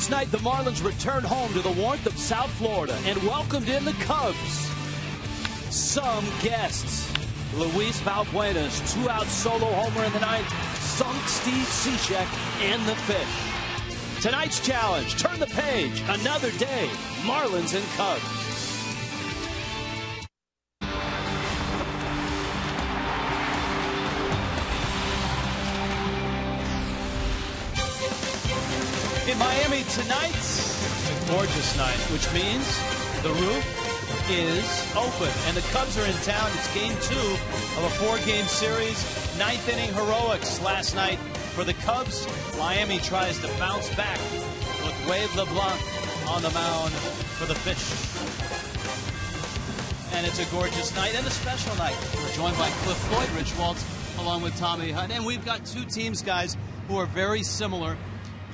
Last night, the Marlins returned home to the warmth of South Florida and welcomed in the Cubs. Some guests. Luis Valbuena's two-out solo homer in the ninth sunk Steve Cishek and the Fish. Tonight's challenge, turn the page, another day, Marlins and Cubs. In Miami tonight, it's a gorgeous night, which means the roof is open, and the Cubs are in town. It's game 2 of a 4-game series. 9th inning heroics last night for the Cubs. Miami tries to bounce back with Wade LeBlanc on the mound for the Fish. And it's a gorgeous night and a special night. We're joined by Cliff Floyd, Rich Waltz, along with Tommy Hunt. And we've got two teams, guys, who are very similar.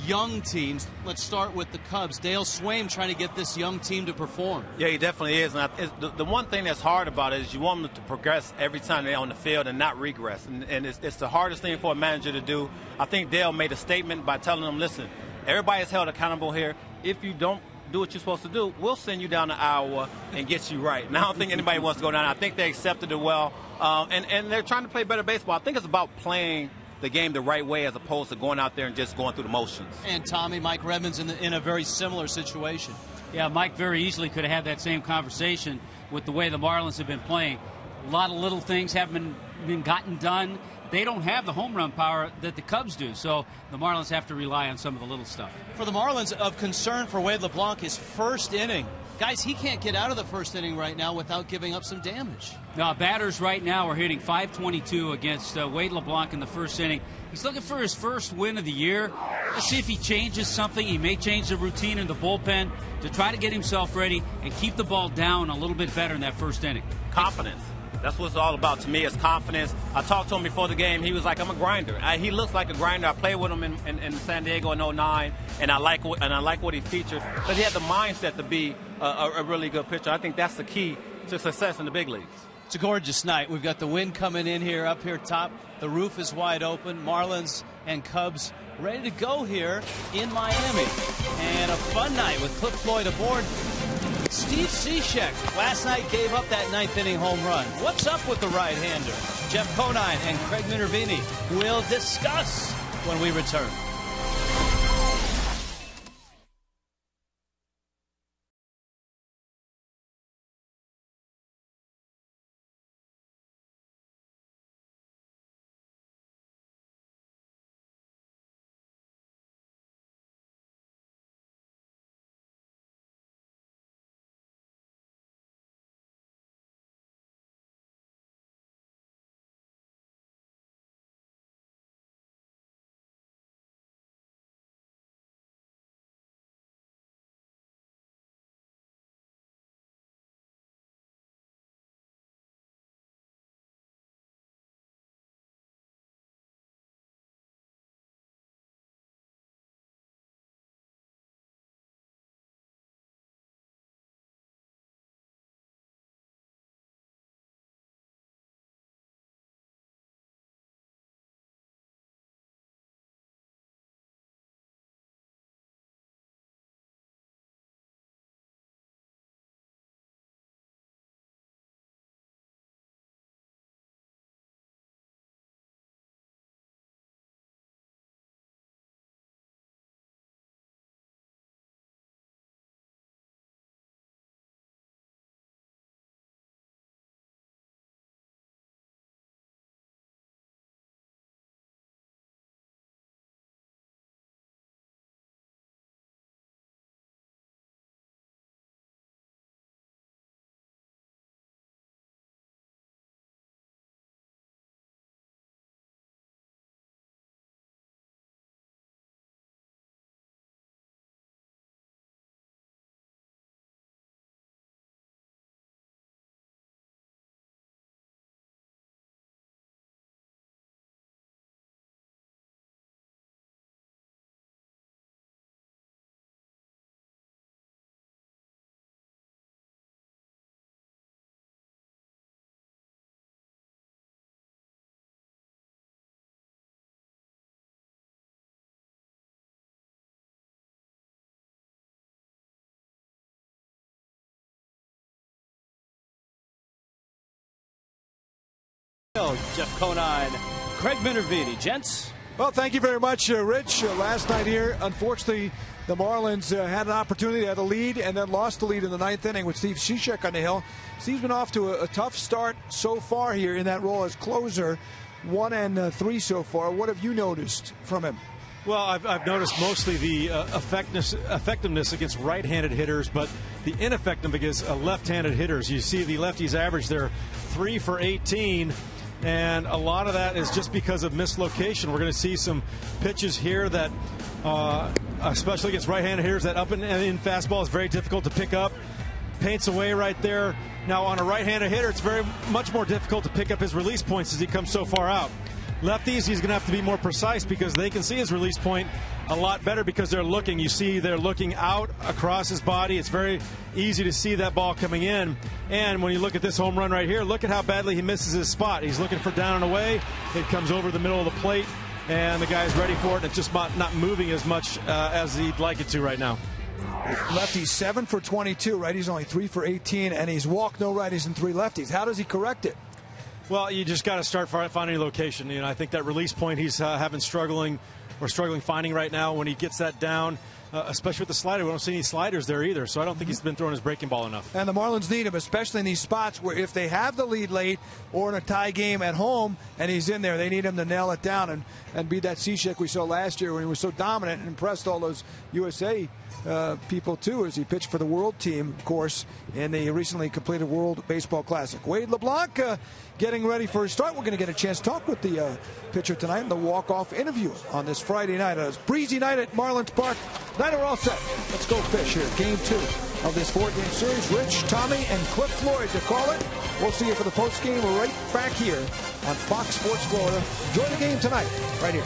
Young teams. Let's start with the Cubs. Dale Swaim trying to get this young team to perform. Yeah, he definitely is. And the one thing that's hard about it is you want them to progress every time they're on the field and not regress. And it's the hardest thing for a manager to do. I think Dale made a statement by telling them, listen, everybody is held accountable here. If you don't do what you're supposed to do, we'll send you down to Iowa and get you right. And I don't think anybody wants to go down. I think they accepted it well. And they're trying to play better baseball. I think it's about playing the game the right way as opposed to going out there and just going through the motions. And Tommy, Mike Redmond's in a very similar situation. Yeah, Mike very easily could have had that same conversation with the way the Marlins have been playing. A lot of little things haven't been gotten done. They don't have the home run power that the Cubs do, so the Marlins have to rely on some of the little stuff. For the Marlins, of concern for Wade LeBlanc, his first inning. Guys, he can't get out of the first inning right now without giving up some damage. Now, batters right now are hitting .522 against Wade LeBlanc in the first inning. He's looking for his first win of the year. Let's see if he changes something. He may change the routine in the bullpen to try to get himself ready and keep the ball down a little bit better in that first inning. Confidence. That's what it's all about to me, is confidence. I talked to him before the game. He was like, I'm a grinder. He looks like a grinder. I played with him in San Diego in '09, and I like what he featured. But he had the mindset to be a really good pitcher. I think that's the key to success in the big leagues. It's a gorgeous night. We've got the wind coming in here, up here top. The roof is wide open. Marlins and Cubs ready to go here in Miami. And a fun night with Cliff Floyd aboard. Steve Cishek last night gave up that 9th inning home run. What's up with the right-hander? Jeff Conine and Craig Minervini will discuss when we return. Jeff Conine, Craig Minervini. Gents. Well, thank you very much, Rich. Last night here, unfortunately, the Marlins had an opportunity, had a lead, and then lost the lead in the ninth inning with Steve Cishek on the hill. Steve's been off to a tough start so far here in that role as closer, 1-3 so far. What have you noticed from him? Well, I've noticed mostly the effectiveness against right-handed hitters, but the ineffectiveness against left-handed hitters. You see the lefties average there 3 for 18, and a lot of that is just because of mislocation. We're going to see some pitches here that, especially against right-handed hitters, that up and in fastball is very difficult to pick up. Paints away right there. Now on a right-handed hitter, it's very much more difficult to pick up his release points as he comes so far out. Lefties, he's going to have to be more precise because they can see his release point a lot better because they're looking. You see they're looking out across his body. It's very easy to see that ball coming in. And when you look at this home run right here, look at how badly he misses his spot. He's looking for down and away. It comes over the middle of the plate, and the guy's ready for it. And it's just not moving as much as he'd like it to right now. Lefties 7 for 22, right? He's only 3 for 18, and he's walked no righties and 3 lefties. How does he correct it? Well, you just got to start finding a location. You know, I think that release point he's struggling finding right now when he gets that down, especially with the slider. We don't see any sliders there either, so I don't think he's been throwing his breaking ball enough. And the Marlins need him, especially in these spots where if they have the lead late or in a tie game at home and he's in there, they need him to nail it down and be that Cishek we saw last year when he was so dominant and impressed all those USA people too, as he pitched for the world team, of course, in the recently completed World Baseball Classic. Wade LeBlanc getting ready for his start. We're going to get a chance to talk with the pitcher tonight in the walk-off interview on this Friday night. A breezy night at Marlins Park. Night are all set. Let's go fish here. Game 2 of this 4-game series. Rich, Tommy, and Cliff Floyd to call it. We'll see you for the post-game right back here on Fox Sports Florida. Enjoy the game tonight, right here.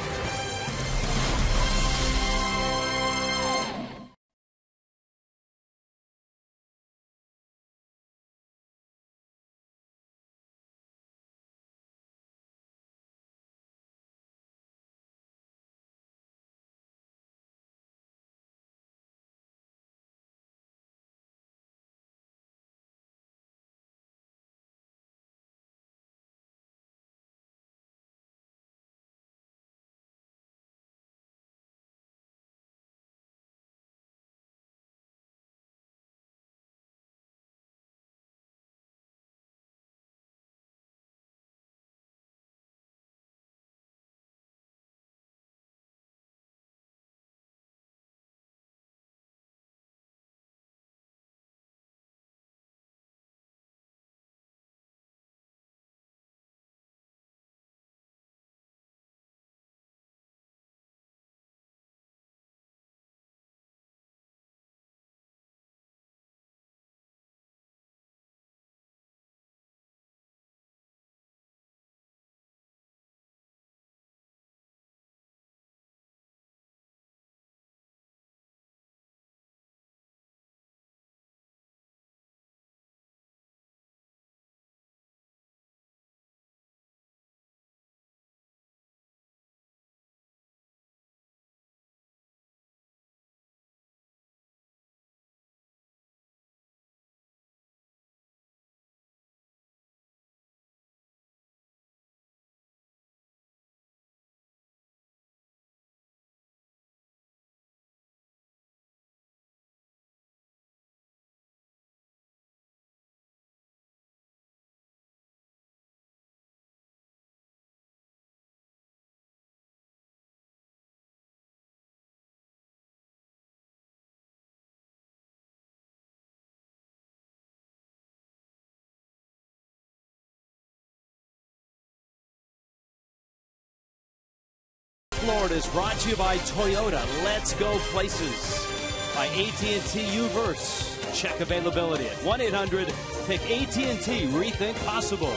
Florida is brought to you by Toyota. Let's go places. By AT&T Uverse. Check availability at 1-800-PICK AT&T. Rethink possible.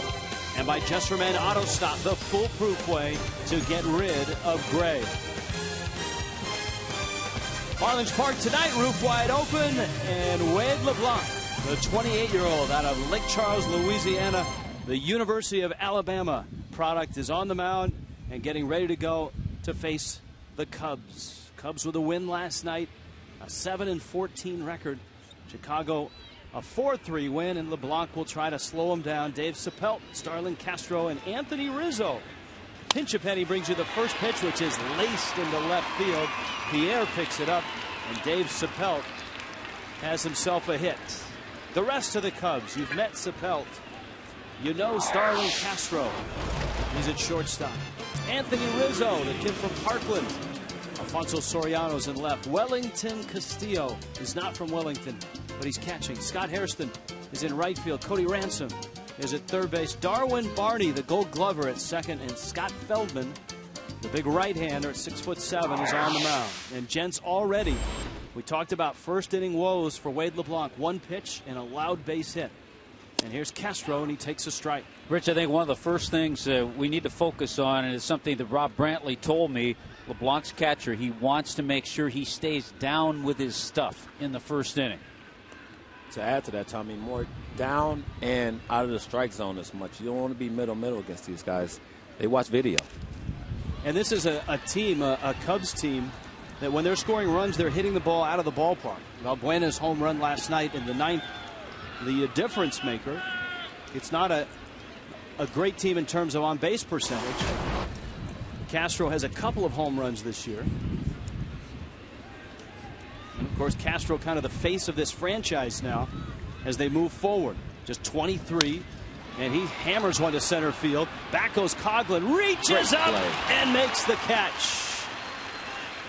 And by Just For Men Auto Stop, the foolproof way to get rid of gray. Marlins Park tonight, roof wide open, and Wade LeBlanc, the 28-year-old out of Lake Charles, Louisiana, the University of Alabama product, is on the mound and getting ready to go to face the Cubs. Cubs with a win last night, a 7-14 record. Chicago A 4-3 win, and LeBlanc will try to slow him down. Dave Sapelt, Starlin Castro, and Anthony Rizzo. Pinch-a-penny brings you the first pitch, which is laced into left field. Pierre picks it up, and Dave Sapelt has himself a hit. The rest of the Cubs, you've met Sapelt. You know Starlin Castro. He's at shortstop. Anthony Rizzo, the kid from Parkland. Alfonso Soriano's in left. Wellington Castillo is not from Wellington, but he's catching. Scott Hairston is in right field. Cody Ransom is at third base. Darwin Barney, the Gold Glover, at second. And Scott Feldman, the big right-hander at 6'7", is on the mound. And gents, already, we talked about first-inning woes for Wade LeBlanc. One pitch and a loud base hit. And here's Castro, and he takes a strike. Rich, I think one of the first things we need to focus on, and it's something that Rob Brantley told me, LeBlanc's catcher, he wants to make sure he stays down with his stuff in the first inning. To add to that, Tommy, more down and out of the strike zone as much. You don't want to be middle against these guys. They watch video. And this is a team, a Cubs team, that when they're scoring runs, they're hitting the ball out of the ballpark. Valbuena's home run last night in the ninth, the difference maker. It's not a great team in terms of on-base percentage. Castro has a couple of home runs this year. And of course, Castro kind of the face of this franchise now as they move forward. Just 23, and he hammers one to center field. Back goes Coughlin, reaches up and makes the catch.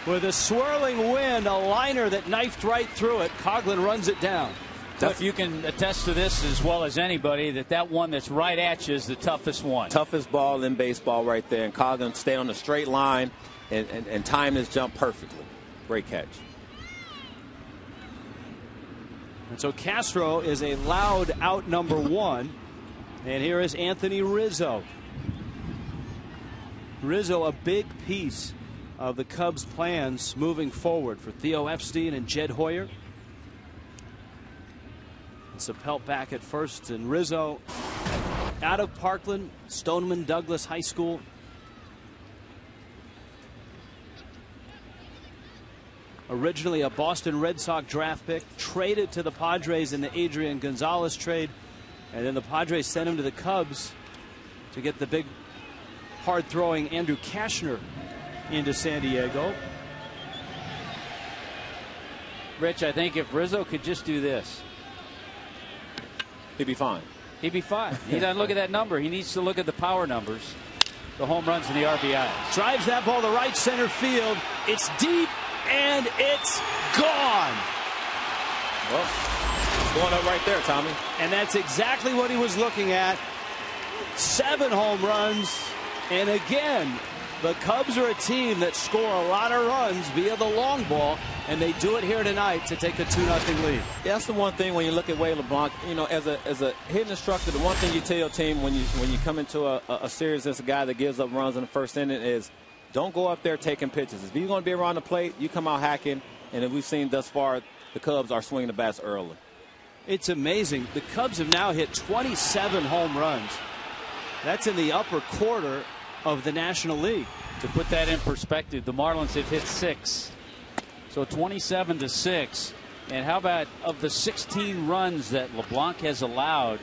With a swirling wind, a liner that knifed right through it. Coughlin runs it down. If you can attest to this as well as anybody, that one that's right at you is the toughest one. Toughest ball in baseball right there. And Coughlin stayed on the straight line and timed his jump perfectly. Great catch. And so Castro is a loud out number one. And here is Anthony Rizzo. Rizzo, a big piece of the Cubs' plans moving forward for Theo Epstein and Jed Hoyer. Sapelt back at first, and Rizzo out of Parkland, Stoneman Douglas High School. Originally a Boston Red Sox draft pick, traded to the Padres in the Adrian Gonzalez trade, and then the Padres sent him to the Cubs to get the big hard-throwing Andrew Kashner into San Diego. Rich, I think if Rizzo could just do this, he'd be fine. He'd be fine. He doesn't look at that number. He needs to look at the power numbers, the home runs and the RBI. Drives that ball to right center field. It's deep, and it's gone. Well, it's going up right there, Tommy. And that's exactly what he was looking at. 7 home runs. And again, the Cubs are a team that score a lot of runs via the long ball, and they do it here tonight to take a 2-0 lead. Yeah, that's the one thing when you look at Wade LeBlanc. You know, as a hitting instructor, the one thing you tell your team when you come into a series as a guy that gives up runs in the first inning is don't go up there taking pitches. If you're going to be around the plate, you come out hacking. And as we've seen thus far, the Cubs are swinging the bats early. It's amazing. The Cubs have now hit 27 home runs. That's in the upper quarter of the National League. To put that in perspective, the Marlins have hit 6. So 27-6. And how about of the 16 runs that LeBlanc has allowed,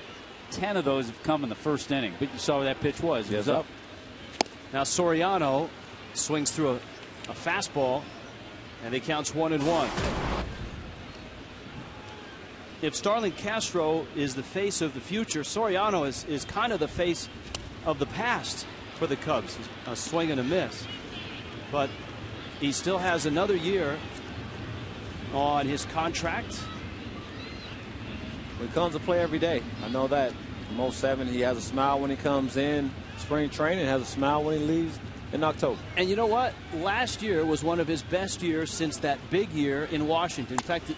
10 of those have come in the first inning. But you saw where that pitch was. It was up. Now Soriano swings through a fastball, and he counts 1-1. If Starlin Castro is the face of the future, Soriano is kind of the face of the past for the Cubs. A swing and a miss. But he still has another year on his contract. He comes to play every day. I know that. From 07, he has a smile when he comes in spring training, has a smile when he leaves in October. And you know what? Last year was one of his best years since that big year in Washington. In fact,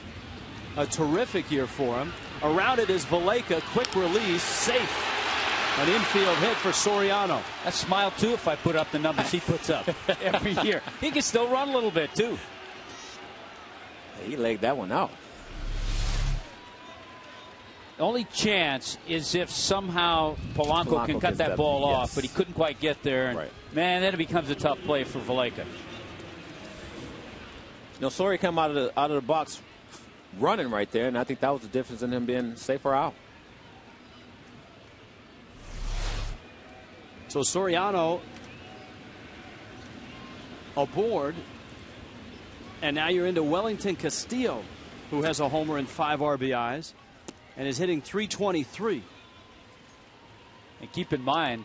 a terrific year for him. Around it is Valaika, quick release, safe. An infield hit for Soriano. I smile too if I put up the numbers he puts up every year. He can still run a little bit too. He legged that one out. The only chance is if somehow Polanco can cut that ball off, but he couldn't quite get there. And man, then it becomes a tough play for Valaika. You know, Sori come out of the box running right there, and I think that was the difference in him being safe or out. So Soriano aboard, and now you're into Wellington Castillo, who has a homer and 5 RBIs and is hitting .323. And keep in mind,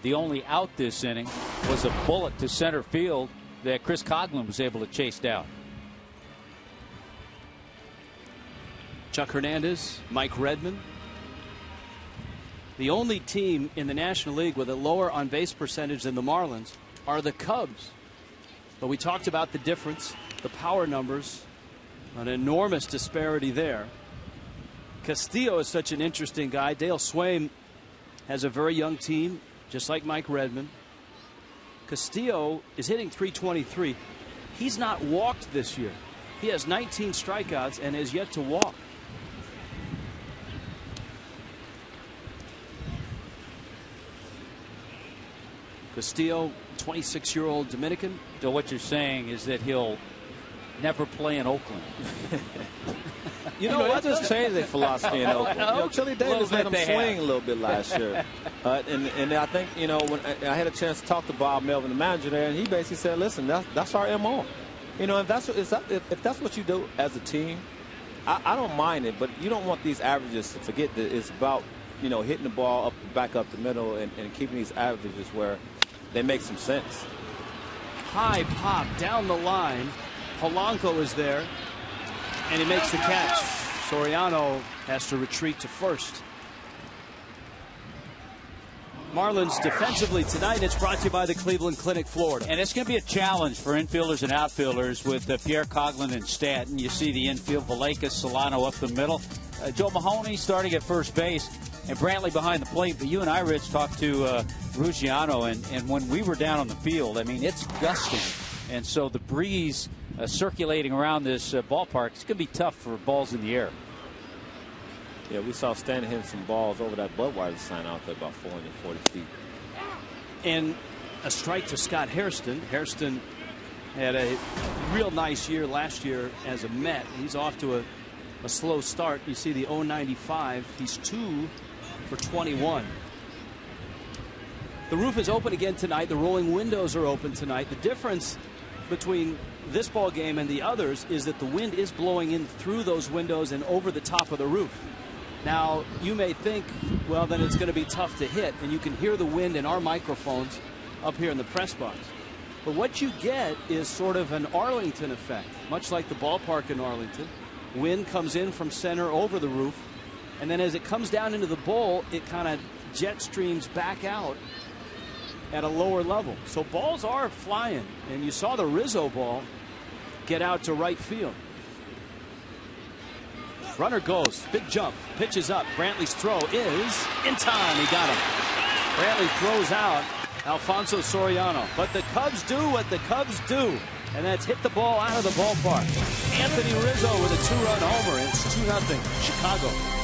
the only out this inning was a bullet to center field that Chris Coghlan was able to chase down. Chuck Hernandez, Mike Redmond. The only team in the National League with a lower on-base percentage than the Marlins are the Cubs. But we talked about the difference, the power numbers, an enormous disparity there. Castillo is such an interesting guy. Dale Swaim has a very young team, just like Mike Redmond. Castillo is hitting .323. He's not walked this year. He has 19 strikeouts and has yet to walk. Castillo, 26-year-old Dominican. So what you're saying is that he'll never play in Oakland. You know what? Just changed their philosophy in Oakland. You know, Chili Davis let him swing a little bit last year. And I think, you know, when I had a chance to talk to Bob Melvin, the manager there, and he basically said, listen, that's our MO. You know, if that's what you do as a team, I don't mind it, but you don't want these averages to forget that it's about, you know, hitting the ball back up the middle and keeping these averages where they make some sense. High pop down the line. Polanco is there, and he makes the catch. Soriano has to retreat to first. Marlins defensively tonight. It's brought to you by the Cleveland Clinic, Florida. And it's going to be a challenge for infielders and outfielders with Pierre Coghlan and Stanton. You see the infield, Valaika, Solano up the middle. Joe Mahoney starting at first base, and Brantley behind the plate. But you and I, Rich, talked to Ruggiano, and when we were down on the field, I mean, it's gusting. And so the breeze circulating around this ballpark, it's going to be tough for balls in the air. Yeah, we saw Stanton hitting some balls over that Budweiser sign out there about 440 feet. And a strike to Scott Hairston. Hairston had a real nice year last year as a Met. He's off to a slow start. You see the 0.95. He's 2 for 21. The roof is open again tonight. The rolling windows are open tonight. The difference between this ball game and the others is that the wind is blowing in through those windows and over the top of the roof. Now, you may think, well, then it's going to be tough to hit, and you can hear the wind in our microphones up here in the press box. But what you get is sort of an Arlington effect, much like the ballpark in Arlington. Wind comes in from center over the roof, and then as it comes down into the bowl, it kind of jet streams back out at a lower level. So balls are flying, and you saw the Rizzo ball get out to right field. Runner goes, big jump, pitches up. Brantley's throw is in time. He got him. Brantley throws out Alfonso Soriano. But the Cubs do what the Cubs do, and that's hit the ball out of the ballpark. Anthony Rizzo with a 2-run homer. It's 2-0 Chicago.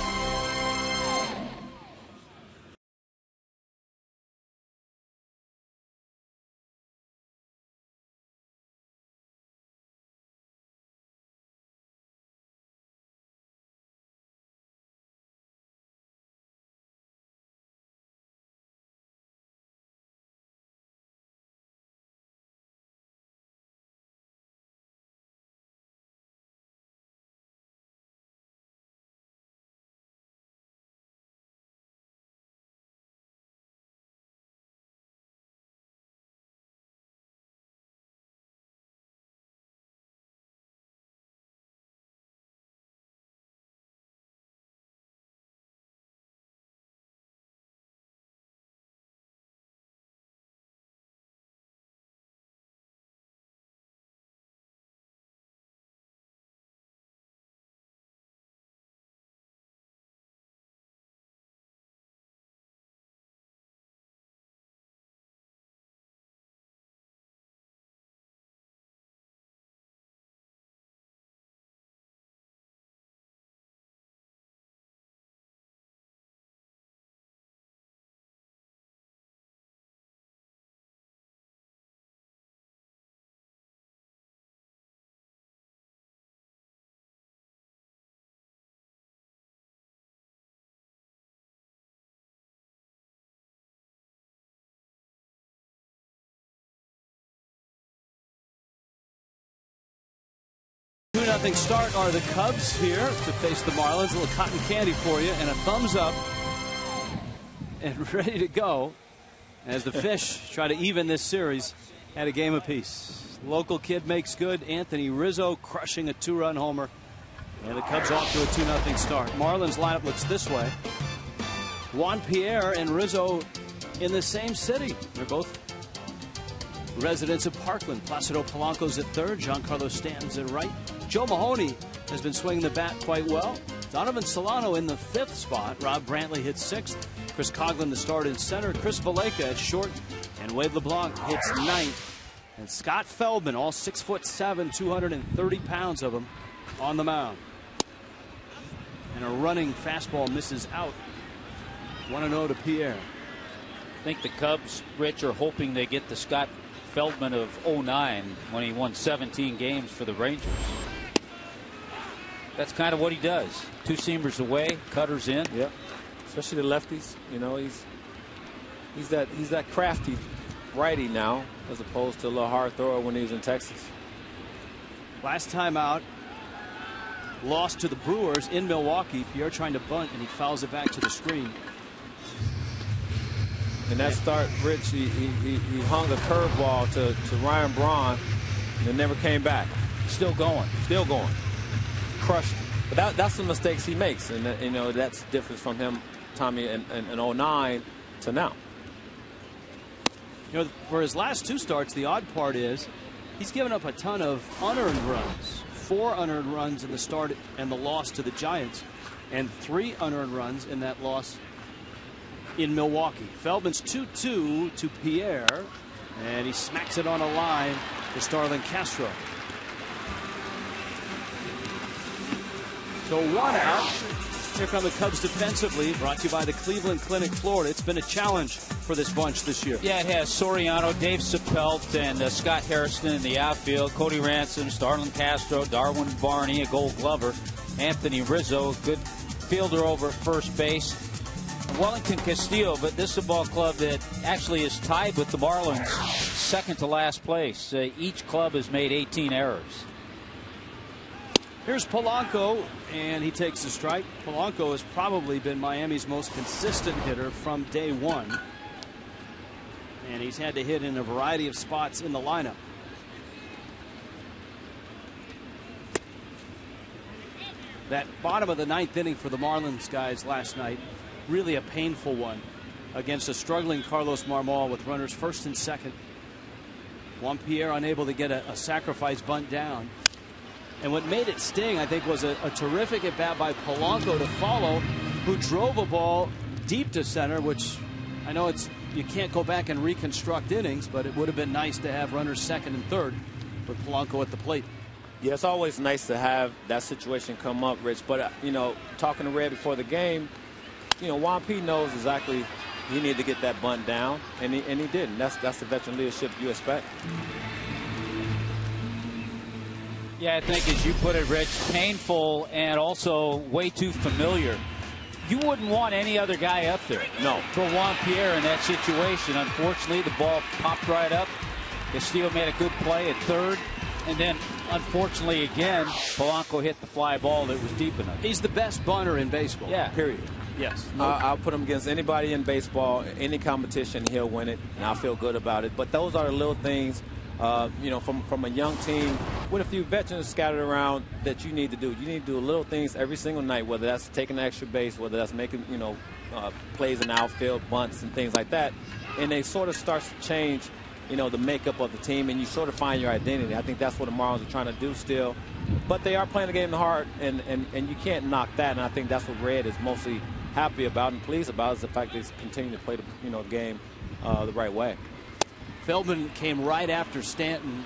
2-0 start are the Cubs here to face the Marlins. A little cotton candy for you and a thumbs up and ready to go as the Fish try to even this series at a game apiece. Local kid makes good. Anthony Rizzo crushing a 2-run homer. And the Cubs off to a 2-0 start. Marlins lineup looks this way. Juan Pierre and Rizzo in the same city. They're both residents of Parkland. Placido Polanco's at third. Giancarlo Stanton's at right. Joe Mahoney has been swinging the bat quite well. Donovan Solano in the 5th spot. Rob Brantley hits 6th. Chris Coughlin to start in center. Chris Valleca at short. And Wade LeBlanc hits 9th. And Scott Feldman, all 6'7", 230 pounds of him, on the mound. And a running fastball misses out. 1-0 to Pierre. I think the Cubs, Rich, are hoping they get the Scott Feldman of '09 when he won 17 games for the Rangers. That's kind of what he does. 2-seamers away, cutters in. Yep. Especially the lefties. You know, he's that crafty righty now, as opposed to a little hard thrower when he was in Texas. Last time out, lost to the Brewers in Milwaukee. Pierre trying to bunt, and he fouls it back to the screen. In that start, Rich, he hung a curveball to Ryan Braun, and it never came back. Still going. Still going. Crushed. But that's the mistakes he makes, and you know that's the difference from him, Tommy, in '09 to now. You know, for his last 2 starts, the odd part is he's given up a ton of unearned runs. 4 unearned runs in the start and the loss to the Giants, and 3 unearned runs in that loss in Milwaukee. Feldman's 2-2 to Pierre, and he smacks it on a line to Starlin Castro. So 1 out. Here come the Cubs defensively, brought to you by the Cleveland Clinic, Florida. It's been a challenge for this bunch this year. Yeah, it has. Soriano, Dave Sapelt, and Scott Harrison in the outfield. Cody Ransom, Starlin Castro, Darwin Barney, a Gold Glover. Anthony Rizzo, good fielder over at first base. Wellington Castillo, but this is a ball club that actually is tied with the Marlins, second to last place. Each club has made 18 errors. Here's Polanco, and he takes the strike. Polanco has probably been Miami's most consistent hitter from day one. And he's had to hit in a variety of spots in the lineup. That bottom of the 9th inning for the Marlins guys last night, really a painful one against a struggling Carlos Marmol with runners first and second. Juan Pierre unable to get a sacrifice bunt down. And what made it sting, I think, was a terrific at bat by Polanco to follow, who drove a ball deep to center, which I know you can't go back and reconstruct innings, but it would have been nice to have runners second and third with Polanco at the plate. Yeah, it's always nice to have that situation come up, Rich. But, you know, talking to Red before the game, you know, Juan P knows exactly he needed to get that bunt down, and he didn't. That's the veteran leadership you expect. Yeah, I think, as you put it, Rich, painful and also way too familiar. You wouldn't want any other guy up there. No. For Juan Pierre in that situation. Unfortunately, the ball popped right up. Castillo made a good play at third. And then, unfortunately, again, Polanco hit the fly ball that was deep enough. He's the best bunter in baseball. Yeah. Period. Yes. I'll put him against anybody in baseball, any competition, he'll win it, and I'll feel good about it. But those are the little things, you know, from a young team with a few veterans scattered around that you need to do. You need to do little things every single night, whether that's taking an extra base, whether that's making, you know, plays in outfield, bunts, and things like that. And they sort of start to change, you know, the makeup of the team, and you sort of find your identity. I think that's what the Marlins are trying to do still. But they are playing the game hard, and you can't knock that. And I think that's what Red is mostly happy about and pleased about, is the fact that they continue to play the, you know, game the right way. Feldman came right after Stanton,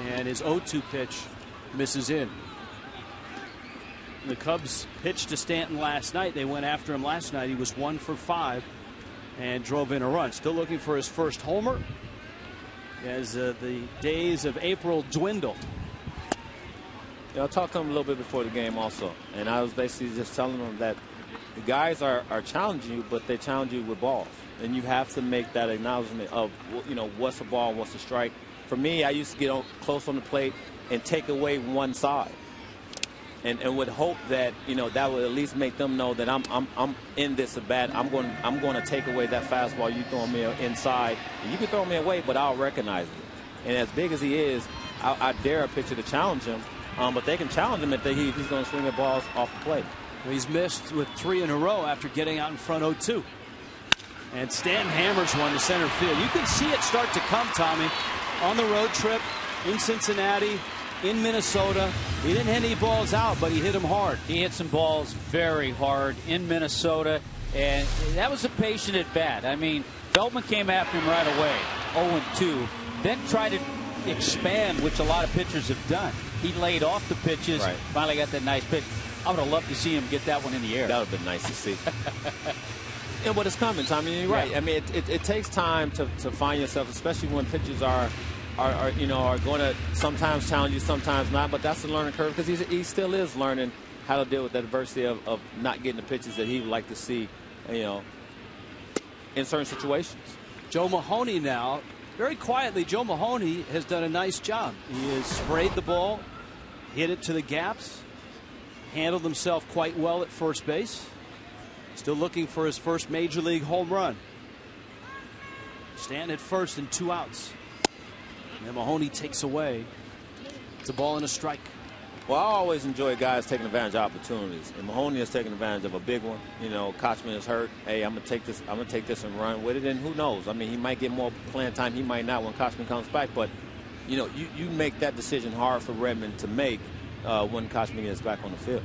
and his 0-2 pitch misses in. The Cubs pitched to Stanton last night. They went after him last night. He was 1 for 5 and drove in a run. Still looking for his first homer as the days of April dwindle. Yeah, I talked to him a little bit before the game also, and I was basically just telling him that the guys are challenging you, but they challenge you with balls, and you have to make that acknowledgement of, you know, what's a ball, what's a strike. For me, I used to get close on the plate and take away one side. and would hope that that would at least make them know that I'm in this at bat. I'm going to take away that fastball you throwing me inside. You can throw me away, but I'll recognize it. And as big as he is, I dare a pitcher to challenge him. But they can challenge him if he's going to swing the balls off the plate. Well, he's missed with 3 in a row after getting out in front 0-2. And Stanton hammers one to center field. You can see it start to come, Tommy, on the road trip in Cincinnati, in Minnesota. He didn't hit any balls out, but he hit them hard. He hit some balls very hard in Minnesota, and that was a patient at bat. I mean, Feldman came after him right away, 0-2, then tried to expand, which a lot of pitchers have done. He laid off the pitches, right. Finally got that nice pitch. I would have loved to see him get that one in the air. That would have been nice to see. And but it's coming, Tommy. You're right. I mean, it takes time to find yourself, especially when pitchers are going to sometimes challenge you, sometimes not. But that's the learning curve because he still is learning how to deal with the adversity of not getting the pitches that he would like to see, in certain situations. Joe Mahoney now, very quietly, Joe Mahoney has done a nice job. He has sprayed the ball, hit it to the gaps, handled himself quite well at first base. Still looking for his first major league home run. Stanton at first and 2 outs. And Mahoney takes away. It's a ball and a strike. Well, I always enjoy guys taking advantage of opportunities, and Mahoney is taking advantage of a big one. Kochman is hurt. Hey, I'm gonna take this and run with it. And who knows? I mean, he might get more playing time. He might not when Kochman comes back. But you make that decision hard for Redmond to make when Kochman gets back on the field.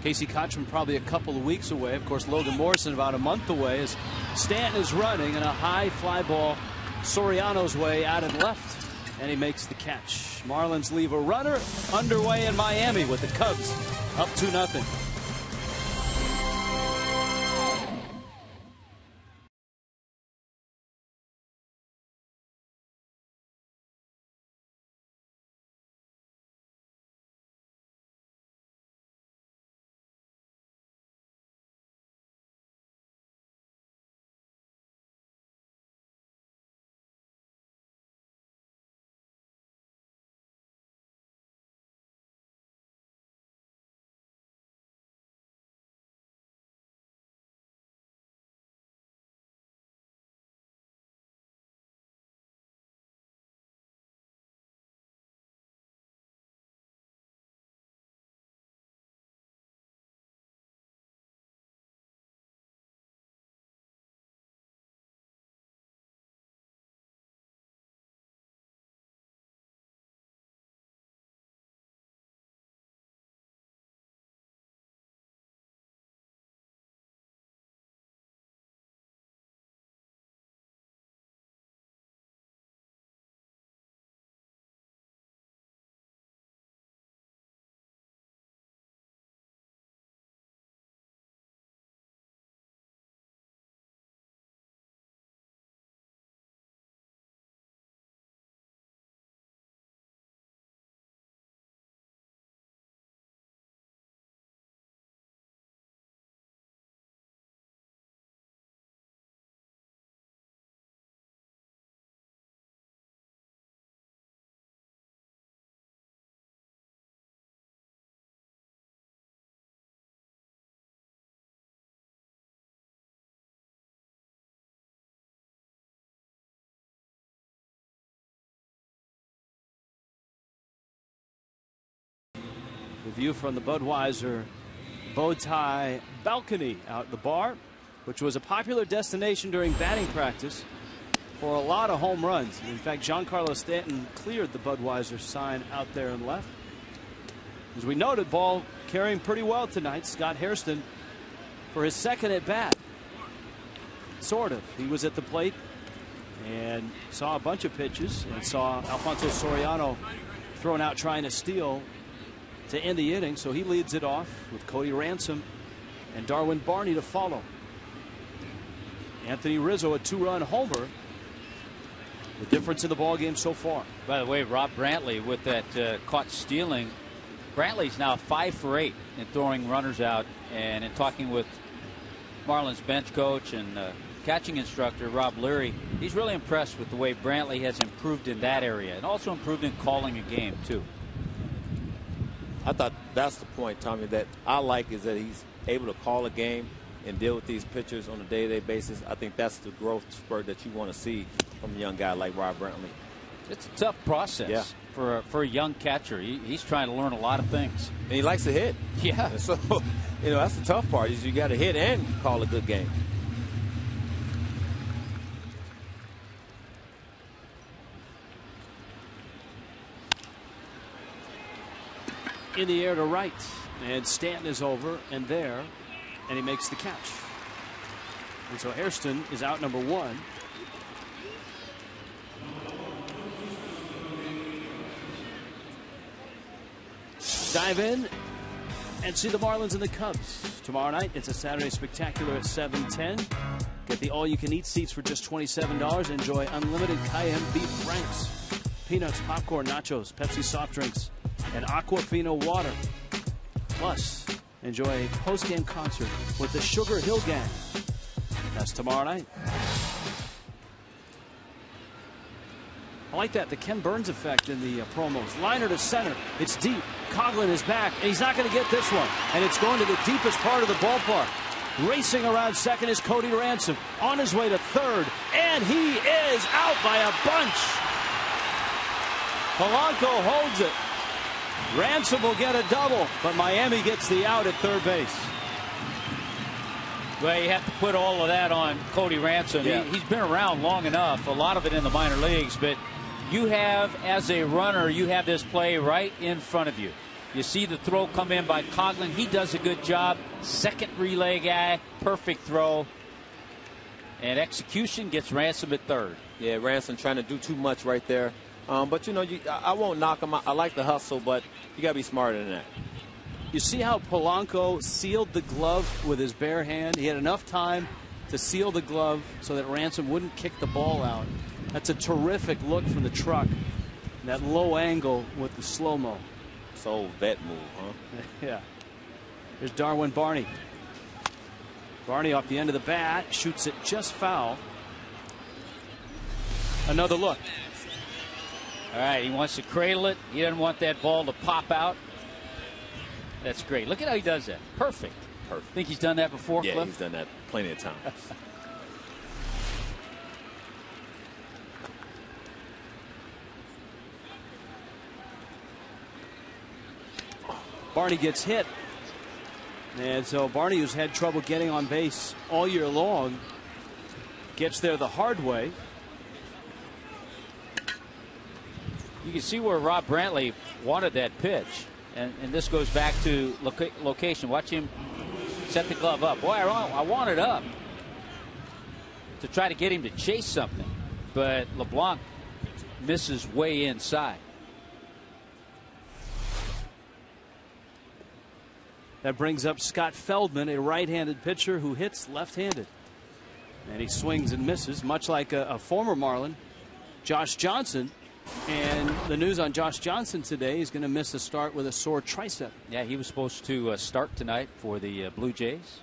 Casey Kochman probably a couple of weeks away. Of course, Logan Morrison about a month away as Stanton is running and a high fly ball Soriano's way out and left, and he makes the catch. Marlins leave a runner underway in Miami with the Cubs up 2-0. The view from the Budweiser bow tie balcony out the bar, which was a popular destination during batting practice for a lot of home runs. In fact, Giancarlo Stanton cleared the Budweiser sign out there and left. As we noted, ball carrying pretty well tonight. Scott Hairston for his second at bat. Sort of. He was at the plate and saw a bunch of pitches and saw Alfonso Soriano thrown out trying to steal to end the inning, so he leads it off with Cody Ransom and Darwin Barney to follow. Anthony Rizzo, a 2-run homer, the difference in the ball game so far. By the way, Rob Brantley with that caught stealing. Brantley's now 5 for 8 in throwing runners out, and in talking with Marlins bench coach and catching instructor Rob Leary, he's really impressed with the way Brantley has improved in that area and also improved in calling a game too. I thought that's the point, Tommy, that I like is that he's able to call a game and deal with these pitchers on a day-to-day basis. I think that's the growth spurt that you want to see from a young guy like Rob Brantley. It's a tough process for a young catcher. He's trying to learn a lot of things. And he likes to hit. Yeah. And so, that's the tough part is you got to hit and call a good game. In the air to right, and Stanton is over and there, and he makes the catch. And so Hairston is out number 1. Dive in and see the Marlins and the Cubs tomorrow night. It's a Saturday Spectacular at 7:10. Get the all-you-can-eat seats for just $27. Enjoy unlimited cayenne beef franks, peanuts, popcorn, nachos, Pepsi soft drinks, and Aquafina water. Plus, enjoy a post-game concert with the Sugar Hill Gang. That's tomorrow night. I like that, the Ken Burns effect in the promos. Liner to center. It's deep. Coughlin is back, and he's not going to get this one. And it's going to the deepest part of the ballpark. Racing around second is Cody Ransom. On his way to third, and he is out by a bunch. Polanco holds it. Ransom will get a double, but Miami gets the out at third base. Well, you have to put all of that on Cody Ransom. Yeah. He's been around long enough, a lot of it in the minor leagues, but you have, as a runner, you have this play right in front of you. You see the throw come in by Coughlin. He does a good job. Second relay guy, perfect throw. And execution gets Ransom at third. Yeah, Ransom trying to do too much right there. But, I won't knock him. I like the hustle, but you got to be smarter than that. You see how Polanco sealed the glove with his bare hand? He had enough time to seal the glove so that Ransom wouldn't kick the ball out. That's a terrific look from the truck. That low angle with the slow-mo. It's old vet move, huh? Yeah. There's Darwin Barney. Barney off the end of the bat, shoots it just foul. Another look. All right, he wants to cradle it. He doesn't want that ball to pop out. That's great. Look at how he does that. Perfect. Perfect. Think he's done that before, Yeah, Cliff? he's done that plenty of times. Barney gets hit. And so Barney, who's had trouble getting on base all year long, gets there the hard way. You can see where Rob Brantley wanted that pitch. And this goes back to location. Watch him set the glove up. Boy, I want it up to try to get him to chase something. But LeBlanc misses way inside. That brings up Scott Feldman, a right-handed pitcher who hits left-handed. And he swings and misses, much like a former Marlin, Josh Johnson. And the news on Josh Johnson today, he's going to miss a start with a sore tricep. Yeah, he was supposed to start tonight for the Blue Jays.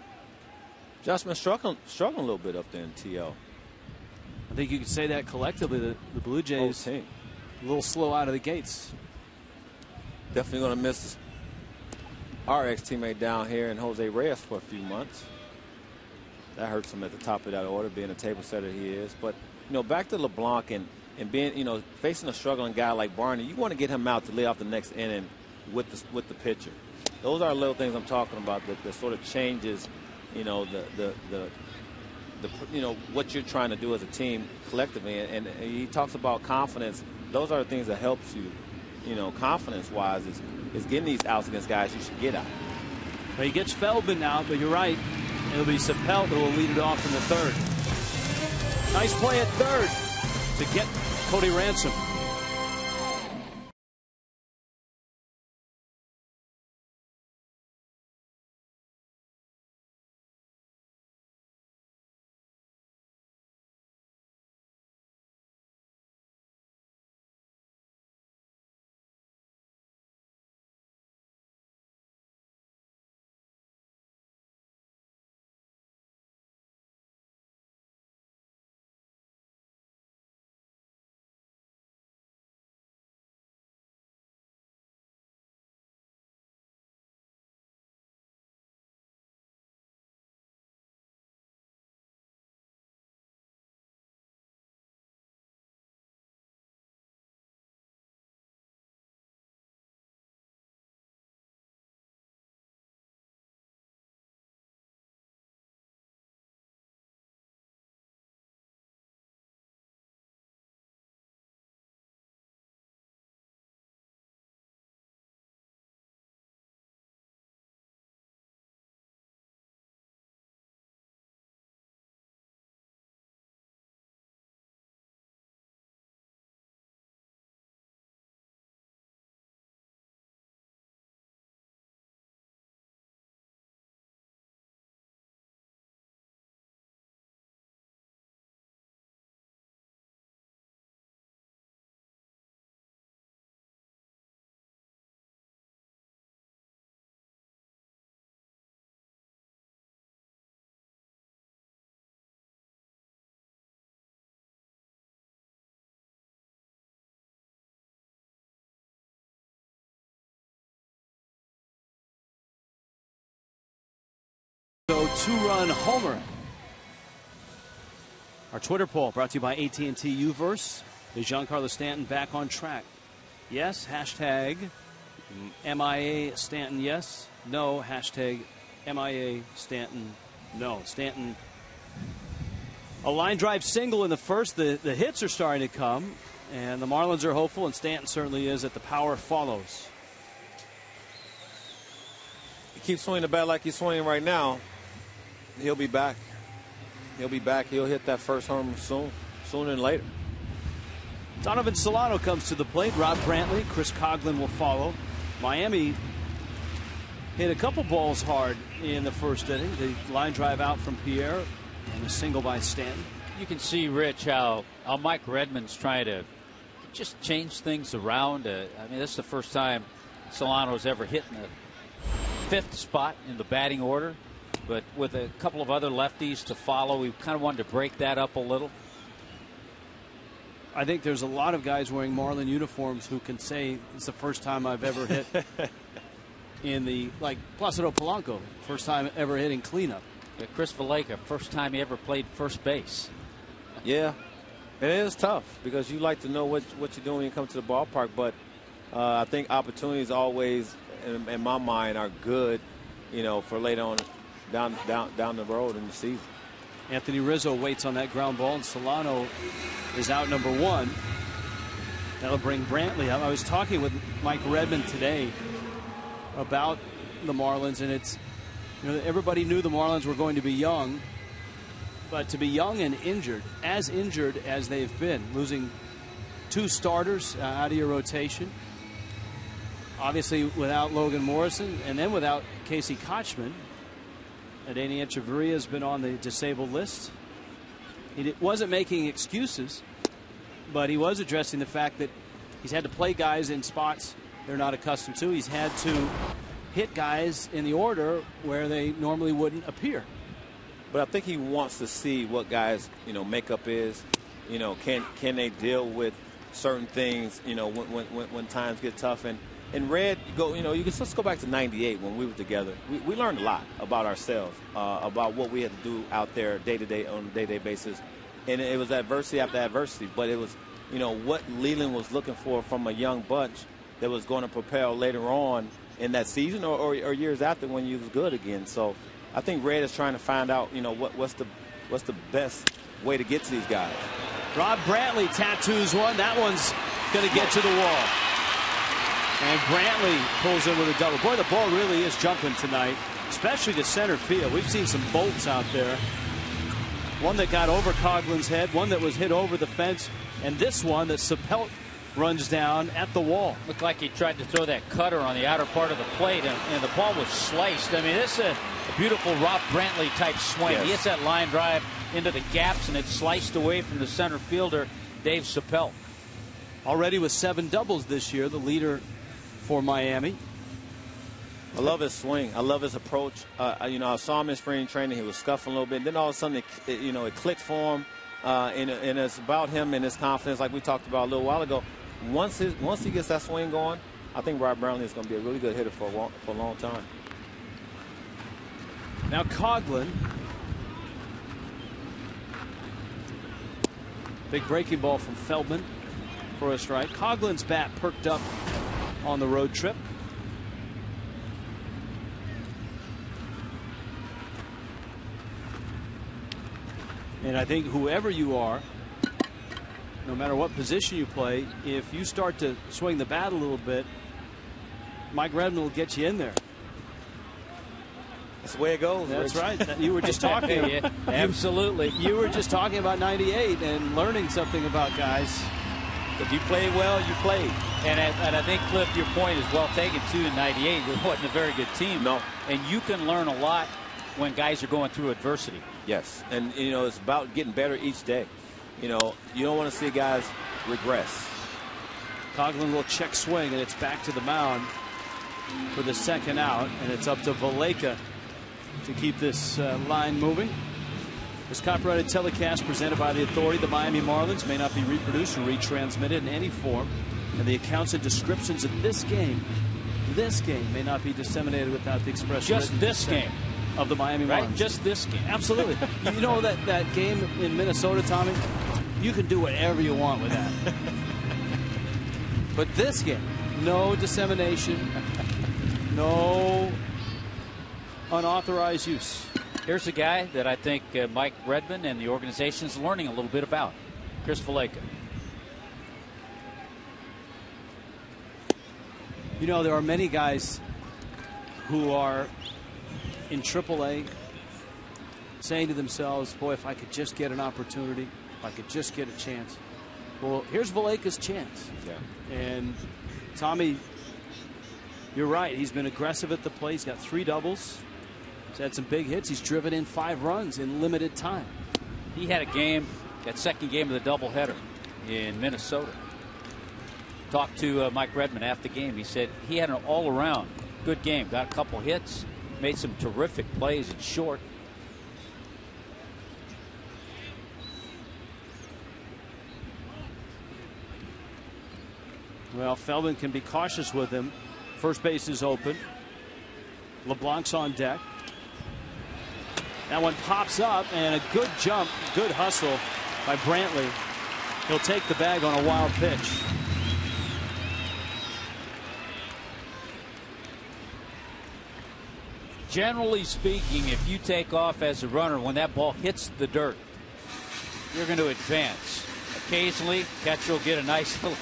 Josh been struggling a little bit up there in TL. I think you could say that collectively, the Blue Jays Whole team. a little slow out of the gates. Definitely going to miss our ex-teammate down here in Jose Reyes for a few months. That hurts him at the top of that order, being a table setter he is. But, back to LeBlanc and being, facing a struggling guy like Barney, you want to get him out to lay off the next inning with the pitcher. Those are little things I'm talking about that sort of changes, what you're trying to do as a team collectively. And he talks about confidence. Those are the things that helps you, confidence-wise is getting these outs against guys you should get out. Well, he gets Feldman now, but you're right. It'll be Sapelt who will lead it off in the third. Nice play at third to get Cody Ransom. two-run homer. Our Twitter poll brought to you by AT&T Uverse. Is Giancarlo Stanton back on track? Yes. Hashtag MIA Stanton yes. No. Hashtag MIA Stanton no. Stanton, a line drive single in the first. The hits are starting to come, and the Marlins are hopeful, and Stanton certainly is, that the power follows. He keeps swinging the bat like he's swinging right now. He'll be back. He'll be back. He'll hit that first home soon, sooner than later. Donovan Solano comes to the plate. Rob Brantley, Chris Coghlan will follow. Miami hit a couple balls hard in the first inning. The line drive out from Pierre and a single by Stanton. You can see, Rich, how Mike Redmond's trying to just change things around. I mean, this is the first time Solano's ever hit in the fifth spot in the batting order. But with a couple of other lefties to follow, we kind of wanted to break that up a little. I think there's a lot of guys wearing Marlin uniforms who can say it's the first time I've ever hit in the, like Placido Polanco, first time ever hitting cleanup. Chris Valaika, first time he ever played first base. Yeah, it is tough because you like to know what you're doing when you come to the ballpark. But I think opportunities always, in my mind, are good, you know, for later on down the road in the season. Anthony Rizzo waits on that ground ball, and Solano is out number one. That'll bring Brantley up. I was talking with Mike Redmond today about the Marlins, and it's, you know, everybody knew the Marlins were going to be young, but to be young and injured as they've been, losing two starters out of your rotation, obviously without Logan Morrison, and then without Casey Kochman. Adeiny Echeverria has been on the disabled list. He wasn't making excuses, but he was addressing the fact that he's had to play guys in spots they're not accustomed to. He's had to hit guys in the order where they normally wouldn't appear. But I think he wants to see what guys, you know, makeup is. You know, can they deal with certain things, you know, when times get tough. And Red, let's go back to '98 when we were together. We learned a lot about ourselves, about what we had to do out there day to day on a day-to-day basis, and it was adversity after adversity. But it was, you know, what Leland was looking for from a young bunch that was going to propel later on in that season or years after when you was good again. So I think Red is trying to find out, you know, what's the best way to get to these guys. Rob Brantley tattoos one. That one's going to get to the wall. And Brantley pulls in with a double. Boy, the ball really is jumping tonight, especially to center field. We've seen some bolts out there. One that got over Coghlan's head, one that was hit over the fence, and this one that Sapelt runs down at the wall. Looked like he tried to throw that cutter on the outer part of the plate, and the ball was sliced. I mean, this is a beautiful Rob Brantley type swing. Yes. He hits that line drive into the gaps, and it's sliced away from the center fielder, Dave Sapelt. Already with 7 doubles this year, the leader for Miami. I love his swing. I love his approach. You know, I saw him in spring training. He was scuffing a little bit. And then all of a sudden, it clicked for him. And it's about him and his confidence, like we talked about a little while ago. Once he gets that swing going, I think Rob Brantley is going to be a really good hitter for a long time. Now Coghlan. Big breaking ball from Feldman for a strike. Coghlan's bat perked up on the road trip. And I think whoever you are, no matter what position you play, if you start to swing the bat a little bit, Mike Redmond will get you in there. That's the way it goes. That's right. You were just talking. Yeah, absolutely. You were just talking about '98 and learning something about guys. If you played well, you played. And I think, Cliff, your point is well taken, too. In '98, it wasn't a very good team. No. And you can learn a lot when guys are going through adversity. Yes. And, you know, it's about getting better each day. You know, you don't want to see guys regress. Coghlan will check swing, and it's back to the mound for the second out. And it's up to Valaika to keep this line moving. This copyrighted telecast presented by the authority, the Miami Marlins, may not be reproduced or retransmitted in any form, and the accounts and descriptions of this game may not be disseminated without the express just this consent. game. of the Miami Right? Marlins. Just this game. Absolutely. You know that game in Minnesota, Tommy? You can do whatever you want with that. But this game, no dissemination, no unauthorized use. Here's a guy that I think Mike Redmond and the organization is learning a little bit about. Chris Valaika. You know, there are many guys who are in AAA saying to themselves, boy, if I could just get an opportunity, if I could just get a chance. Well, here's Valaika's chance. Yeah. And Tommy, you're right. He's been aggressive at the plate. He's got 3 doubles. He's had some big hits. He's driven in 5 runs in limited time. He had a game, that second game of the doubleheader in Minnesota. Talked to Mike Redmond after the game. He said he had an all-around good game. Got a couple hits, made some terrific plays in short. Well, Feldman can be cautious with him. First base is open. LeBlanc's on deck. That one pops up, and a good jump, good hustle by Brantley. He'll take the bag on a wild pitch. Generally speaking, if you take off as a runner, when that ball hits the dirt, you're going to advance. Occasionally, catcher will get a nice little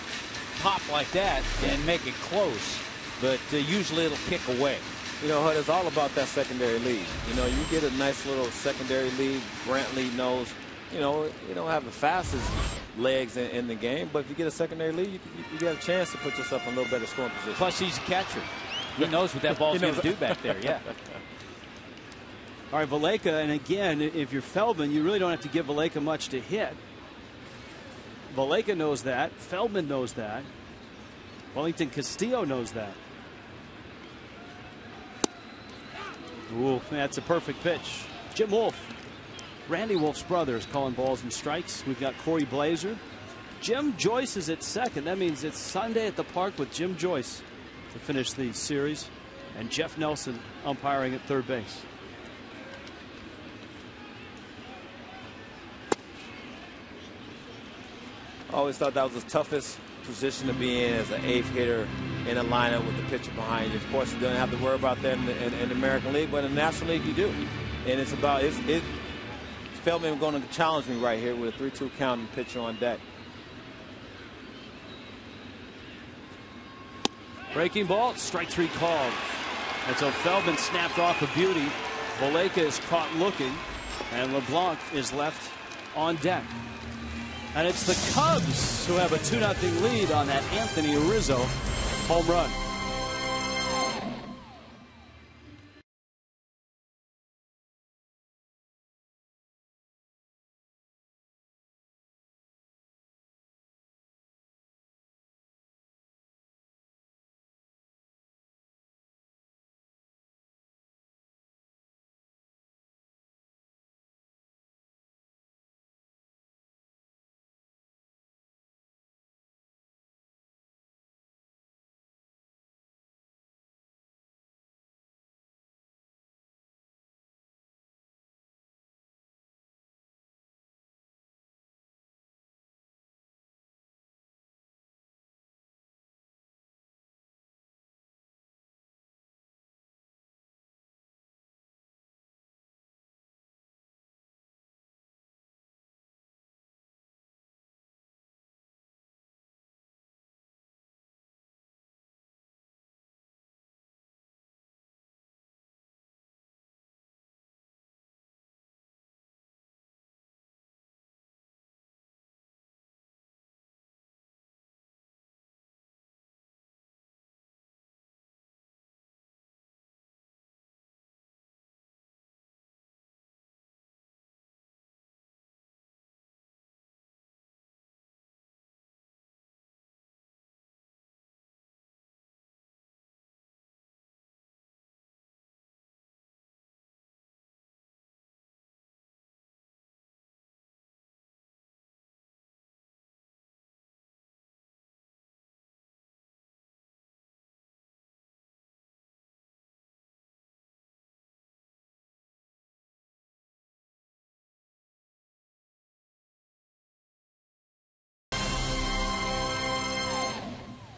pop like that and make it close, but usually it'll kick away. You know, Hud, it's all about that secondary lead. You know, you get a nice little secondary lead. Brantley knows, you know, you don't have the fastest legs in the game, but if you get a secondary lead, you get a chance to put yourself in a little better scoring position. Plus, he's a catcher. He knows what that ball's going to do back there. Yeah. All right, Valaika, and again, if you're Feldman, you really don't have to give Valaika much to hit. Valaika knows that. Feldman knows that. Wellington Castillo knows that. Ooh, that's a perfect pitch. Jim Wolf. Randy Wolf's brother is calling balls and strikes. We've got Corey Blazer. Jim Joyce is at second. That means it's Sunday at the park with Jim Joyce to finish the series. And Jeff Nelson umpiring at third base. I always thought that was the toughest position to be in as an 8th hitter in a lineup with the pitcher behind you. Of course, you don't have to worry about that in the American League, but in the National League you do. And it's about Feldman going to challenge me right here with a 3-2 count and pitcher on deck. Breaking ball, strike 3 called. And so Feldman snapped off a beauty. Valaika is caught looking, and LeBlanc is left on deck. And it's the Cubs who have a 2-0 lead on that Anthony Rizzo home run.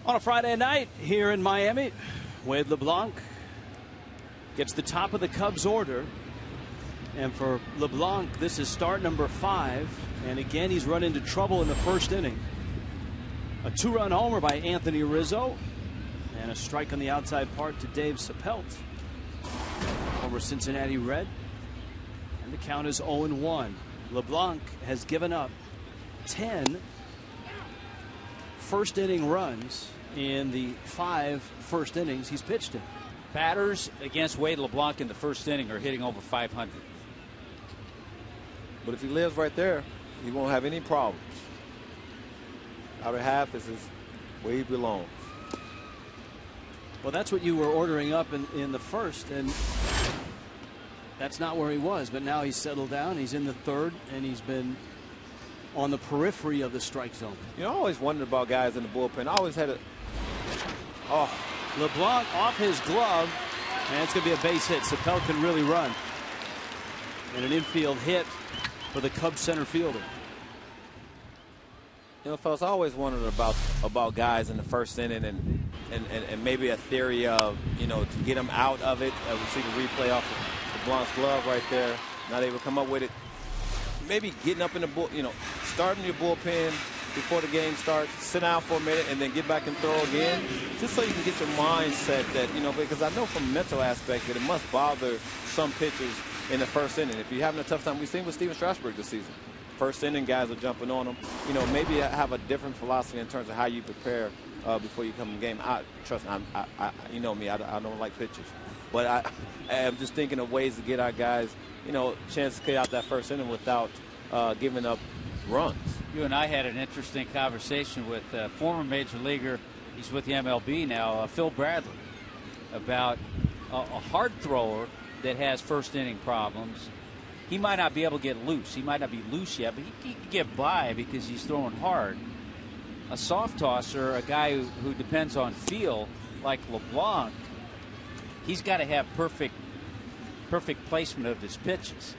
On a Friday night here in Miami, Wade LeBlanc gets the top of the Cubs order. And for LeBlanc, this is start number 5. And again, he's run into trouble in the first inning. A 2-run homer by Anthony Rizzo. And a strike on the outside part to Dave Sapelt. Over Cincinnati Red. And the count is 0-1. LeBlanc has given up 10 first inning runs in the 5 first innings he's pitched in. Batters against Wade LeBlanc in the first inning are hitting over 500. But if he lives right there, he won't have any problems. Outer half is where he belongs. Well, that's what you were ordering up in the first, and that's not where he was. But now he's settled down. He's in the third, and he's been on the periphery of the strike zone. You know, I always wondered about guys in the bullpen. I always had LeBlanc off his glove, and it's going to be a base hit. Sapelt can really run. And an infield hit for the Cubs center fielder. You know, fellas, I always wondered about guys in the first inning and maybe a theory of, you know, to get them out of it. We see the replay off of LeBlanc's glove right there. Not able to come up with it. Maybe getting up in the starting your bullpen before the game starts, sit down for a minute, and then get back and throw again, just so you can get your mindset that, you know, because I know from a mental aspect that it must bother some pitchers in the first inning. If you're having a tough time, we've seen with Steven Strasburg this season. First inning, guys are jumping on them. You know, maybe have a different philosophy in terms of how you prepare before you come in the game. Trust me, you know me, I don't like pitchers. But I'm just thinking of ways to get our guys, you know, a chance to get out that first inning without giving up runs. You and I had an interesting conversation with former major leaguer, he's with the MLB now, Phil Bradley, about a hard thrower that has first inning problems. He might not be able to get loose. He might not be loose yet, but he can get by because he's throwing hard. A soft tosser, a guy who depends on feel, like LeBlanc, he's got to have perfect placement of his pitches.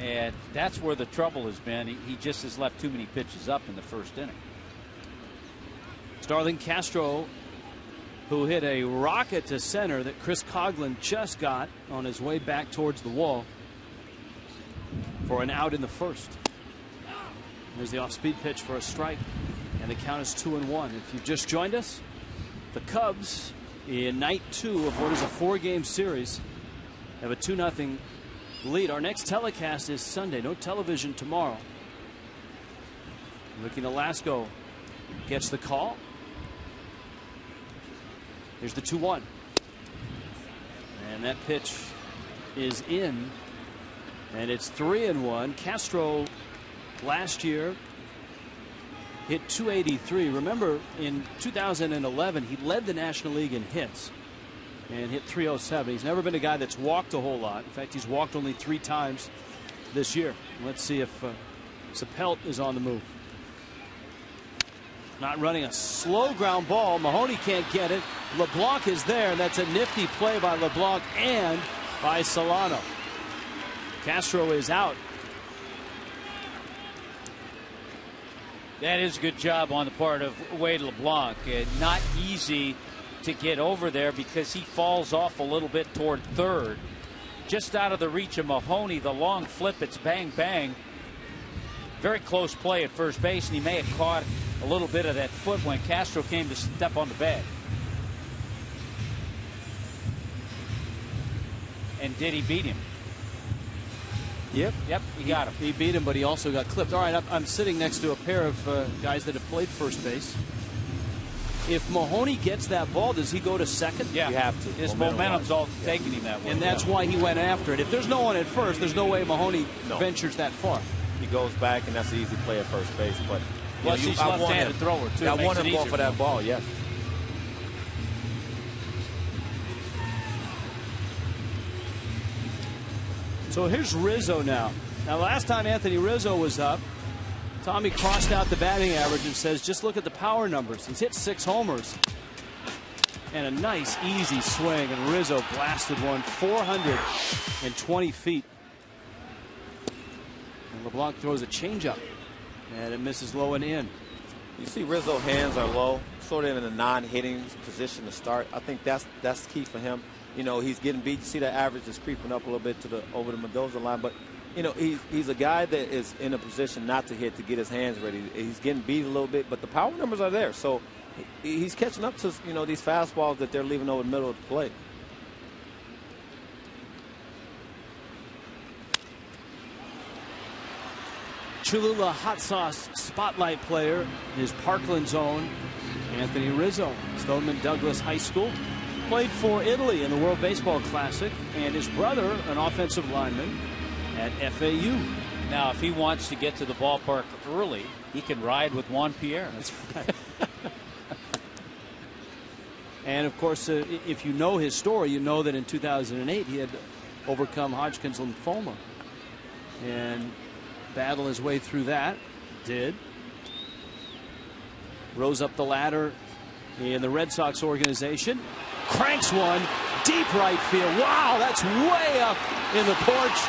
And that's where the trouble has been. He just has left too many pitches up in the first inning. Starlin Castro, who hit a rocket to center that Chris Coughlin just got on his way back towards the wall for an out in the first. There's the off-speed pitch for a strike, and the count is 2-1. If you've just joined us, the Cubs in night 2 of what is a 4-game series have a 2-0 lead. Our next telecast is Sunday. No television tomorrow. Ricky Nolasco gets the call. Here's the 2-1. And that pitch is in. And it's 3-1. Castro last year hit .283. Remember, in 2011, he led the National League in hits and hit .307. He's never been a guy that's walked a whole lot. In fact, he's walked only 3 times this year. Let's see if Sapelt is on the move. Not running, a slow ground ball. Mahoney can't get it. LeBlanc is there, and that's a nifty play by LeBlanc and by Solano. Castro is out. That is a good job on the part of Wade LeBlanc. Not easy to get over there because he falls off a little bit toward third. Just out of the reach of Mahoney, the long flip, it's bang, bang. Very close play at first base, and he may have caught a little bit of that foot when Castro came to step on the bag. And did he beat him? Yep, he got him. He beat him, but he also got clipped. All right, I'm sitting next to a pair of guys that have played first base. If Mahoney gets that ball, does he go to second? Yeah, you have to. His momentum's all taking him that way. And that's why he went after it. If there's no one at first, there's no way Mahoney ventures that far. He goes back, and that's an easy play at first base. But plus, he's a left-handed thrower, too. I want him going for that ball, yes. So here's Rizzo now. Now, last time Anthony Rizzo was up, Tommy crossed out the batting average and says, just look at the power numbers. He's hit 6 homers. And a nice, easy swing. And Rizzo blasted one 420 feet. And LeBlanc throws a changeup. And it misses low and in. You see Rizzo's hands are low, sort of in a non-hitting position to start. I think that's key for him. You know, he's getting beat. You see that average is creeping up a little bit to over the Mendoza line, but you know, he's a guy that is in a position not to hit, to get his hands ready. He's getting beat a little bit, but the power numbers are there. So he's catching up to, you know, these fastballs that they're leaving over the middle of the plate. Cholula hot sauce spotlight player is Parkland's own Anthony Rizzo, Stoneman Douglas High School. Played for Italy in the World Baseball Classic, and his brother, an offensive lineman at FAU. Now, if he wants to get to the ballpark early, he can ride with Juan Pierre. That's right. And, of course, if you know his story, you know that in 2008 he had overcome Hodgkin's lymphoma and battled his way through that. Did. Rose up the ladder in the Red Sox organization. Cranks one. Deep right field. Wow, that's way up in the porch.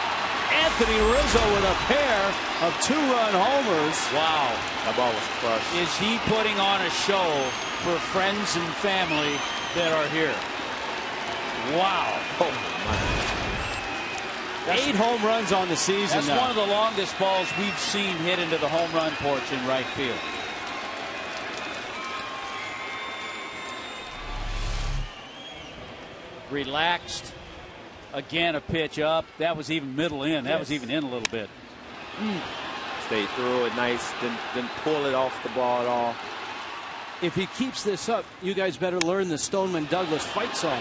Anthony Rizzo with a pair of 2-run homers. Wow. That ball was crushed. Is he putting on a show for friends and family that are here? Wow. Oh, my. 8 home runs on the season. That's one of the longest balls we've seen hit into the home run porch in right field. Relaxed. Again, a pitch up. That was even middle in. That was even in a little bit. Stayed through it nice. Didn't pull it off the ball at all. If he keeps this up, you guys better learn the Stoneman Douglas fight song.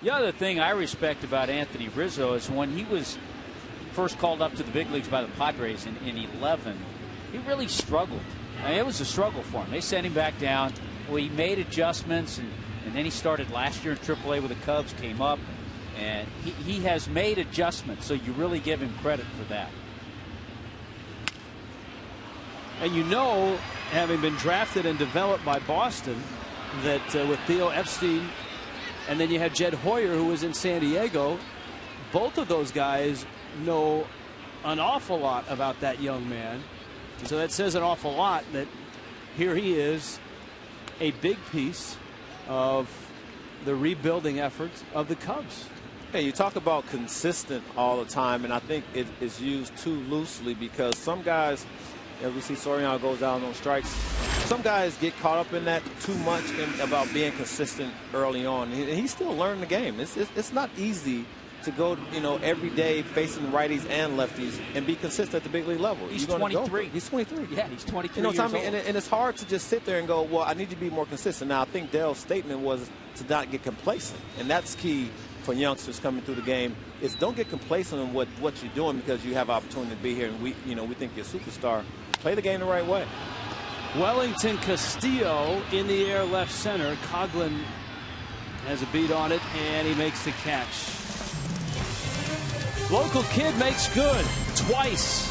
The other thing I respect about Anthony Rizzo is when he was first called up to the big leagues by the Padres in 11, he really struggled. I mean, it was a struggle for him. They sent him back down. Well, he made adjustments, and then he started last year in AAA with the Cubs, came up, and he has made adjustments, so you really give him credit for that. And you know, having been drafted and developed by Boston, that with Theo Epstein, and then you had Jed Hoyer, who was in San Diego, both of those guys know an awful lot about that young man. So that says an awful lot that here he is, a big piece of the rebuilding efforts of the Cubs. Hey, you talk about consistent all the time, and I think it is used too loosely because some guys, as we see Soriano goes down on strikes, some guys get caught up in that too much about being consistent early on. And he's still learning the game. It's not easy to go, you know, every day facing righties and lefties and be consistent at the big league level. He's 23. He's 23. Yeah, he's 23 you know, years old. And it's hard to just sit there and go, well, I need to be more consistent. Now, I think Dale's statement was to not get complacent, and that's key for youngsters coming through the game. Is don't get complacent on what you're doing because you have opportunity to be here, and we think you're a superstar. Play the game the right way. Wellington Castillo in the air left center. Coughlin has a beat on it, and he makes the catch. Local kid makes good twice.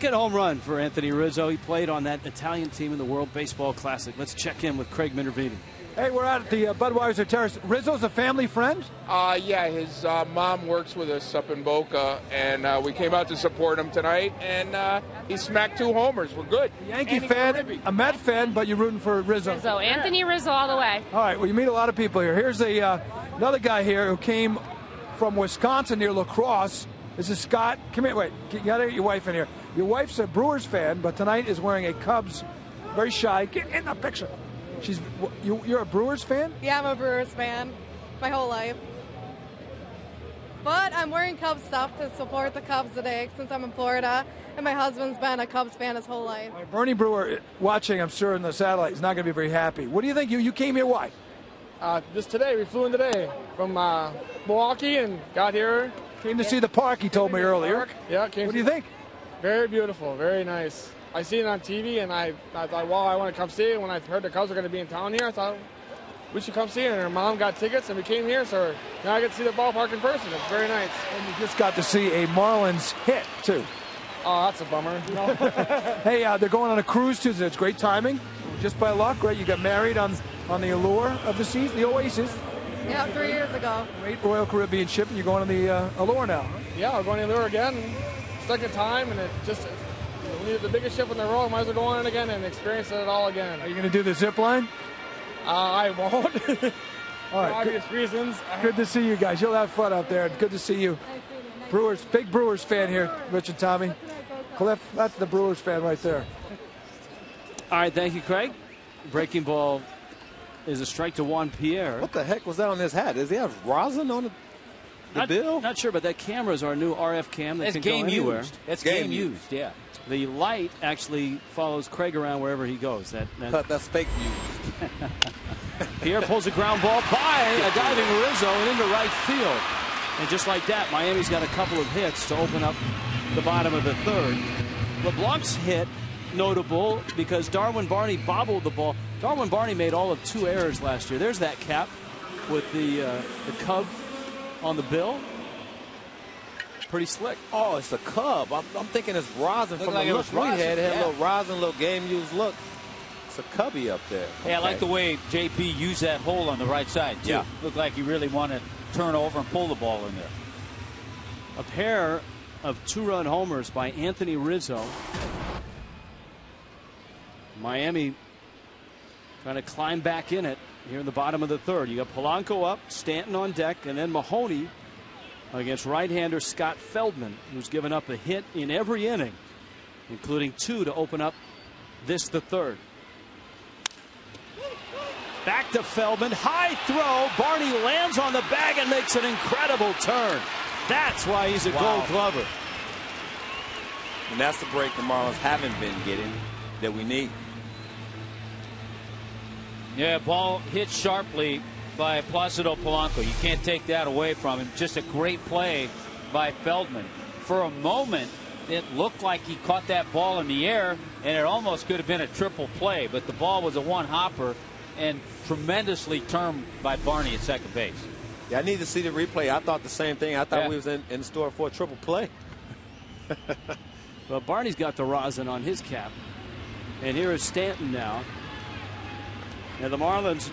second home run for Anthony Rizzo. He played on that Italian team in the World Baseball Classic. Let's check in with Craig Minervini. Hey, we're out at the Budweiser Terrace. Rizzo's a family friend? Yeah, his mom works with us up in Boca, and we came out to support him tonight, and he smacked 2 homers. We're good. Yankee fan, a Met fan, but you're rooting for Rizzo. Rizzo, Anthony Rizzo all the way. All right, well, you meet a lot of people here. Here's another guy here who came from Wisconsin near La Crosse. This is Scott. Come here, wait. You got to get your wife in here. Your wife's a Brewers fan, but tonight is wearing a Cubs, very shy. Get in the picture. You're a Brewers fan? Yeah, I'm a Brewers fan my whole life. But I'm wearing Cubs stuff to support the Cubs today since I'm in Florida, and my husband's been a Cubs fan his whole life. Bernie Brewer watching, I'm sure, in the satellite is not going to be very happy. What do you think? You came here, why? Just today. We flew in today from Milwaukee and got here. Came to see the park, he told me earlier. Yeah, what do you think? Very beautiful, very nice. I seen it on TV, and I thought, well, I want to come see it. When I heard the Cubs were going to be in town here, I thought we should come see it. And her mom got tickets, and we came here, so now I get to see the ballpark in person. It's very nice. And you just got to see a Marlins hit, too. Oh, that's a bummer. Hey, they're going on a cruise Tuesday. It's great timing. Just by luck, right? You got married on the Allure of the Seas, the Oasis. Yeah, 3 years ago. Great Royal Caribbean ship, and you're going on the Allure now. Yeah, we're going to Allure again. Second time, and it just... We need the biggest ship in the world. Might as well go on it again and experience it all again. Are you going to do the zip line? I won't. All right, for obvious reasons. Good to see you guys. You'll have fun out there. Good to see you. Brewers, big Brewers fan here, Rich and Tommy. Cliff, that's the Brewers fan right there. All right, thank you, Craig. Breaking ball is a strike to Juan Pierre. What the heck was that on his hat? Does he have rosin on the bill? Not sure, but that camera is our new RF cam. That That's can game go anywhere. used. That's game used, yeah. The light actually follows Craig around wherever he goes. That's fake news. Pierre pulls a ground ball by a diving Rizzo and into right field. And just like that, Miami's got a couple of hits to open up the bottom of the third. LeBlanc's hit notable because Darwin Barney bobbled the ball. Darwin Barney made all of 2 errors last year. There's that cap with the Cub on the bill. Pretty slick. Oh, it's a Cub. I'm thinking it's rosin from like the it look was we rosin, had. It had yeah. a little rosin, little game used look. It's a Cubby up there. Hey, I like the way JP used that hole on the right side, too. Yeah. Looked like he really wanted to turn over and pull the ball in there. A pair of 2-run homers by Anthony Rizzo. Miami trying to climb back in it here in the bottom of the third. You got Polanco up, Stanton on deck, and then Mahoney against right-hander Scott Feldman, who's given up a hit in every inning, including 2 to open up this, the third. Back to Feldman. High throw. Barney lands on the bag and makes an incredible turn. That's why he's a Gold Glover. And that's the break the Marlins haven't been getting that we need. Yeah, ball hit sharply by Placido Polanco. You can't take that away from him. Just a great play by Feldman. For a moment, it looked like he caught that ball in the air, and it almost could have been a triple play, but the ball was a one-hopper and tremendously turned by Barney at second base. Yeah, I need to see the replay. I thought the same thing. I thought we was in store for a triple play. Well, Barney's got the rosin on his cap. And here is Stanton now. And the Marlins,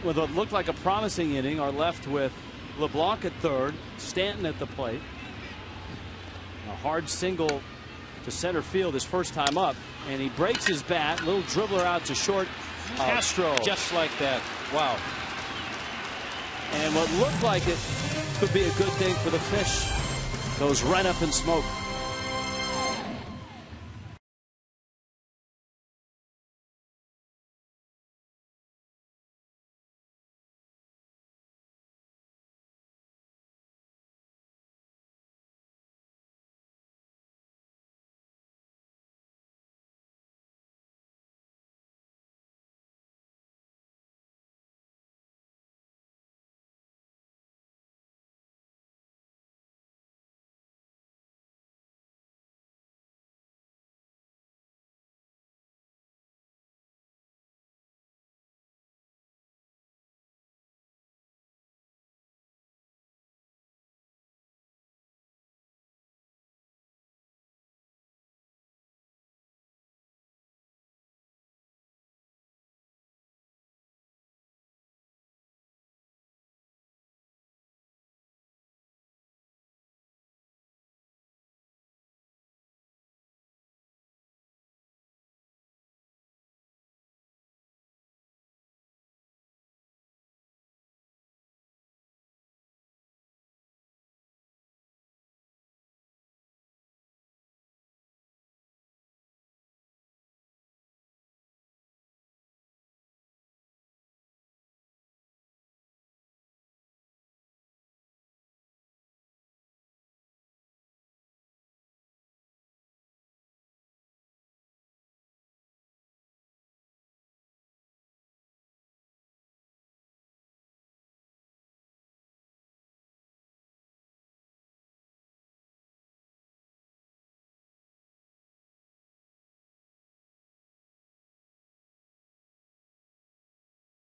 with what looked like a promising inning, are left with LeBlanc at third, Stanton at the plate. A hard single to center field his first time up, and he breaks his bat. Little dribbler out to short. Castro. Just like that. Wow. And what looked like it could be a good thing for the Fish goes right up in smoke.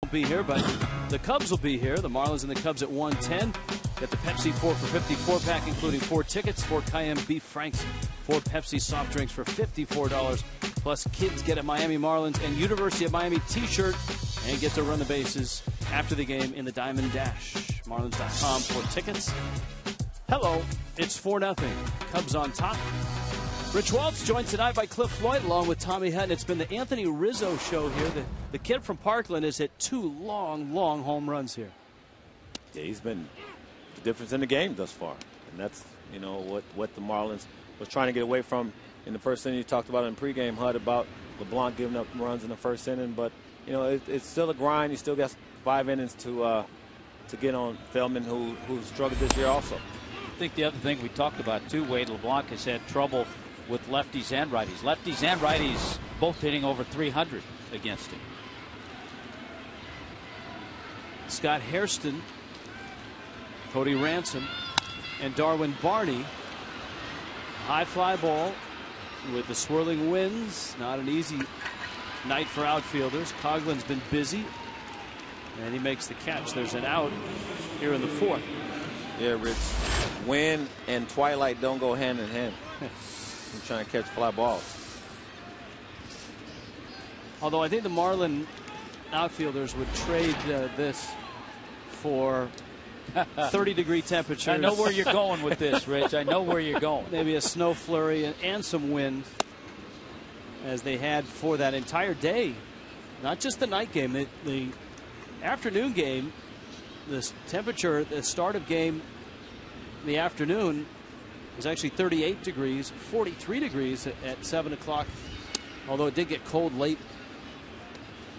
won't be here, but the Cubs will be here. The Marlins and the Cubs at 1:10. Get the Pepsi 4 for $50 4-pack, including 4 tickets, 4 Cayenne Beef Franks, 4 Pepsi soft drinks for $54. Plus, kids get a Miami Marlins and University of Miami T-shirt and get to run the bases after the game in the Diamond Dash. Marlins.com for tickets. Hello, it's 4-0. Cubs on top. Rich Waltz joined tonight by Cliff Floyd along with Tommy Hutton. It's been the Anthony Rizzo show here. The kid from Parkland has hit 2 long home runs here. Yeah, he's been the difference in the game thus far. And that's, what the Marlins was trying to get away from in the first inning. You talked about in pregame, HUD, about LeBlanc giving up runs in the first inning. But, it's still a grind. He still got 5 innings to get on Feldman, who struggled this year also. I think the other thing we talked about, too, Wade, LeBlanc has had trouble with lefties and righties. Lefties and righties both hitting over 300 against him. Scott Hairston, Cody Ransom, and Darwin Barney. High fly ball with the swirling winds. Not an easy night for outfielders. Coughlin's been busy, and he makes the catch. There's an out here in the 4th. Yeah, Rich. Wind and twilight don't go hand in hand. I'm trying to catch fly balls. Although I think the Marlin outfielders would trade this for 30-degree temperatures. I know where you're going with this, Rich. I know where you're going. Maybe a snow flurry and some wind, as they had for that entire day. Not just the night game. The afternoon game, the temperature at the start of game in the afternoon was actually 38 degrees, 43 degrees at 7 o'clock, although it did get cold late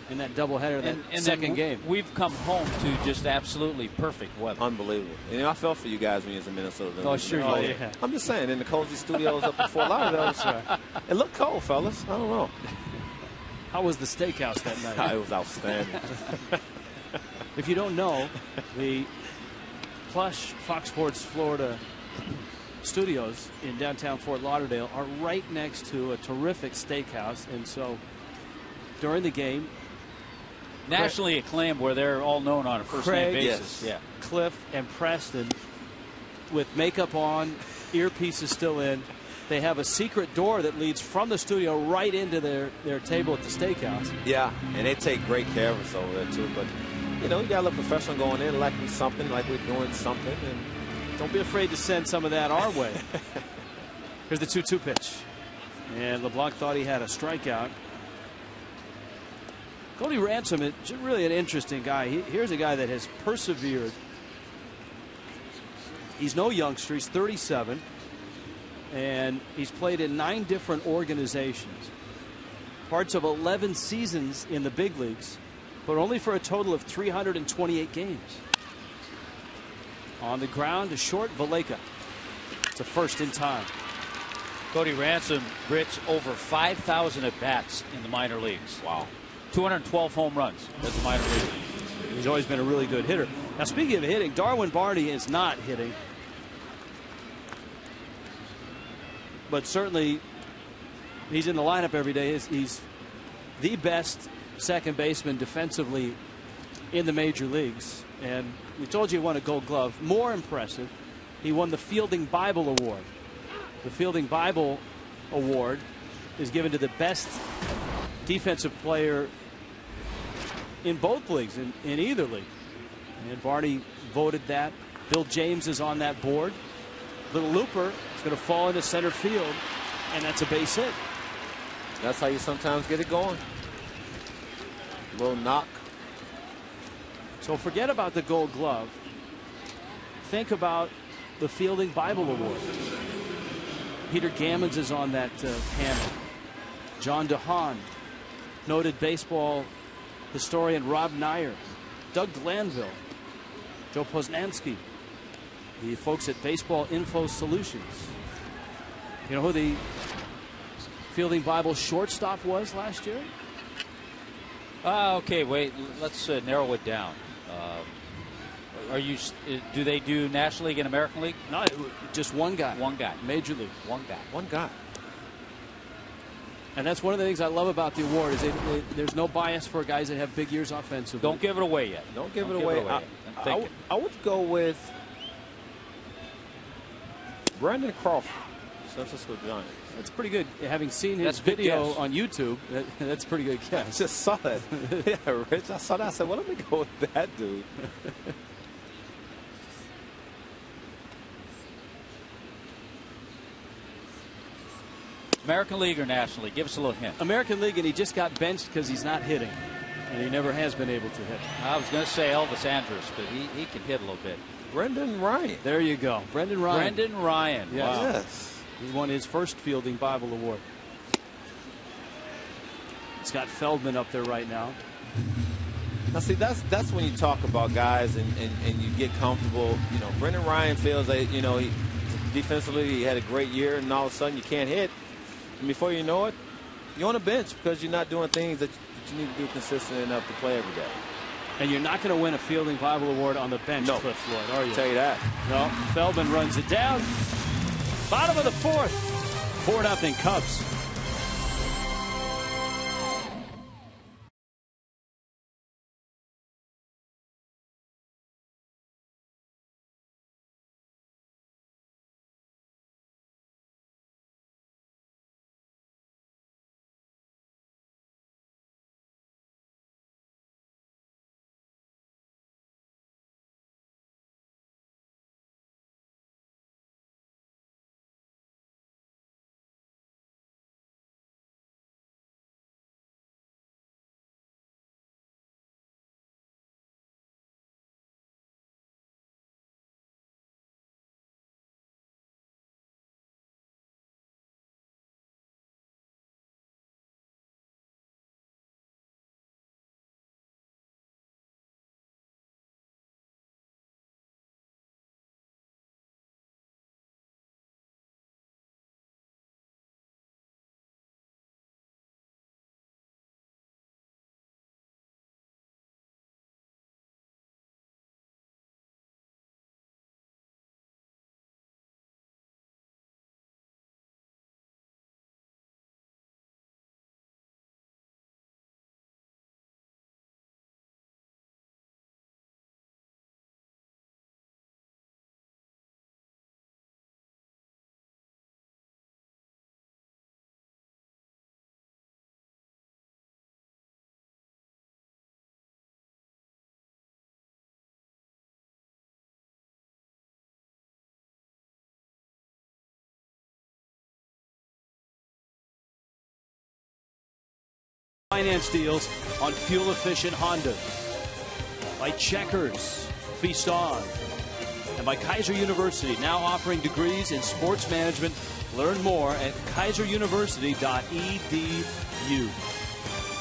in that doubleheader, that second game. We've come home to just absolutely perfect weather. Unbelievable. I felt for you guys when you was in Minnesota. Oh, sure you did. Yeah. I'm just saying, in the cozy studios up in Fort Lauderdale, it looked cold, fellas. I don't know. How was the steakhouse that night? It was outstanding. If you don't know, the plush Fox Sports Florida studios in downtown Fort Lauderdale are right next to a terrific steakhouse, and so during the game, nationally acclaimed, where they're all known on a first-name basis. Yes. Yeah. Cliff and Preston, with makeup on, earpieces still in, they have a secret door that leads from the studio right into their table at the steakhouse. Yeah, and they take great care of us over there too. But you got to look professional going in, like we're doing something. And don't be afraid to send some of that our way. Here's the 2-2 pitch, and LeBlanc thought he had a strikeout. Cody Ransom is really an interesting guy. Here's a guy that has persevered. He's no youngster. He's 37, and he's played in 9 different organizations. Parts of 11 seasons in the big leagues, but only for a total of 328 games. On the ground, a short, Valleca. It's a first in time. Cody Ransom, Rich, over 5,000 at-bats in the minor leagues. Wow. 212 home runs as a minor leaguer. He's always been a really good hitter. Now, speaking of hitting, Darwin Barney is not hitting. But certainly, he's in the lineup every day. He's the best second baseman defensively in the major leagues. And we told you he won a Gold Glove. More impressive, he won the Fielding Bible Award. The Fielding Bible Award is given to the best defensive player in both leagues, in either league. And Barney voted that. Bill James is on that board. Little looper is going to fall into center field, and that's a base hit. That's how you sometimes get it going. A little knock. So forget about the Gold Glove. Think about the Fielding Bible Award. Peter Gammons is on that panel. John DeHaan, noted baseball historian Rob Nyer, Doug Glanville, Joe Posnanski, the folks at Baseball Info Solutions. You know who the Fielding Bible shortstop was last year? Okay, wait. Let's narrow it down. Do they do National League and American League? No, just one guy. One guy. Major League. One guy. One guy. And that's one of the things I love about the award is there's no bias for guys that have big years offensively. Don't give it away yet. Don't give it away. I would go with Brandon Crawford, San Francisco Giants. That's pretty good. Having seen his video on YouTube, that's a pretty good guess. I just saw that. Yeah, Rich, I saw that. I said, well, let me go with that dude. American League or National League? Give us a little hint. American League, and he just got benched because he's not hitting. And he never has been able to hit. I was going to say Elvis Andrus, but he can hit a little bit. Brendan Ryan. There you go. Brendan Ryan. Brendan Ryan. Yes. Wow. Yes. He won his first Fielding Bible Award. Scott Feldman up there right now. Now, see, that's when you talk about guys and you get comfortable. You know, Brendan Ryan feels like, you know, defensively he had a great year, and all of a sudden you can't hit. And before you know it, you're on the bench because you're not doing things that you need to do consistently enough to play every day. And you're not going to win a Fielding Bible Award on the bench, no. Cliff Floyd, are you? I'll tell you that. No. Feldman runs it down. Bottom of the fourth. 4-0 Cubs. Finance deals on fuel-efficient Hondas. By Checkers, Feast On. And by Kaiser University, now offering degrees in sports management. Learn more at kaiseryuniversity.edu.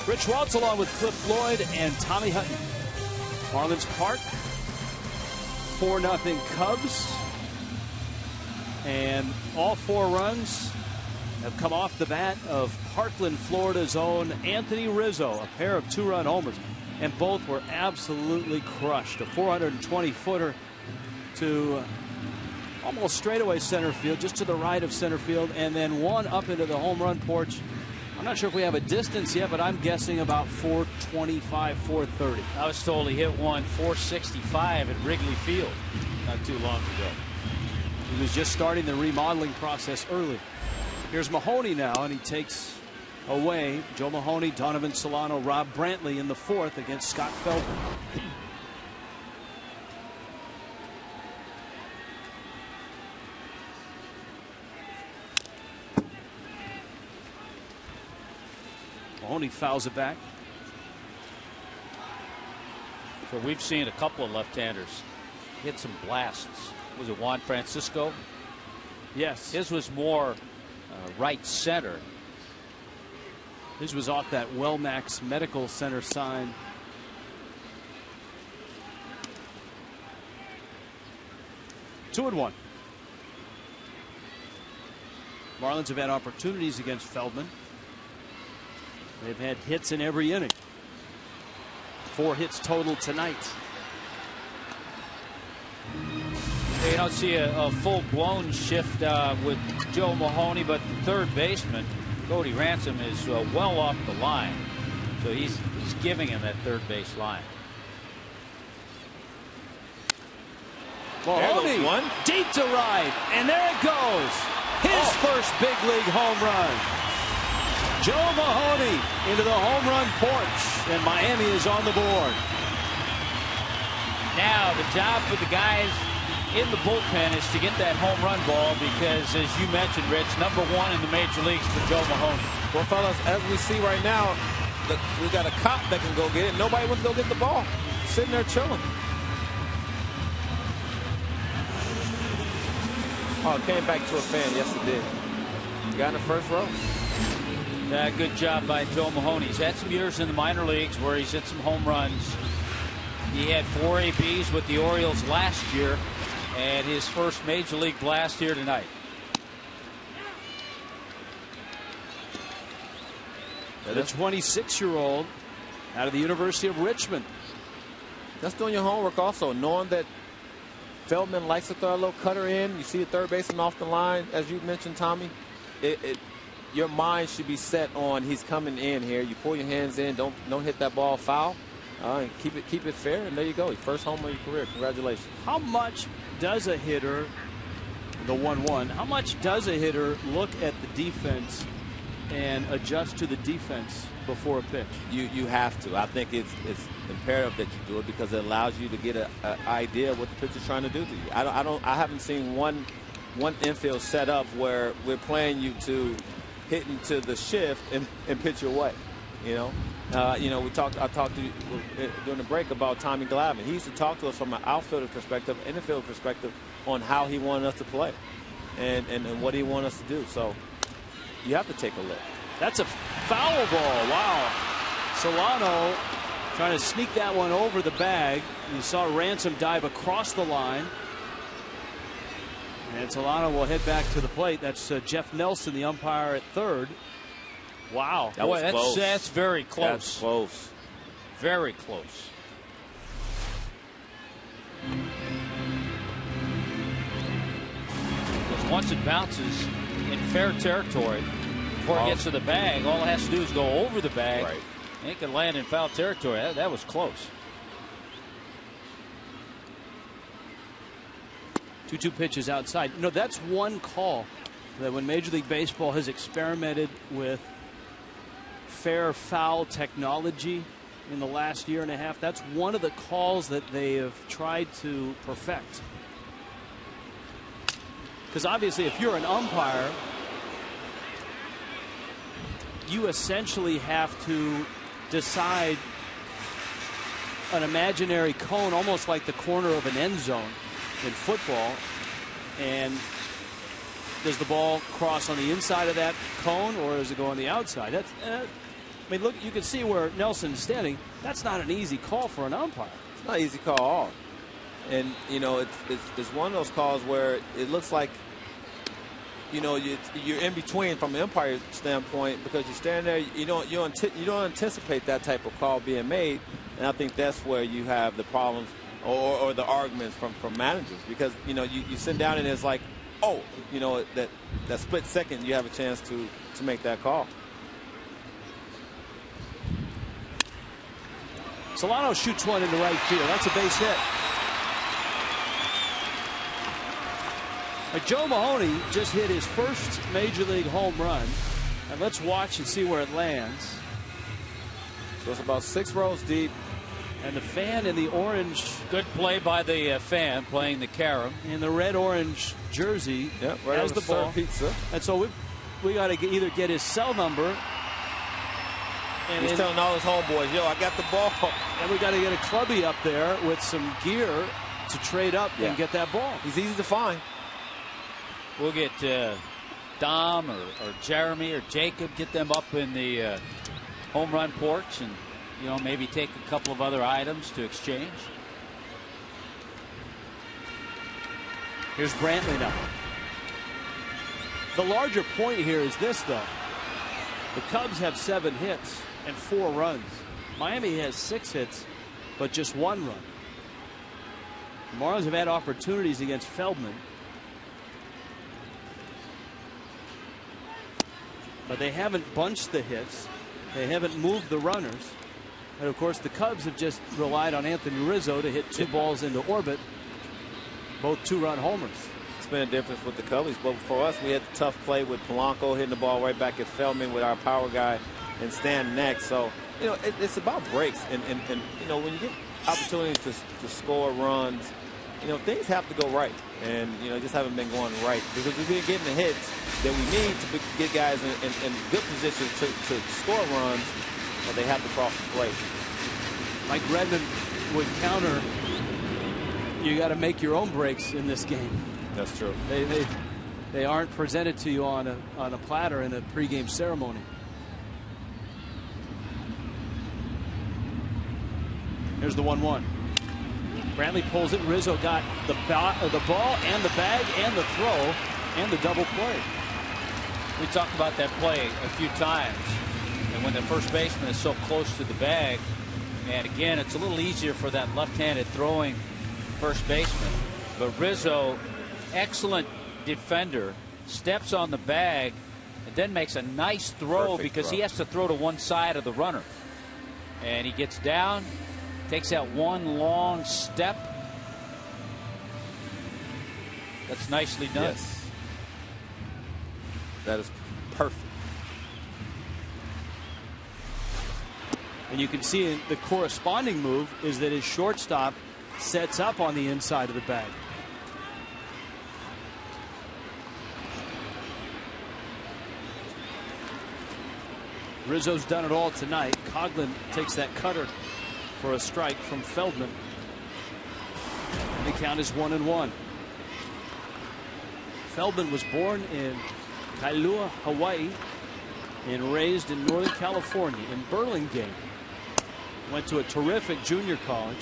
Rich Waltz along with Cliff Floyd and Tommy Hutton. Marlins Park, 4-0 Cubs. And all 4 runs have come off the bat of Parkland, Florida's own Anthony Rizzo, a pair of 2-run homers. And both were absolutely crushed. A 420-footer to almost straightaway center field, just to the right of center field, and then one up into the home run porch. I'm not sure if we have a distance yet, but I'm guessing about 425, 430. I was told he hit one 465 at Wrigley Field not too long ago. He was just starting the remodeling process early. Here's Mahoney now, and he takes away Joe Mahoney, Donovan Solano, Rob Brantley in the 4th against Scott Feldman. Mahoney fouls it back. So we've seen a couple of left-handers hit some blasts. Was it Juan Francisco? Yes. His was more right center. His was off that Wellmax Medical Center sign. Two and 1. Marlins have had opportunities against Feldman. They've had hits in every inning. 4 hits total tonight. You don't see a full-blown shift with Joe Mahoney, but the third baseman Cody Ransom is well off the line, so he's giving him that third base line. Mahoney, one deep to right, and there it goes. His first big league home run. Joe Mahoney into the home run porch, and Miami is on the board. Now the job for the guys in the bullpen is to get that home run ball, because, as you mentioned, Rich, #1 in the major leagues for Joe Mahoney. Well, fellas, as we see right now, we got a cop that can go get it. Nobody wants to go get the ball. Sitting there chilling. Oh, it came back to a fan. Yes, it did. Got in the first row. Yeah, good job by Joe Mahoney. He's had some years in the minor leagues where he's hit some home runs. He had 4 ABs with the Orioles last year, and his first major league blast here tonight. The 26-year-old out of the University of Richmond. That's doing your homework also, knowing that Feldman likes to throw a little cutter in. You see a third baseman off the line, as you mentioned, Tommy. Your mind should be set on he's coming in here. You pull your hands in, don't hit that ball foul, and keep it fair, and there you go. Your first home of your career. Congratulations. How much does a hitter, the 1-1, how much does a hitter look at the defense and adjust to the defense before a pitch? You have to. I think it's imperative that you do it, because it allows you to get an idea of what the pitch is trying to do to you. I haven't seen one infield set up where we're playing you to hit into the shift and pitch your way. I talked to you during the break about Tommy Glavine. He used to talk to us from an outfielder perspective, infield perspective, on how he wanted us to play and what he wanted us to do. So you have to take a look. That's a foul ball. Wow. Solano trying to sneak that one over the bag. You saw Ransom dive across the line. And Solano will head back to the plate. That's Jeff Nelson, the umpire, at third. Wow. That's very close. That's close. Very close. Because once it bounces in fair territory, before it gets to the bag, all it has to do is go over the bag. Right. And it can land in foul territory. That was close. 2-2 pitches outside. That's one call that when Major League Baseball has experimented with fair foul technology in the last year and a half, that's one of the calls that they have tried to perfect. Because obviously, if you're an umpire, you essentially have to decide an imaginary cone, almost like the corner of an end zone in football, and does the ball cross on the inside of that cone, or does it go on the outside? That's I mean, look, you can see where Nelson's standing. That's not an easy call for an umpire. It's not an easy call at all. And it's one of those calls where it looks like you're in between from an umpire standpoint, because you're standing there, you don't anticipate that type of call being made, and I think that's where you have the problems or the arguments from managers, because you sit down and it's like, that split second you have a chance to make that call. Solano shoots one into right field. That's a base hit. Joe Mahoney just hit his first Major League home run, and let's watch and see where it lands. So it's about 6 rows deep. And the fan in the orange. Good play by the fan playing the carom. In the red-orange jersey. Yep, right has the ball. Pizza. And so we got to either get his cell number. And he's telling all his homeboys, yo, I got the ball. And we got to get a clubby up there with some gear to trade up and get that ball. He's easy to find. We'll get Dom or Jeremy or Jacob, get them up in the home run porch, and maybe take a couple of other items to exchange. Here's Brantley now. The larger point here is this, though. The Cubs have 7 hits and 4 runs. Miami has 6 hits, but just 1 run. The Marlins have had opportunities against Feldman. but they haven't bunched the hits. They haven't moved the runners. And of course, the Cubs have just relied on Anthony Rizzo to hit 2 balls into orbit, both 2-run homers. It's been a difference with the Cubbies, but for us, we had the tough play with Polanco hitting the ball right back at Feldman with our power guy and Stanton next. So, you know, it's about breaks. And you know, when you get opportunities to score runs, you know, things have to go right. And, you know, just haven't been going right. Because we've been getting the hits that we need to get guys in good position to score runs, but they have to cross the plate. Mike Redmond would counter, you got to make your own breaks in this game. That's true. They aren't presented to you on a platter in a pregame ceremony. Here's the 1-1. Bradley pulls it. Rizzo got the ball and the bag and the throw and the double play. We talked about that play a few times, and when the first baseman is so close to the bag, and again, it's a little easier for that left-handed throwing first baseman. But Rizzo, excellent defender, steps on the bag and then makes a nice throw because he has to throw to one side of the runner. And he gets down, takes that one long step. That's nicely done. Yes. That is perfect. And you can see the corresponding move is that his shortstop sets up on the inside of the bag. Rizzo's done it all tonight. Coughlin takes that cutter for a strike from Feldman. And the count is 1-1. Feldman was born in Kailua, Hawaii, and raised in Northern California in Burlingame. Went to a terrific junior college,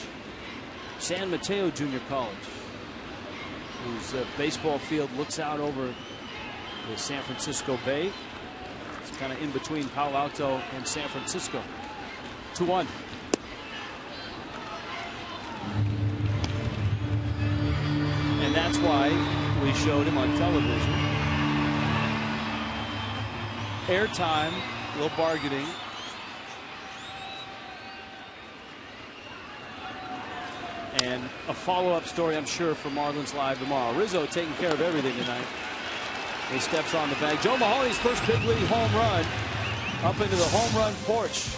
San Mateo Junior College, whose baseball field looks out over the San Francisco Bay. It's kind of in between Palo Alto and San Francisco. 2-1. And that's why we showed him on television. Airtime, a little bargaining. And a follow-up story, I'm sure, for Marlins Live tomorrow. Rizzo taking care of everything tonight. He steps on the bag. Joe Mahoney's first big league home run up into the home run porch.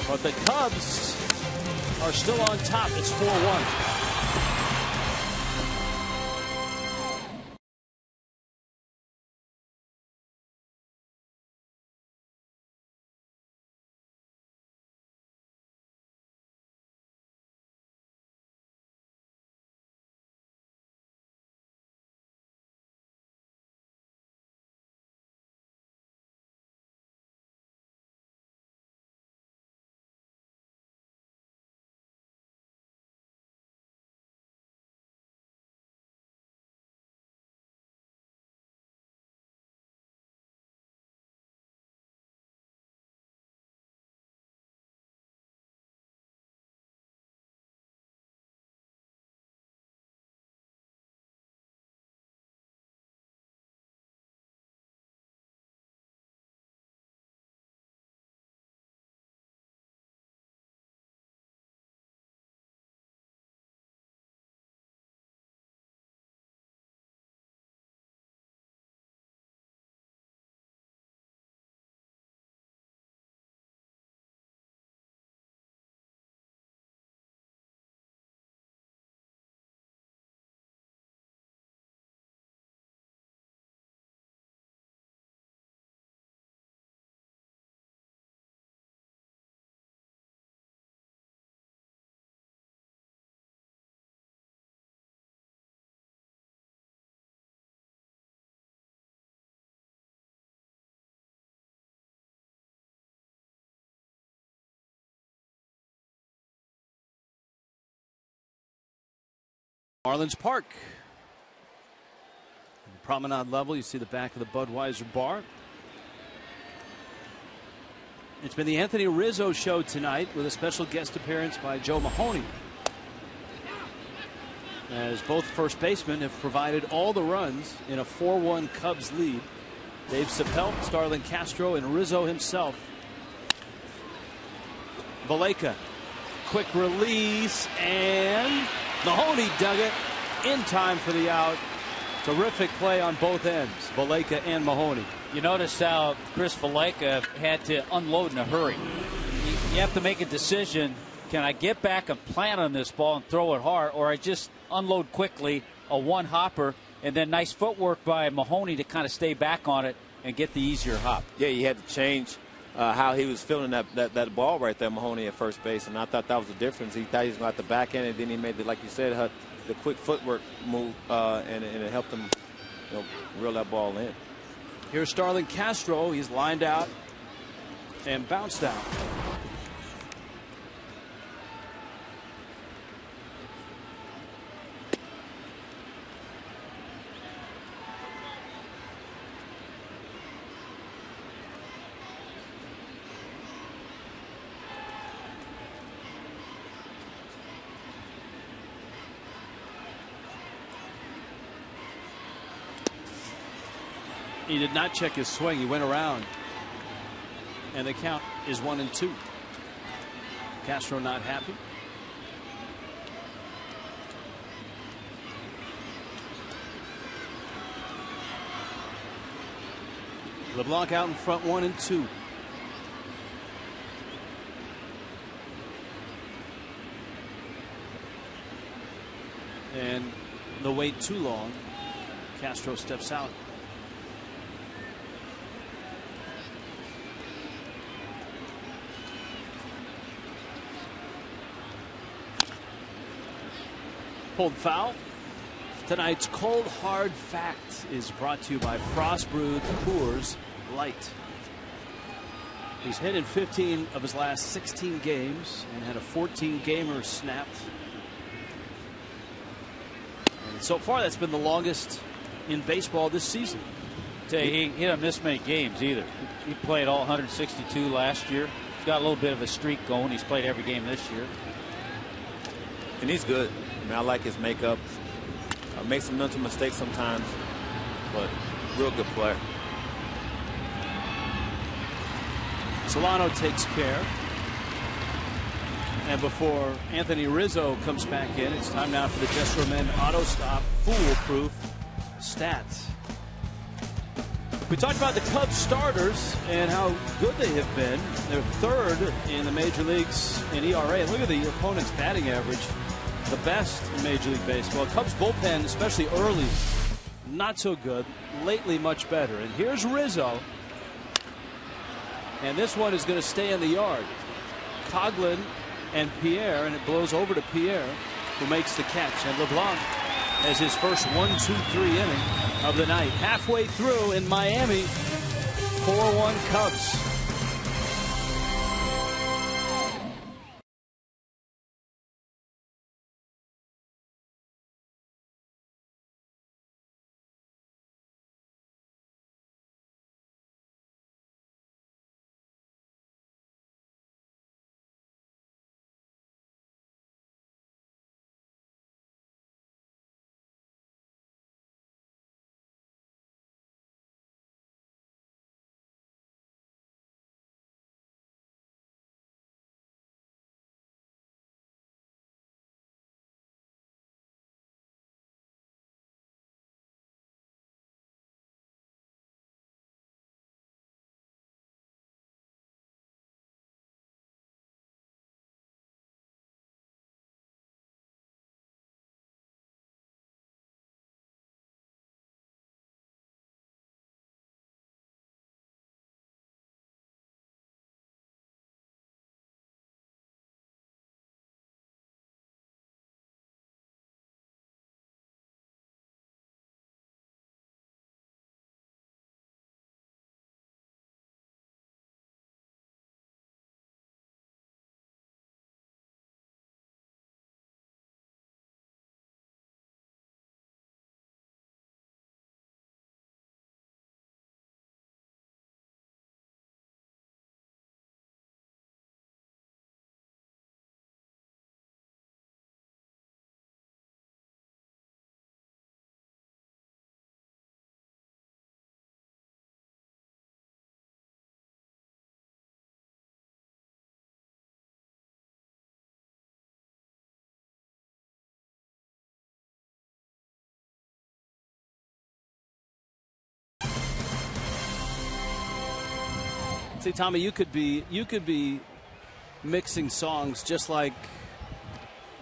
But the Cubs are still on top. It's 4-1. Marlins Park. On the promenade level, you see the back of the Budweiser bar. It's been the Anthony Rizzo show tonight with a special guest appearance by Joe Mahoney, as both first basemen have provided all the runs in a 4-1 Cubs lead. Dave Chappelle, Starlin Castro, and Rizzo himself. Valleca, quick release, and Mahoney dug it in time for the out. Terrific play on both ends, Valleca and Mahoney. You notice how Chris Valleca had to unload in a hurry. You have to make a decision. Can I get back and plant on this ball and throw it hard, or I just unload quickly, a one-hopper, and then nice footwork by Mahoney to kind of stay back on it and get the easier hop. Yeah, he had to change how he was feeling that ball right there, Mahoney at first base, and I thought that was the difference. He thought he was going to have to back end, and then he made, like you said, the quick footwork move, and it helped him reel that ball in. Here's Starlin Castro. He's lined out and bounced out. He did not check his swing. He went around. And the count is 1-2. Castro not happy. LeBlanc out in front, 1-2. And the wait too long. Castro steps out. Pulled foul. Tonight's Cold Hard Fact is brought to you by Frost Brewed Coors Light. He's hit in 15 of his last 16 games and had a 14-gamer snapped. And so far, that's been the longest in baseball this season. He didn't miss many games either. He played all 162 last year. He's got a little bit of a streak going. He's played every game this year. And he's good. I mean, I like his makeup. Makes some mental mistakes sometimes, but real good player. Solano takes care. And before Anthony Rizzo comes back in, it's time now for the Just for Men Auto Stop Foolproof Stats. We talked about the Cubs starters and how good they have been. They're third in the major leagues in ERA. And look at the opponent's batting average. The best in Major League Baseball. Cubs bullpen, especially early, not so good. Lately, much better. And here's Rizzo. And this one is going to stay in the yard. Coughlin and Pierre, and it blows over to Pierre, who makes the catch. And LeBlanc has his first 1-2-3 inning of the night. Halfway through in Miami, 4-1 Cubs. See, Tommy, you could be mixing songs just like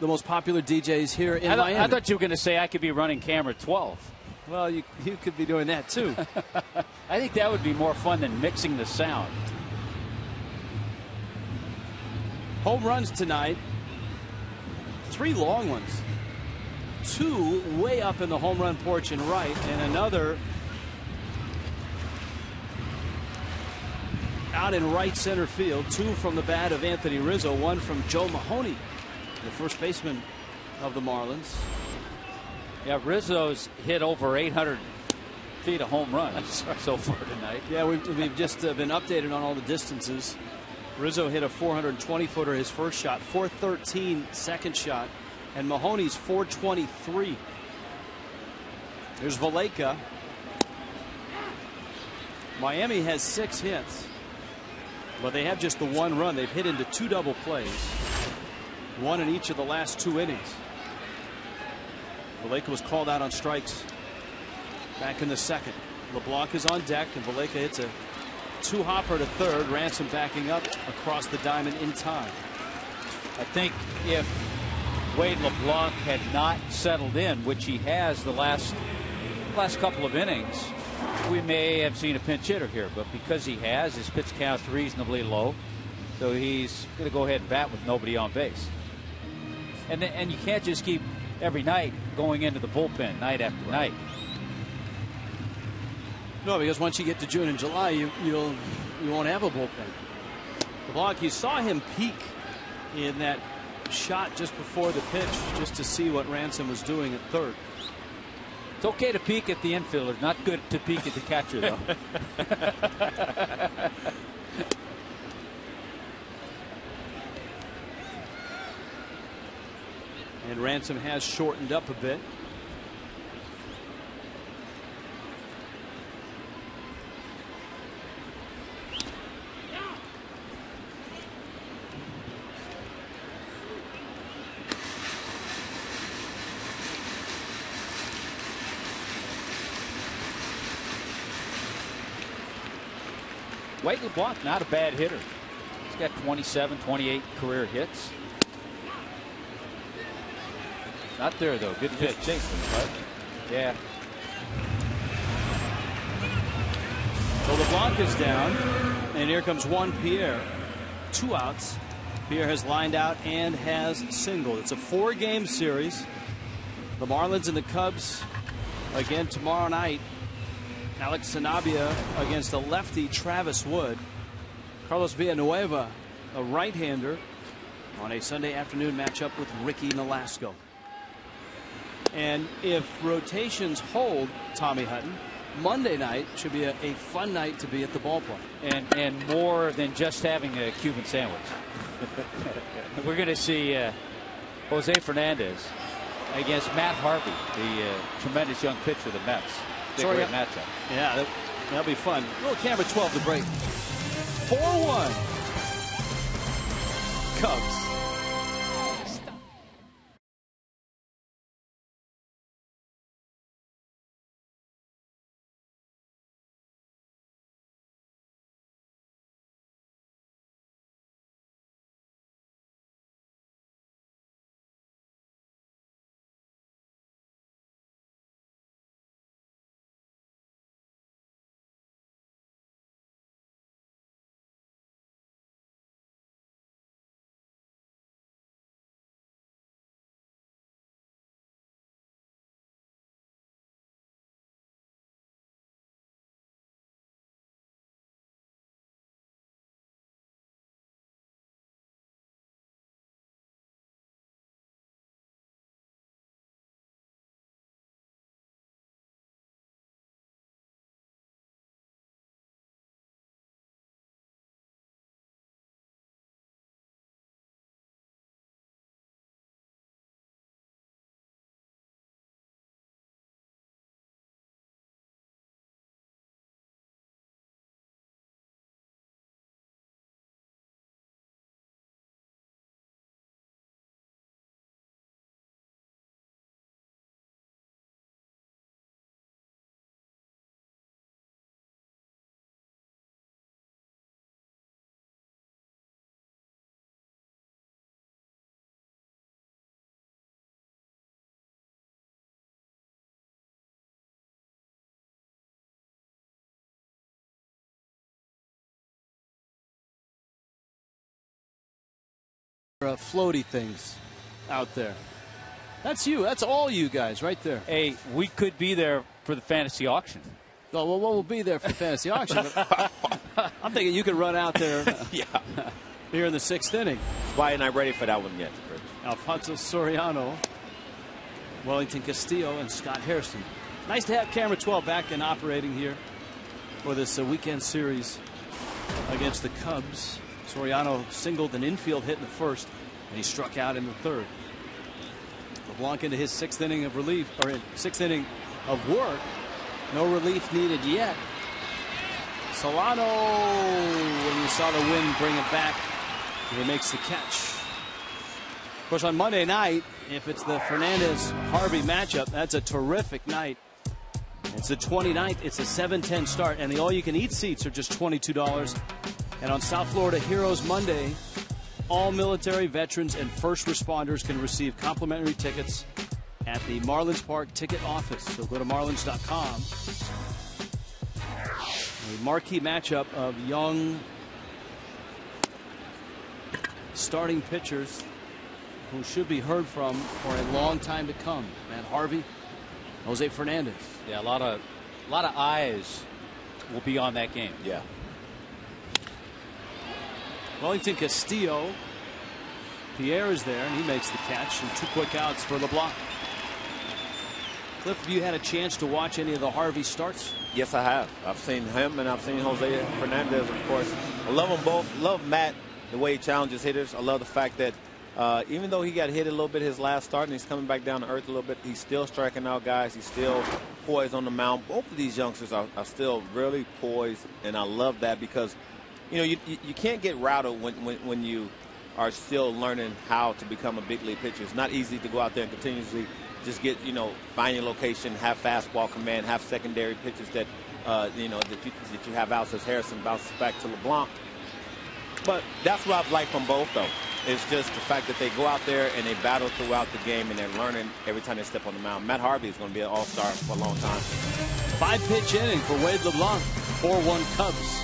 the most popular DJs here in Miami. I thought you were going to say I could be running camera 12. Well, you could be doing that too. I think that would be more fun than mixing the sound. Home runs tonight. 3 long ones. 2 way up in the home run porch and right, and another out in right center field. 2 from the bat of Anthony Rizzo, 1 from Joe Mahoney, the first baseman of the Marlins. Yeah, Rizzo's hit over 800 feet of home runs so far tonight. Yeah, we've just been updated on all the distances. Rizzo hit a 420-footer his first shot, 413 second shot, and Mahoney's 423. There's Valleca. Miami has 6 hits, but they have just the 1 run. They've hit into 2 double plays, 1 in each of the last 2 innings. Valleca was called out on strikes back in the 2nd. LeBlanc is on deck, and Valleca hits a 2-hopper to third. Ransom backing up across the diamond in time. I think if Wade LeBlanc had not settled in, which he has the last couple of innings, we may have seen a pinch hitter here. But because he has, his pitch count's reasonably low, so he's going to go ahead and bat with nobody on base. And you can't just keep every night going into the bullpen night after night. No, because once you get to June and July, you won't have a bullpen. LeBlanc, you saw him peak in that shot just before the pitch, just to see what Ransom was doing at third. It's okay to peek at the infielder, not good to peek at the catcher, though. And Ransom has shortened up a bit. Wade LeBlanc, not a bad hitter. He's got 27, 28 career hits. Not there, though. Good pitch. Right? Yeah. So LeBlanc is down, and here comes Juan Pierre. 2 outs. Pierre has lined out and has singled. It's a 4-game series. The Marlins and the Cubs again tomorrow night. Alex Sanabia against a lefty, Travis Wood. Carlos Villanueva, a right-hander, on a Sunday afternoon matchup with Ricky Nolasco. And if rotations hold, Tommy Hutton, Monday night should be a fun night to be at the ballpark. And more than just having a Cuban sandwich. We're going to see Jose Fernandez against Matt Harvey, the tremendous young pitcher of the Mets. It's a great matchup. Yeah, that'll be fun. Little camera 12 to break. 4-1 Cubs. floaty things out there. That's you. That's all you guys right there. Hey, we could be there for the fantasy auction. Oh, well, we'll be there for the fantasy auction. I'm thinking you could run out there here in the 6th inning. That's why you're not ready for that one yet, Rich. Alfonso Soriano, Wellington Castillo, and Scott Hairston. Nice to have camera 12 back and operating here for this weekend series against the Cubs. Soriano singled an infield hit in the 1st, and he struck out in the 3rd. LeBlanc into his 6th inning of relief, or 6th inning of work. No relief needed yet. Solano, when you saw the wind bring it back, he makes the catch. Of course, on Monday night, if it's the Fernandez-Harvey matchup, that's a terrific night. It's the 29th. It's a 7:10 start, and the all-you-can-eat seats are just $22. And on South Florida Heroes Monday, all military, veterans, and first responders can receive complimentary tickets at the Marlins Park ticket office. So go to marlins.com. A marquee matchup of young starting pitchers who should be heard from for a long time to come. Matt Harvey, Jose Fernandez. Yeah, a lot of eyes will be on that game. Yeah. Wellington Castillo. Pierre is there, and he makes the catch, and 2 quick outs for LeBlanc. Cliff, have you had a chance to watch any of the Harvey starts? Yes, I have. I've seen him, and I've seen Jose Fernandez, of course. I love them both. Love Matt, the way he challenges hitters. I love the fact that even though he got hit a little bit his last start and he's coming back down to earth a little bit, he's still striking out guys. He's still poised on the mound. Both of these youngsters are still really poised, and I love that because, you know, you can't get rattled when you are still learning how to become a big league pitcher. It's not easy to go out there and continuously just get, find your location, have fastball command, have secondary pitches that, that you have out as Harrison bounces back to LeBlanc. But that's what I've liked from both, though. It's just the fact that they go out there and they battle throughout the game and they're learning every time they step on the mound. Matt Harvey is going to be an all-star for a long time. 5-pitch inning for Wade LeBlanc. 4-1 Cubs.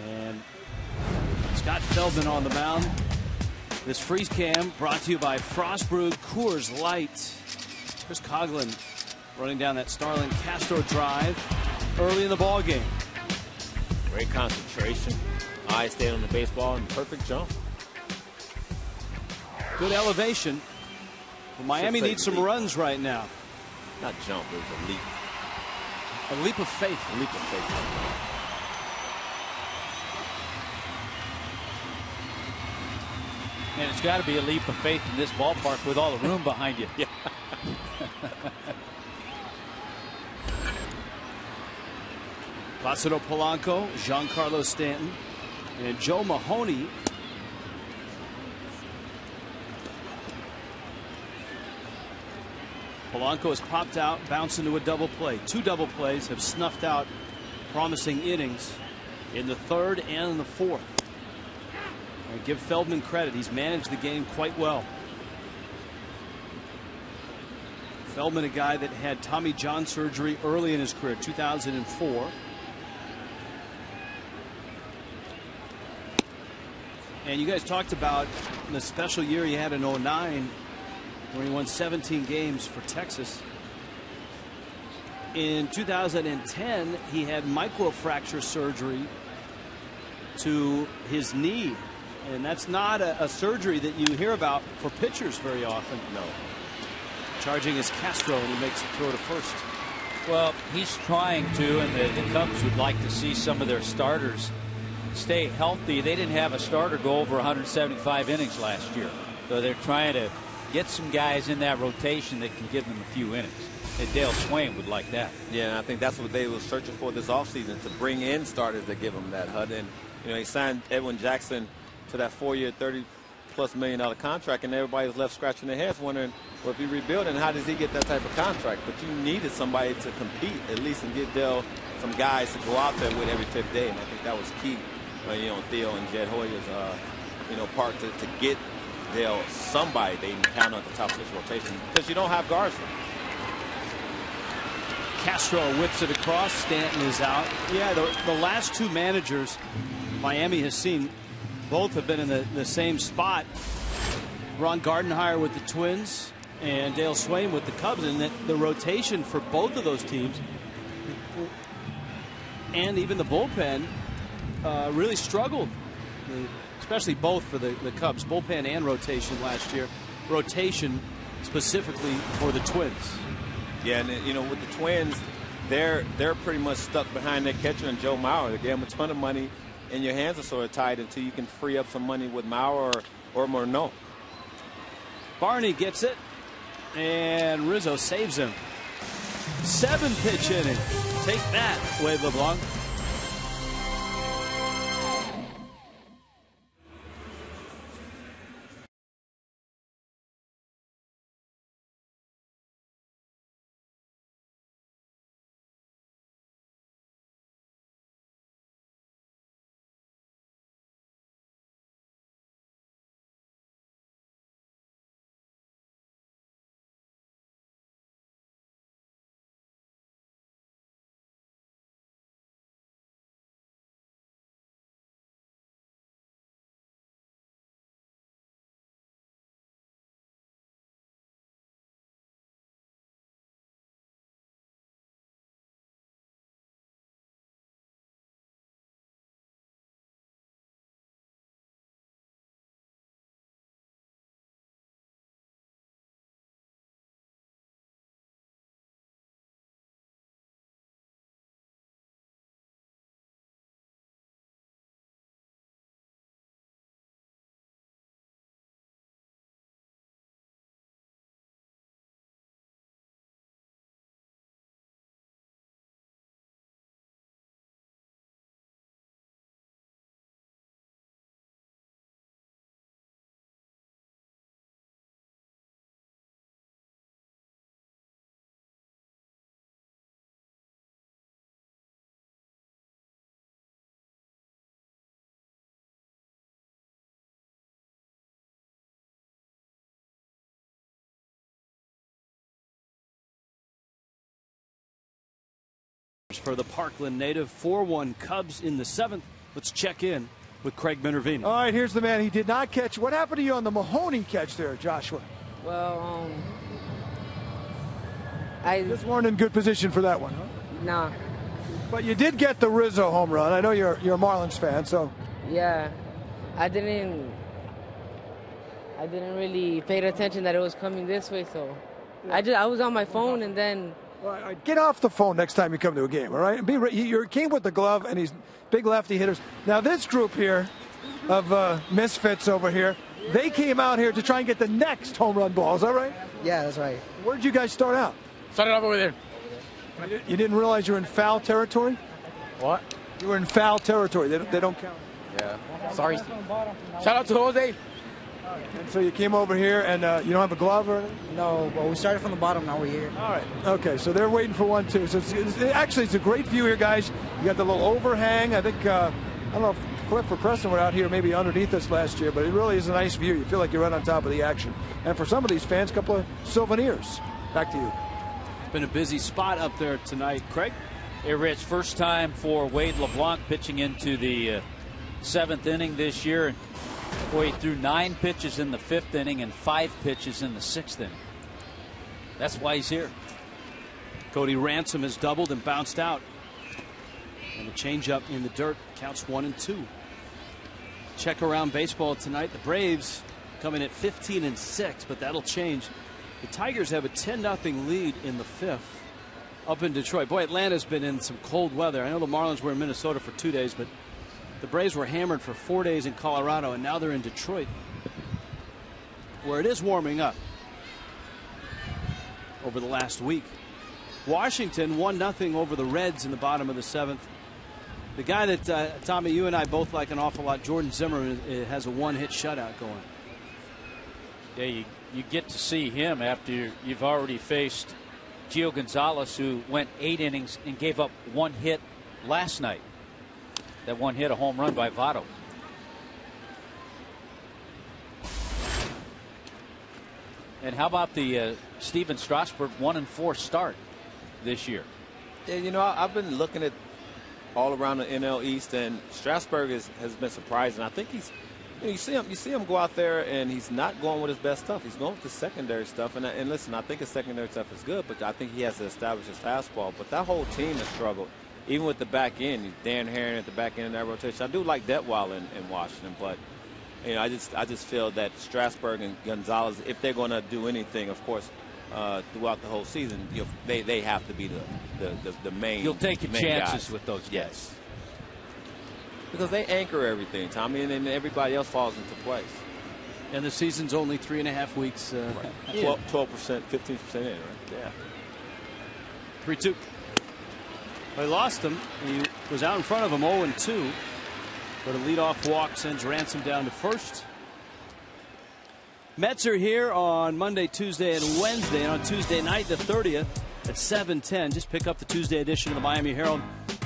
And Scott Feldman on the mound. This freeze cam brought to you by Frost Brewed Coors Light. Chris Coughlin running down that Starlin Castro drive early in the ball game. Great concentration. Eyes staying on the baseball and perfect jump. Good elevation. Well, Miami needs some runs right now. Not jump, it was a leap. A leap of faith. A leap of faith. And it's got to be a leap of faith in this ballpark with all the room behind you. Yeah. Placido Polanco, Giancarlo Stanton, and Joe Mahoney. Polanco has popped out, bounced into a double play. 2 double plays have snuffed out promising innings in the 3rd and in the 4th. And give Feldman credit. He's managed the game quite well. Feldman, a guy that had Tommy John surgery early in his career, 2004. And you guys talked about the special year he had in 09, when he won 17 games for Texas. In 2010, he had microfracture surgery to his knee. And that's not a surgery that you hear about for pitchers very often. No. Charging is Castro, and he makes the throw to first. Well, he's trying to, and the Cubs would like to see some of their starters stay healthy. They didn't have a starter go over 175 innings last year. So they're trying to get some guys in that rotation that can give them a few innings. And Dale Swain would like that. Yeah, and I think that's what they were searching for this offseason, to bring in starters that give them that HUD. And, you know, he signed Edwin Jackson to that 4-year, $30+ million contract, and everybody was left scratching their heads wondering, well, if you rebuild, and how does he get that type of contract? But you needed somebody to compete at least and get Dale some guys to go out there with every 5th day, and I think that was key. You know, Theo and Jed Hoyer's, part to get Dale somebody they can count on the top of this rotation, because you don't have guards. Castro whips it across. Stanton is out. Yeah, the last 2 managers Miami has seen, both have been in the same spot. Ron Gardenhire with the Twins and Dale Swain with the Cubs, and that the rotation for both of those teams and even the bullpen really struggled, especially both for the Cubs, bullpen and rotation last year. Rotation specifically for the Twins. Yeah, and you know, with the Twins, they're pretty much stuck behind their catcher and Joe Mauer. They gave them a ton of money, and your hands are sort of tied until you can free up some money with Mauer or Morneau. Barney gets it, and Rizzo saves him. 7-pitch inning. Take that, Wade LeBlanc. For the Parkland native, 4-1 Cubs in the 7th. Let's check in with Craig Minervini. All right, here's the man. He did not catch. What happened to you on the Mahoney catch there, Joshua? Well, I just weren't in good position for that one, huh? Nah. But you did get the Rizzo home run. I know you're a Marlins fan, so. Yeah, I didn't really pay attention that it was coming this way, so I was on my phone, and then. Well, get off the phone next time you come to a game, all right? You're a king with the glove, and he's big lefty hitters. Now, this group here of misfits over here, they came out here to try and get the next home run ball. Is that right? Yeah, that's right. Where did you guys start out? Started off over there. You didn't realize you were in foul territory? What? You were in foul territory. They don't count. Yeah. Sorry. Shout out to Jose. And so you came over here, and you don't have a glove or anything? No, but we started from the bottom. Now we're here. All right. Okay, so they're waiting for one, too. So actually, it's a great view here, guys. You got the little overhang. I think, I don't know if Cliff or Preston were out here maybe underneath us last year, but it really is a nice view. You feel like you're right on top of the action. And for some of these fans, a couple of souvenirs. Back to you. It's been a busy spot up there tonight. Craig? Hey, Rich, first time for Wade LeBlanc pitching into the 7th inning this year. Boy, he threw 9 pitches in the 5th inning and 5 pitches in the 6th inning. That's why he's here. Cody Ransom has doubled and bounced out. And the changeup in the dirt counts 1-2. Check around baseball tonight. The Braves coming at 15-6, but that'll change. The Tigers have a 10-0 lead in the 5th up in Detroit. Boy, Atlanta's been in some cold weather. I know the Marlins were in Minnesota for 2 days, but the Braves were hammered for 4 days in Colorado, and now they're in Detroit, where it is warming up over the last week. Washington 1-0 over the Reds in the bottom of the 7th. The guy that, Tommy, you and I both like an awful lot, Jordan Zimmerman, has a one-hit shutout going. Yeah, you get to see him after you've already faced Gio Gonzalez, who went 8 innings and gave up 1 hit last night. That 1 hit, a home run by Votto. And how about the Steven Strasburg 1-4 start this year? Yeah, you know, I've been looking at all around the NL East, and Strasburg has been surprising. I think he's, you see him go out there, and he's not going with his best stuff. He's going with the secondary stuff. And listen, I think his secondary stuff is good, but I think he has to establish his fastball. But that whole team has struggled, even with the back end. Dan Herron at the back end of that rotation. I do like Detweiler in Washington, but you know, I just feel that Strasburg and Gonzalez, if they're going to do anything, of course, throughout the whole season, they have to be the main. You'll take your chances guys with those guys. Yes. Because they anchor everything, Tommy, and then everybody else falls into place. And the season's only 3.5 weeks. Right. 12%, 15% in, right? Yeah. 3-2. They lost him. He was out in front of him 0-2. But a leadoff walk sends Ransom down to first. Mets are here on Monday, Tuesday, and Wednesday. And on Tuesday night, the 30th at 7:10. Just pick up the Tuesday edition of the Miami Herald.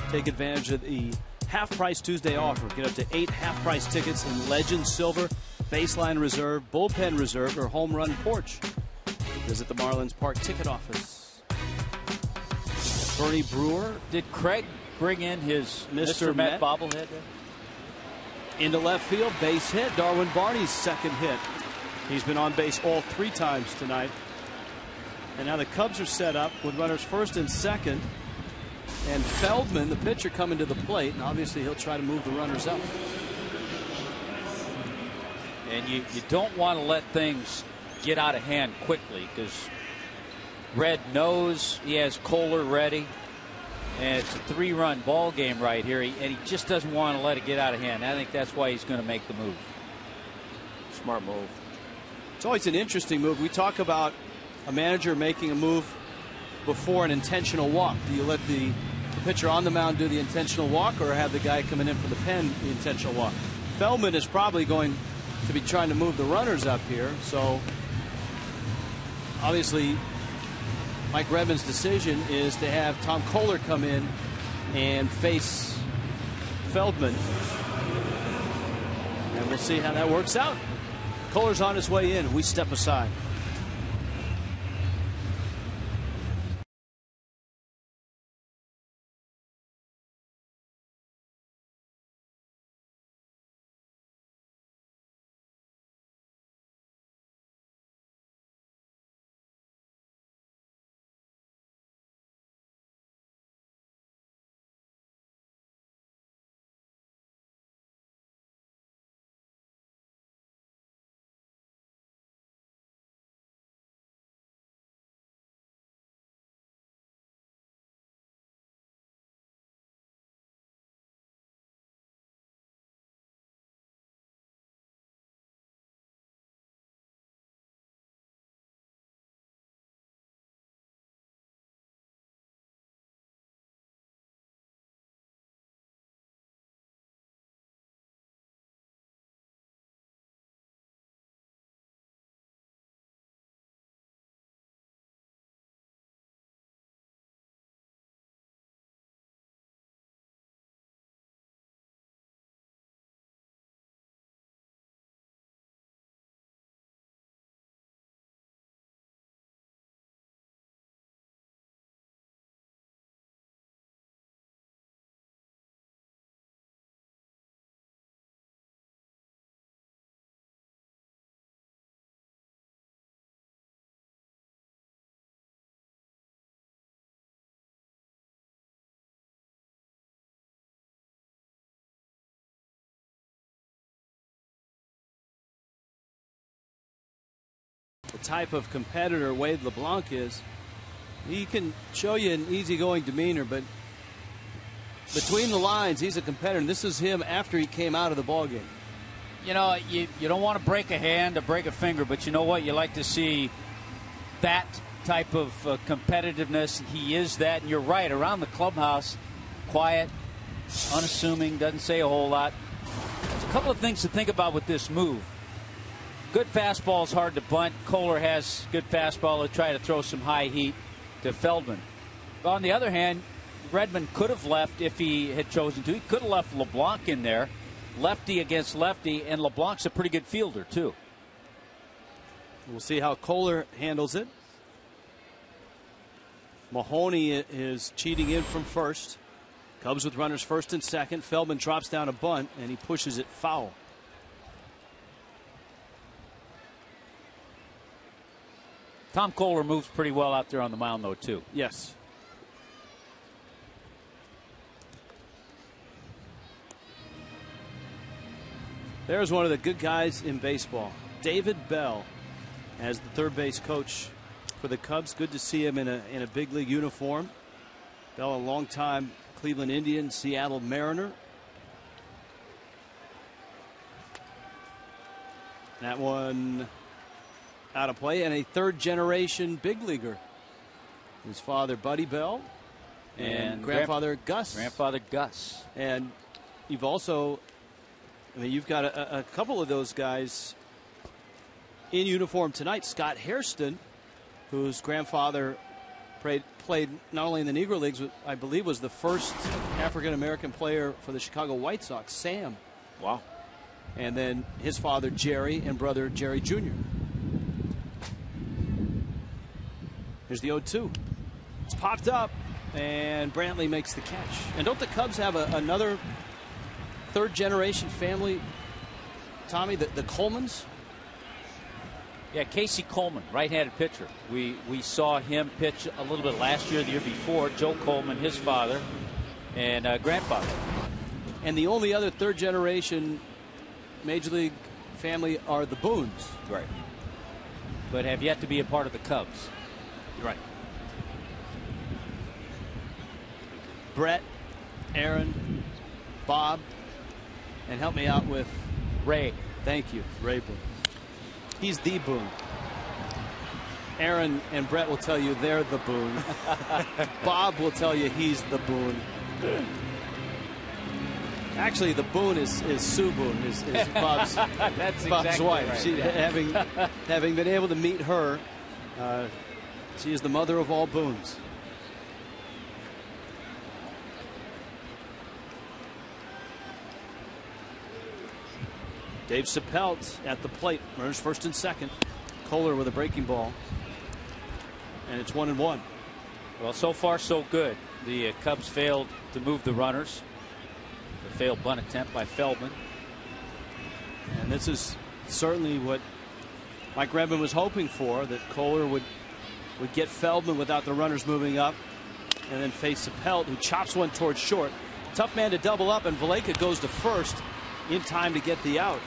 Take advantage of the half-price Tuesday offer. Get up to 8 half-price tickets in Legend Silver, Baseline Reserve, Bullpen Reserve, or Home Run Porch. Visit the Marlins Park ticket office. Bernie Brewer. Did Craig bring in his Mr. Met bobblehead? Into left field, base hit. Darwin Barney's second hit. He's been on base all 3 times tonight. And now the Cubs are set up with runners first and second. And Feldman, the pitcher, coming to the plate. And obviously he'll try to move the runners up. And you don't want to let things get out of hand quickly, because Red knows he has Kohler ready. And it's a 3-run ball game right here. And he just doesn't want to let it get out of hand. I think that's why he's going to make the move. Smart move. It's always an interesting move. We talk about a manager making a move before an intentional walk. Do you let the pitcher on the mound do the intentional walk, or have the guy coming in for the pen the intentional walk? Feldman is probably going to be trying to move the runners up here. So obviously Mike Redmond's decision is to have Tom Kohler come in and face Feldman. And we'll see how that works out. Kohler's on his way in. We step aside. the type of competitor Wade LeBlanc is. He can show you an easygoing demeanor, but between the lines, he's a competitor. And this is him after he came out of the ballgame. You know, you don't want to break a hand or break a finger, but you know what? You like to see that type of competitiveness. He is that, and you're right. Around the clubhouse, quiet, unassuming, doesn't say a whole lot. There's a couple of things to think about with this move. Good fastball is hard to bunt. Kohler has good fastball to try to throw some high heat to Feldman. But on the other hand, Redmond could have left if he had chosen to. He could have left LeBlanc in there. Lefty against lefty, and LeBlanc's a pretty good fielder, too. We'll see how Kohler handles it. Mahoney is cheating in from first. Cubs with runners first and second. Feldman drops down a bunt, and he pushes it foul. Tom Kohler moves pretty well out there on the mound, though, too. Yes. There's one of the good guys in baseball, David Bell, as the third base coach for the Cubs. Good to see him in a big league uniform. Bell, a longtime Cleveland Indian, Seattle Mariner. That one out of play, and a third-generation big leaguer. His father, Buddy Bell, and grandfather Gus. Grandfather Gus. And you've also, I mean, you've got a couple of those guys in uniform tonight. Scott Hairston, whose grandfather played not only in the Negro Leagues, but I believe was the first African-American player for the Chicago White Sox, Sam. Wow. And then his father, Jerry, and brother, Jerry Jr. Here's the 0-2. It's popped up, and Brantley makes the catch. And don't the Cubs have another third-generation family, Tommy, the Colemans? Yeah, Casey Coleman, right-handed pitcher. We saw him pitch a little bit last year, the year before. Joe Coleman, his father, and grandfather. And the only other third-generation Major League family are the Boones. Right. But have yet to be a part of the Cubs. Right. Brett, Aaron, Bob, and help me out with Ray. Thank you, Ray Boone. He's the Boone. Aaron and Brett will tell you they're the Boone. Bob will tell you he's the Boone. Actually, the Boone is Sue Boone, is Bob's, That's Bob's exactly wife. right. She, having been able to meet her, she is the mother of all Boones. Dave Sapelt at the plate. Runners first and second. Kohler with a breaking ball. And it's 1-1. Well, so far so good. The Cubs failed to move the runners. The failed bunt attempt by Feldman. And this is certainly what Mike Redmond was hoping for, that Kohler would get Feldman without the runners moving up, and then face Sapelt, who chops one towards short. Tough man to double up, and Valleca goes to first in time to get the out.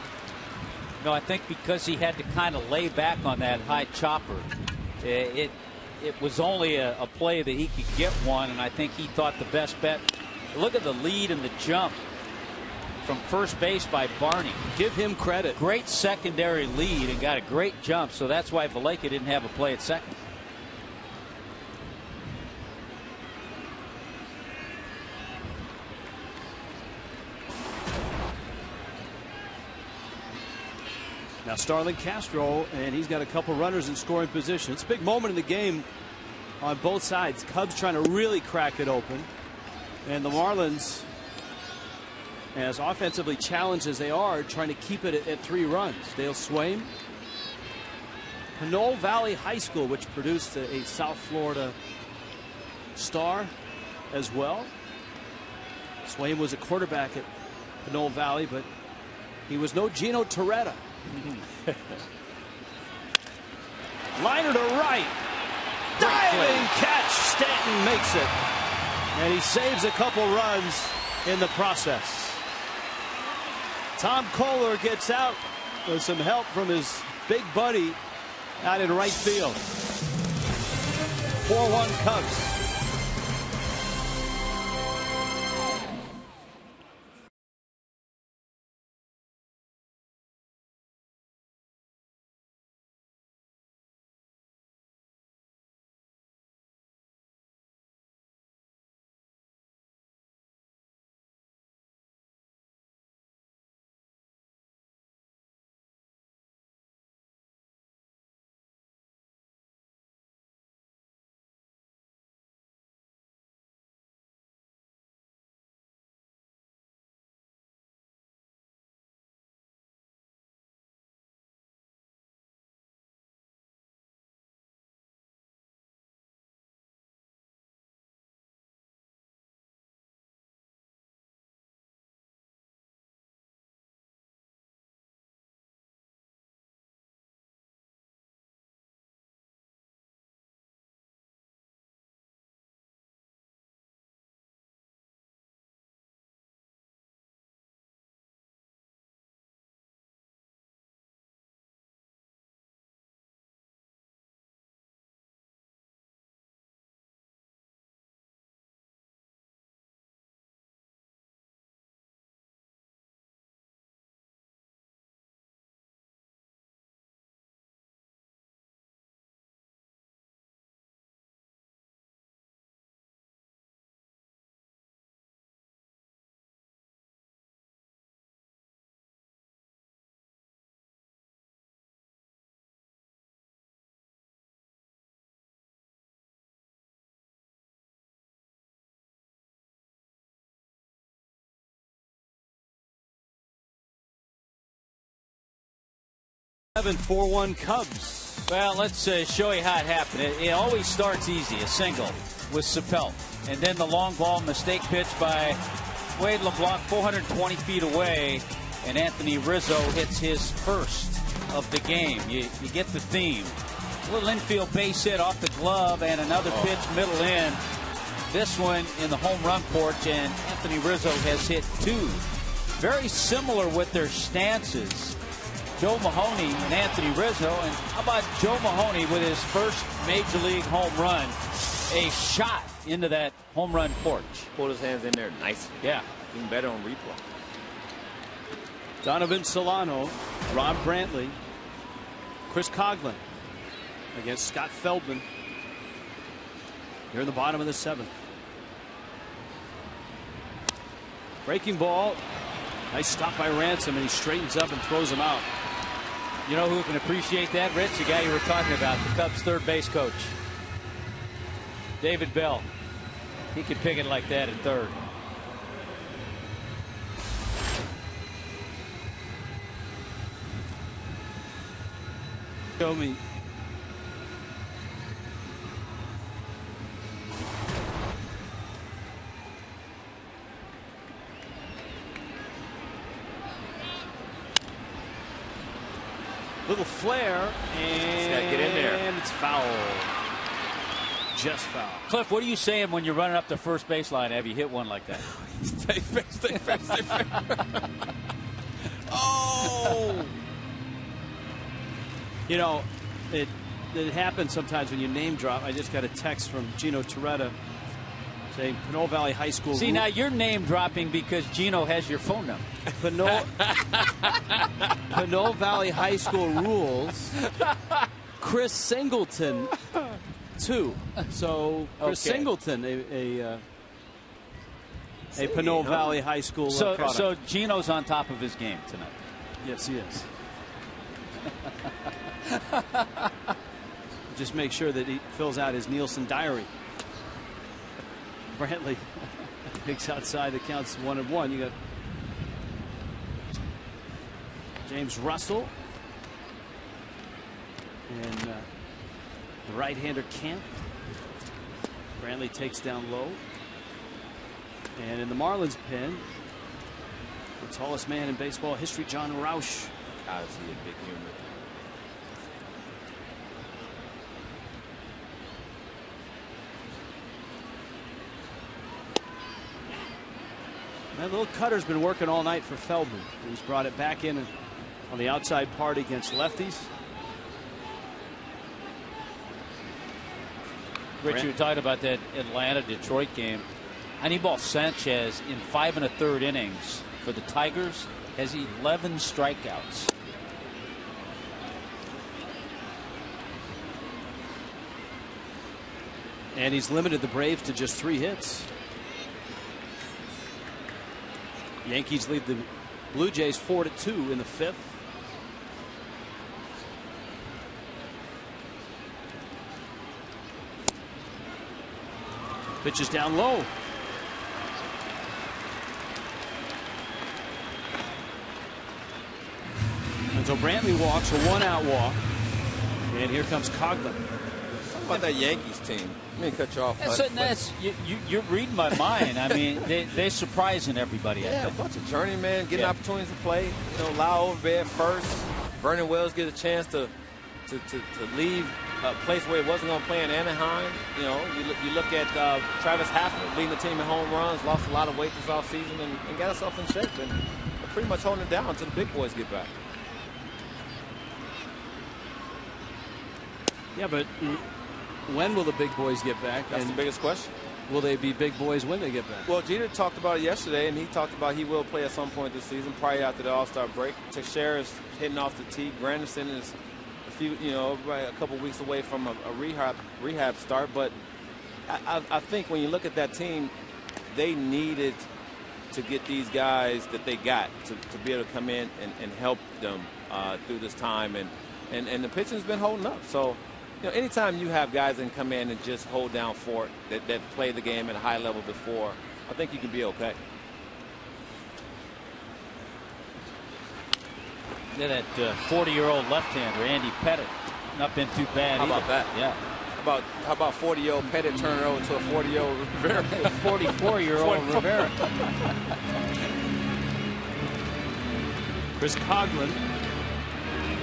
No, I think because he had to kind of lay back on that high chopper, it was only a play that he could get one, and I think he thought the best bet. Look at the lead and the jump from first base by Barney. Give him credit. Great secondary lead and got a great jump, so that's why Valleca didn't have a play at second. Now Starlin Castro, and he's got a couple runners in scoring position. It's a big moment in the game on both sides. Cubs trying to really crack it open, and the Marlins, as offensively challenged as they are, trying to keep it at 3 runs. Dale Swaim, Pinole Valley High School, which produced a South Florida star as well. Swaim was a quarterback at Pinole Valley, but he was no Gino Torretta. Liner to right. Diving catch. Stanton makes it. And he saves a couple runs in the process. Tom Kohler gets out with some help from his big buddy out in right field. 4-1 Cubs. 4-1 Cubs. Well, let's show you how it happened. It always starts easy, a single with Chappelle. And then the long ball mistake pitch by Wade LeBlanc 420 feet away. And Anthony Rizzo hits his first of the game. You get the theme. A little infield base hit off the glove and another pitch middle in. This one in the home run porch, and Anthony Rizzo has hit 2. Very similar with their stances. Joe Mahoney and Anthony Rizzo. And how about Joe Mahoney with his first major league home run? A shot into that home run porch. Pulled his hands in there. Nice. Yeah. Even better on replay. Donovan Solano, Rob Brantley, Chris Coughlin against Scott Feldman here in the bottom of the 7th. Breaking ball. Nice stop by Ransom, and he straightens up and throws him out. You know who can appreciate that, Rich? The guy you were talking about, the Cubs third base coach, David Bell. He could pick it like that in third. Show me. Little flare, and gotta get in there. It's foul. Just foul. Cliff, what are you saying when you're running up the first baseline? Have you hit one like that? Stay fair, stay fair, stay fair. Oh! You know, it happens sometimes when you name drop. I just got a text from Gino Toretta saying Pinole Valley High School. See, now you're name dropping because Gino has your phone number. Pinole Valley High School rules. Chris Singleton, 2. So Chris Singleton, a Pinole Valley High School product. So Gino's on top of his game tonight. Yes, he is. Just make sure that he fills out his Nielsen diary. Brantley picks outside the counts 1-1. You got James Russell and the right-hander Camp. Brantley takes down low. And in the Marlins pen, the tallest man in baseball history, John Roush. God, is he a big human. That little cutter's been working all night for Feldman. He's brought it back in on the outside part against lefties. Rich, you were talking about that Atlanta-Detroit game. Anibal Sanchez in 5 1/3 innings for the Tigers has 11 strikeouts. And he's limited the Braves to just 3 hits. Yankees lead the Blue Jays 4-2 in the 5th. Pitch is down low. And so Brantley walks, a 1-out walk. And here comes Coghlan. Talk about that Yankees team. Let me cut you off. You're reading my mind. I mean, they're surprising everybody. Yeah, a bunch of journeymen getting opportunities to play. You know, Lau Overbed first. Vernon Wells get a chance to leave a place where he wasn't going to play in Anaheim. You know, you look at Travis Haffner leading the team in home runs, lost a lot of weight this offseason, and got himself in shape. And pretty much holding it down until the big boys get back. Yeah, but when will the big boys get back? That's the biggest question. Will they be big boys when they get back? Well, Jeter talked about it yesterday, and he talked about he will play at some point this season, probably after the All-Star break. Teixeira is hitting off the tee. Granderson is a couple weeks away from a rehab start. But I think when you look at that team, they needed to get these guys that they got to be able to come in and help them through this time. And the pitching's been holding up. So, you know, anytime you have guys that can come in and just hold down fort that played the game at a high level before, I think you can be okay. Yeah, that 40-year-old left-hander, Andy Pettit, not been too bad. How about that? Yeah. How about 40-year-old Pettit turning over to a 40-year-old Rivera? 44-year-old Rivera. Chris Coghlan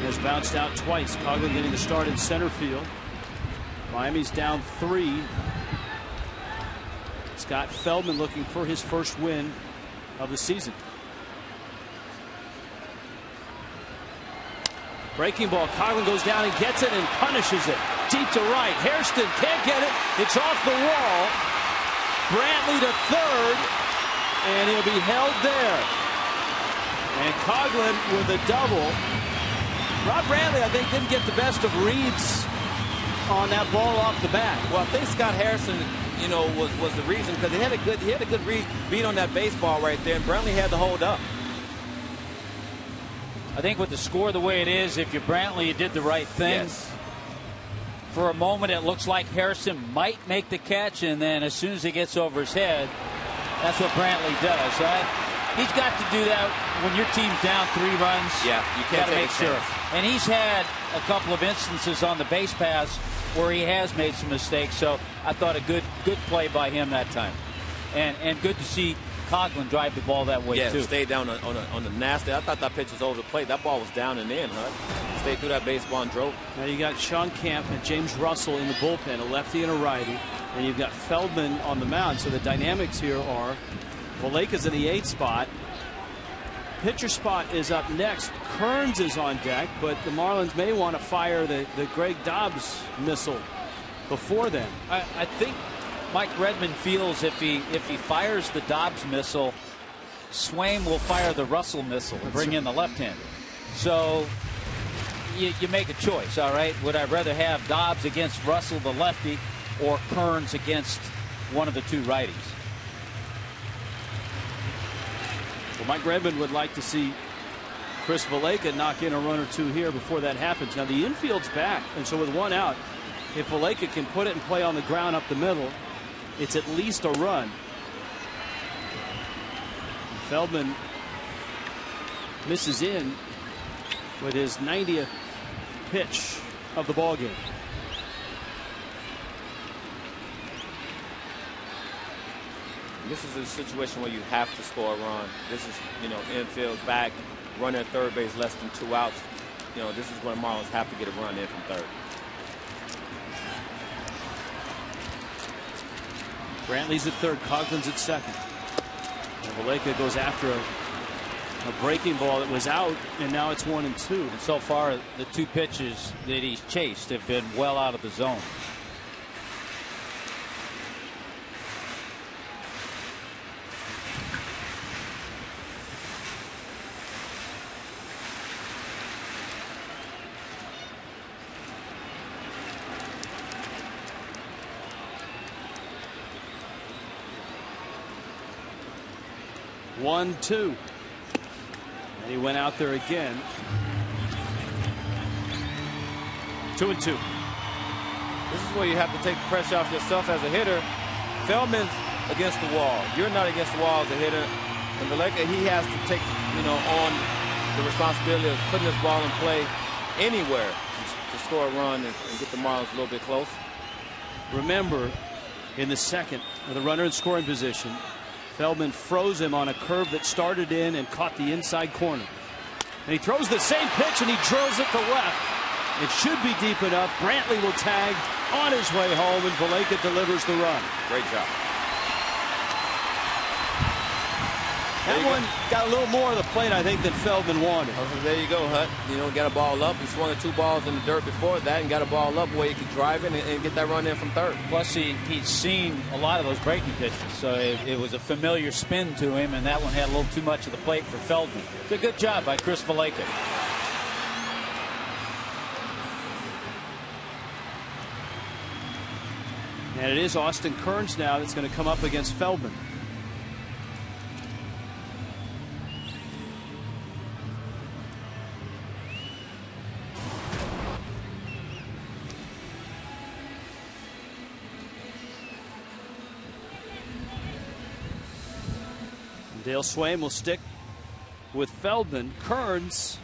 has bounced out twice. Coghlan getting the start in center field. Miami's down 3. Scott Feldman looking for his first win of the season. Breaking ball. Coghlan goes down and gets it and punishes it. Deep to right. Hairston can't get it. It's off the wall. Brantley to third. And he'll be held there. And Coghlan with a double. Rob Brantley, I think, didn't get the best of reads on that ball off the bat. Well, I think Scott Harrison, you know, was the reason, because he had a good beat on that baseball right there, and Brantley had to hold up. I think with the score the way it is, if you're Brantley, you did the right thing. Yes. For a moment, it looks like Harrison might make the catch, and then as soon as he gets over his head, that's what Brantley does, right? He's got to do that when your team's down 3 runs. Yeah, you can't make sure. And he's had a couple of instances on the base pass where he has made some mistakes. So I thought a good play by him that time, and good to see Coghlan drive the ball that way too. Yeah, stayed down on the nasty. I thought that pitch was over the plate. That ball was down and in, huh? Stayed through that baseball and drove. Now you got Sean Camp and James Russell in the bullpen, a lefty and a righty, and you've got Feldman on the mound. So the dynamics here are Valleca's in the 8th spot. Pitcher spot is up next. Kearns is on deck, but the Marlins may want to fire the Greg Dobbs missile before then. I think Mike Redmond feels if he fires the Dobbs missile, Swaim will fire the Russell missile and bring in the left-hander. So you make a choice, all right? Would I rather have Dobbs against Russell, the lefty, or Kearns against one of the 2 righties? Well, Mike Redmond would like to see Chris Valleca knock in a run or 2 here before that happens. Now the infield's back, and so with 1 out, if Valleca can put it and play on the ground up the middle, it's at least a run. Feldman misses in with his 90th pitch of the ball game. This is a situation where you have to score a run. This is, you know, infield back, running at third base, less than 2 outs. You know, this is when Marlins have to get a run in from third. Brantley's at third, Coughlin's at second. And Valleca goes after a breaking ball that was out, and now it's 1 and 2. And so far, the 2 pitches that he's chased have been well out of the zone. 1-2. And he went out there again. 2-2. This is where you have to take the pressure off yourself as a hitter. Feldman's against the wall. You're not against the wall as a hitter. And Valaika, he has to take, on the responsibility of putting this ball in play anywhere to score a run and get the Marlins a little bit close. Remember, in the second, with a runner in scoring position, Feldman froze him on a curve that started in and caught the inside corner. And he throws the same pitch and he drills it to left. It should be deep enough. Brantley will tag on his way home, and Valaika delivers the run. Great job. That one got a little more of the plate, I think, than Feldman wanted. There you go, Hut. Got a ball up. He swung at 2 balls in the dirt before that and got a ball up where he could drive it and get that run in from third. Plus, he's seen a lot of those breaking pitches, so it was a familiar spin to him, and that one had a little too much of the plate for Feldman. It's a good job by Chris Valaika. And it is Austin Kearns now that's going to come up against Feldman. Dale Swaim will stick with Feldman. Kearns,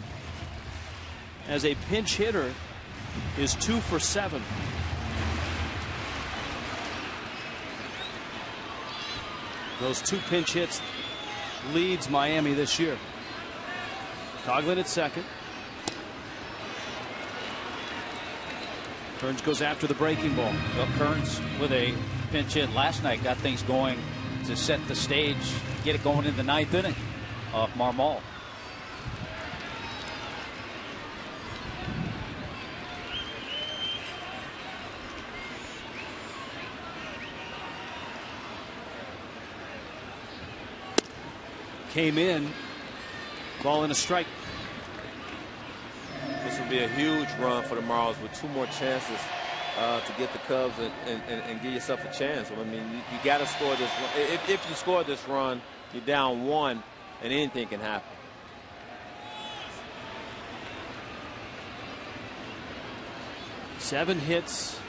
as a pinch hitter, is 2 for 7. Those 2 pinch hits leads Miami this year. Coughlin at second. Kearns goes after the breaking ball. Well, Kearns with a pinch hit last night got things going to set the stage, get it going in the 9th inning off Marmol. Came in, ball and a strike. This will be a huge run for the Marlins with 2 more chances to get the Cubs and give yourself a chance. I mean, you got to score this run. If you score this run, you're down 1, and anything can happen. Seven hits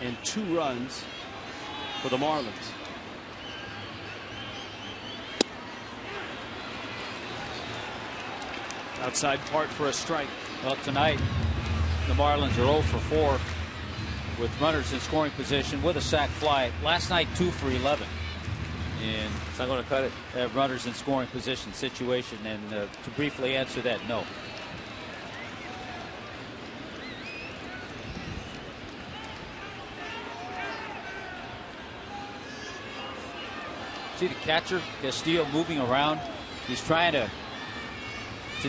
and 2 runs for the Marlins. Outside part for a strike. Well, tonight the Marlins are 0 for 4 with runners in scoring position with a sac fly. Last night 2 for 11. And it's not going to cut it. Runners in scoring position situation. And to briefly answer that, no. See the catcher Castillo moving around. He's trying to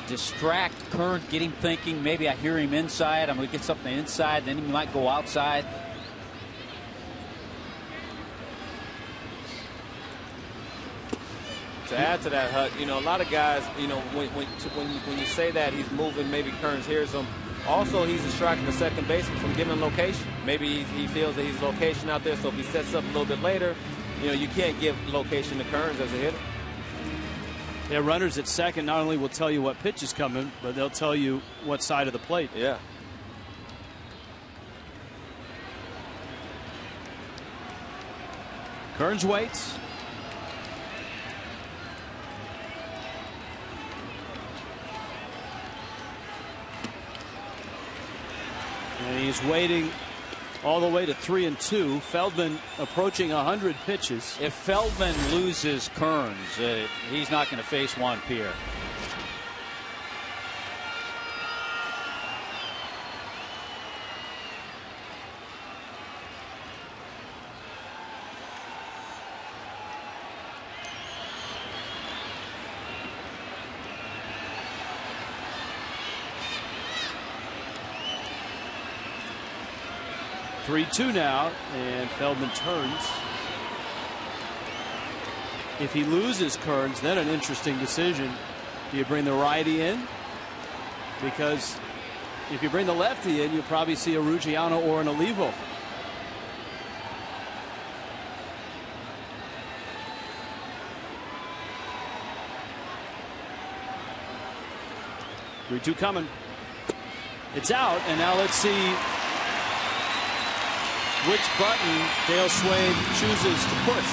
distract Kearns, get him thinking, maybe I hear him inside, I'm going to get something inside, then he might go outside. To add to that, Hut, a lot of guys, when you say that he's moving, maybe Kearns hears him. Also, he's distracting the second baseman from giving location. Maybe he feels that he's location out there, so if he sets up a little bit later, you can't give location to Kearns as a hitter. Yeah, runners at second not only will tell you what pitch is coming, but they'll tell you what side of the plate. Yeah. Kearns waits. And he's waiting all the way to 3-2. Feldman approaching 100 pitches. If Feldman loses Kearns, he's not going to face Juan Pierre. Three-2 now, and Feldman turns. If he loses Kearns, then an interesting decision. Do you bring the righty in? Because if you bring the lefty in, you'll probably see a Ruggiano or an Olivo. 3-2 coming. It's out, and now let's see which button Dale Swain chooses to push.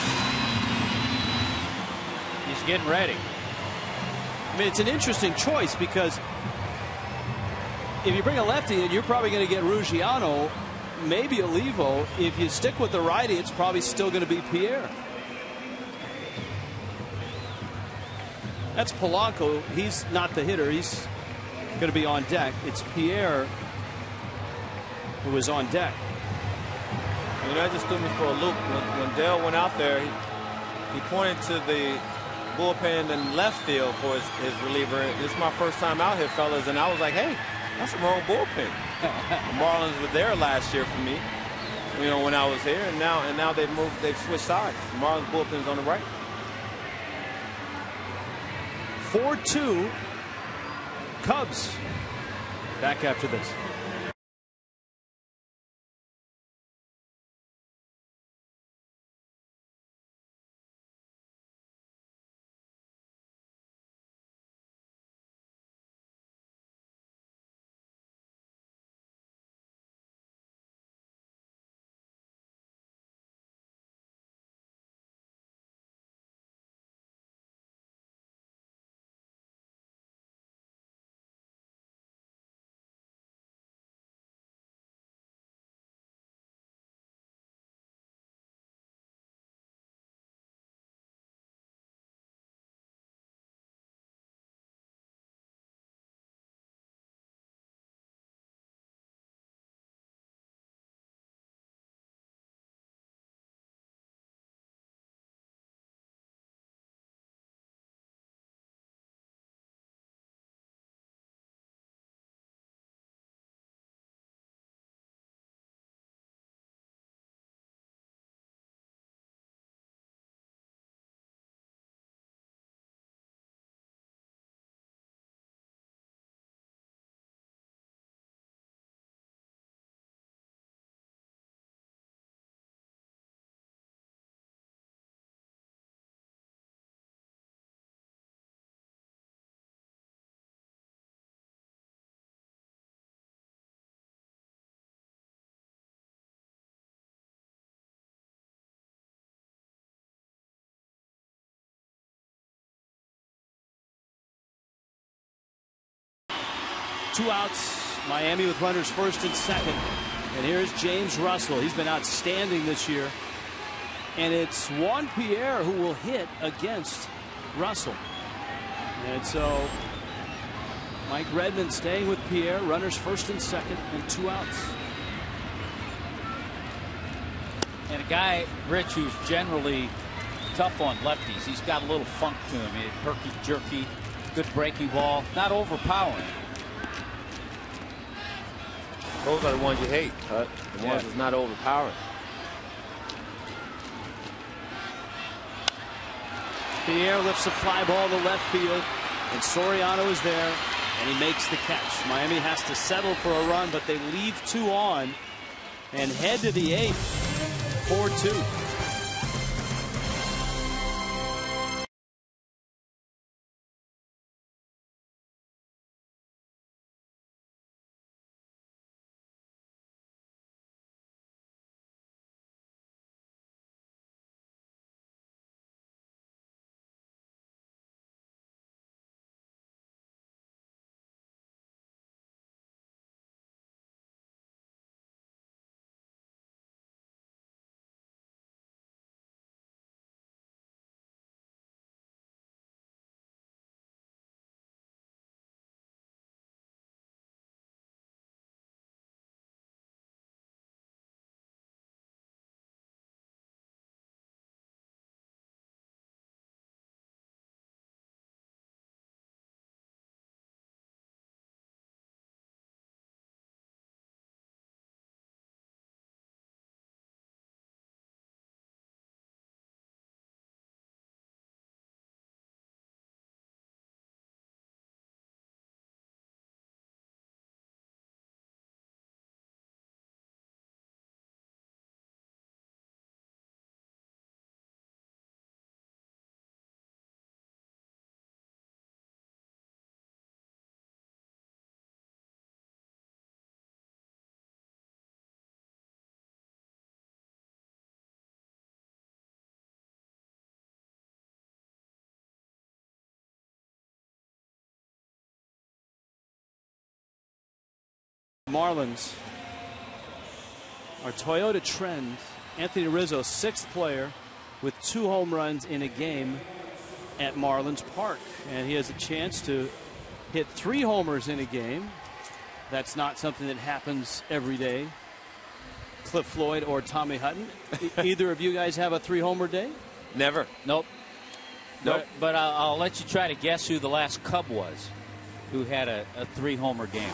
He's getting ready. I mean, it's an interesting choice because if you bring a lefty in, you're probably going to get Ruggiano, maybe Olivo. If you stick with the righty, it's probably still going to be Pierre. That's Polanco. He's not the hitter. He's going to be on deck. It's Pierre who is on deck. You know, that just threw me for a loop. When Dale went out there, he pointed to the bullpen in left field for his reliever. This is my first time out here, fellas, and I was like, hey, that's the wrong bullpen. The Marlins were there last year for me, you know, when I was here, and now they've switched sides. The Marlins bullpen's on the right. 4-2 Cubs. Back after this. Two outs, Miami with runners first and second. And here's James Russell. He's been outstanding this year. And it's Juan Pierre who will hit against Russell. And so Mike Redmond staying with Pierre, runners first and second, and 2 outs. And a guy, Rich, who's generally tough on lefties. He's got a little funk to him. Herky jerky, good breaking ball, not overpowering. Those are the ones you hate, Hut. The ones that's not overpowering. Pierre lifts a fly ball to left field, and Soriano is there, and he makes the catch. Miami has to settle for a run, but they leave 2 on and head to the 8th, 4-2. Marlins, our Toyota trend, Anthony Rizzo, 6th player with 2 home runs in a game at Marlins Park. And he has a chance to hit 3 homers in a game. That's not something that happens every day. Cliff Floyd or Tommy Hutton. Either of you guys have a 3-homer day? Never. Nope. But I'll let you try to guess who the last Cub was who had a 3-homer game.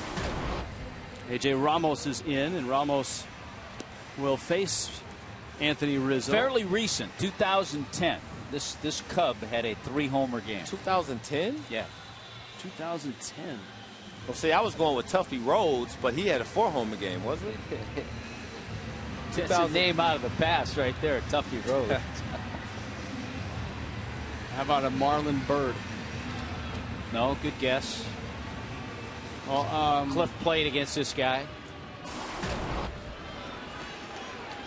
A.J. Ramos is in, and Ramos will face Anthony Rizzo. Fairly recent, 2010. This Cub had a 3-homer game. 2010? Yeah. 2010. Well, see, I was going with Tuffy Rhodes, but he had a 4-homer game, wasn't it? That's a name out of the past right there, Tuffy Rhodes. How about a Marlon Byrd? No, good guess. Well, Cliff played against this guy.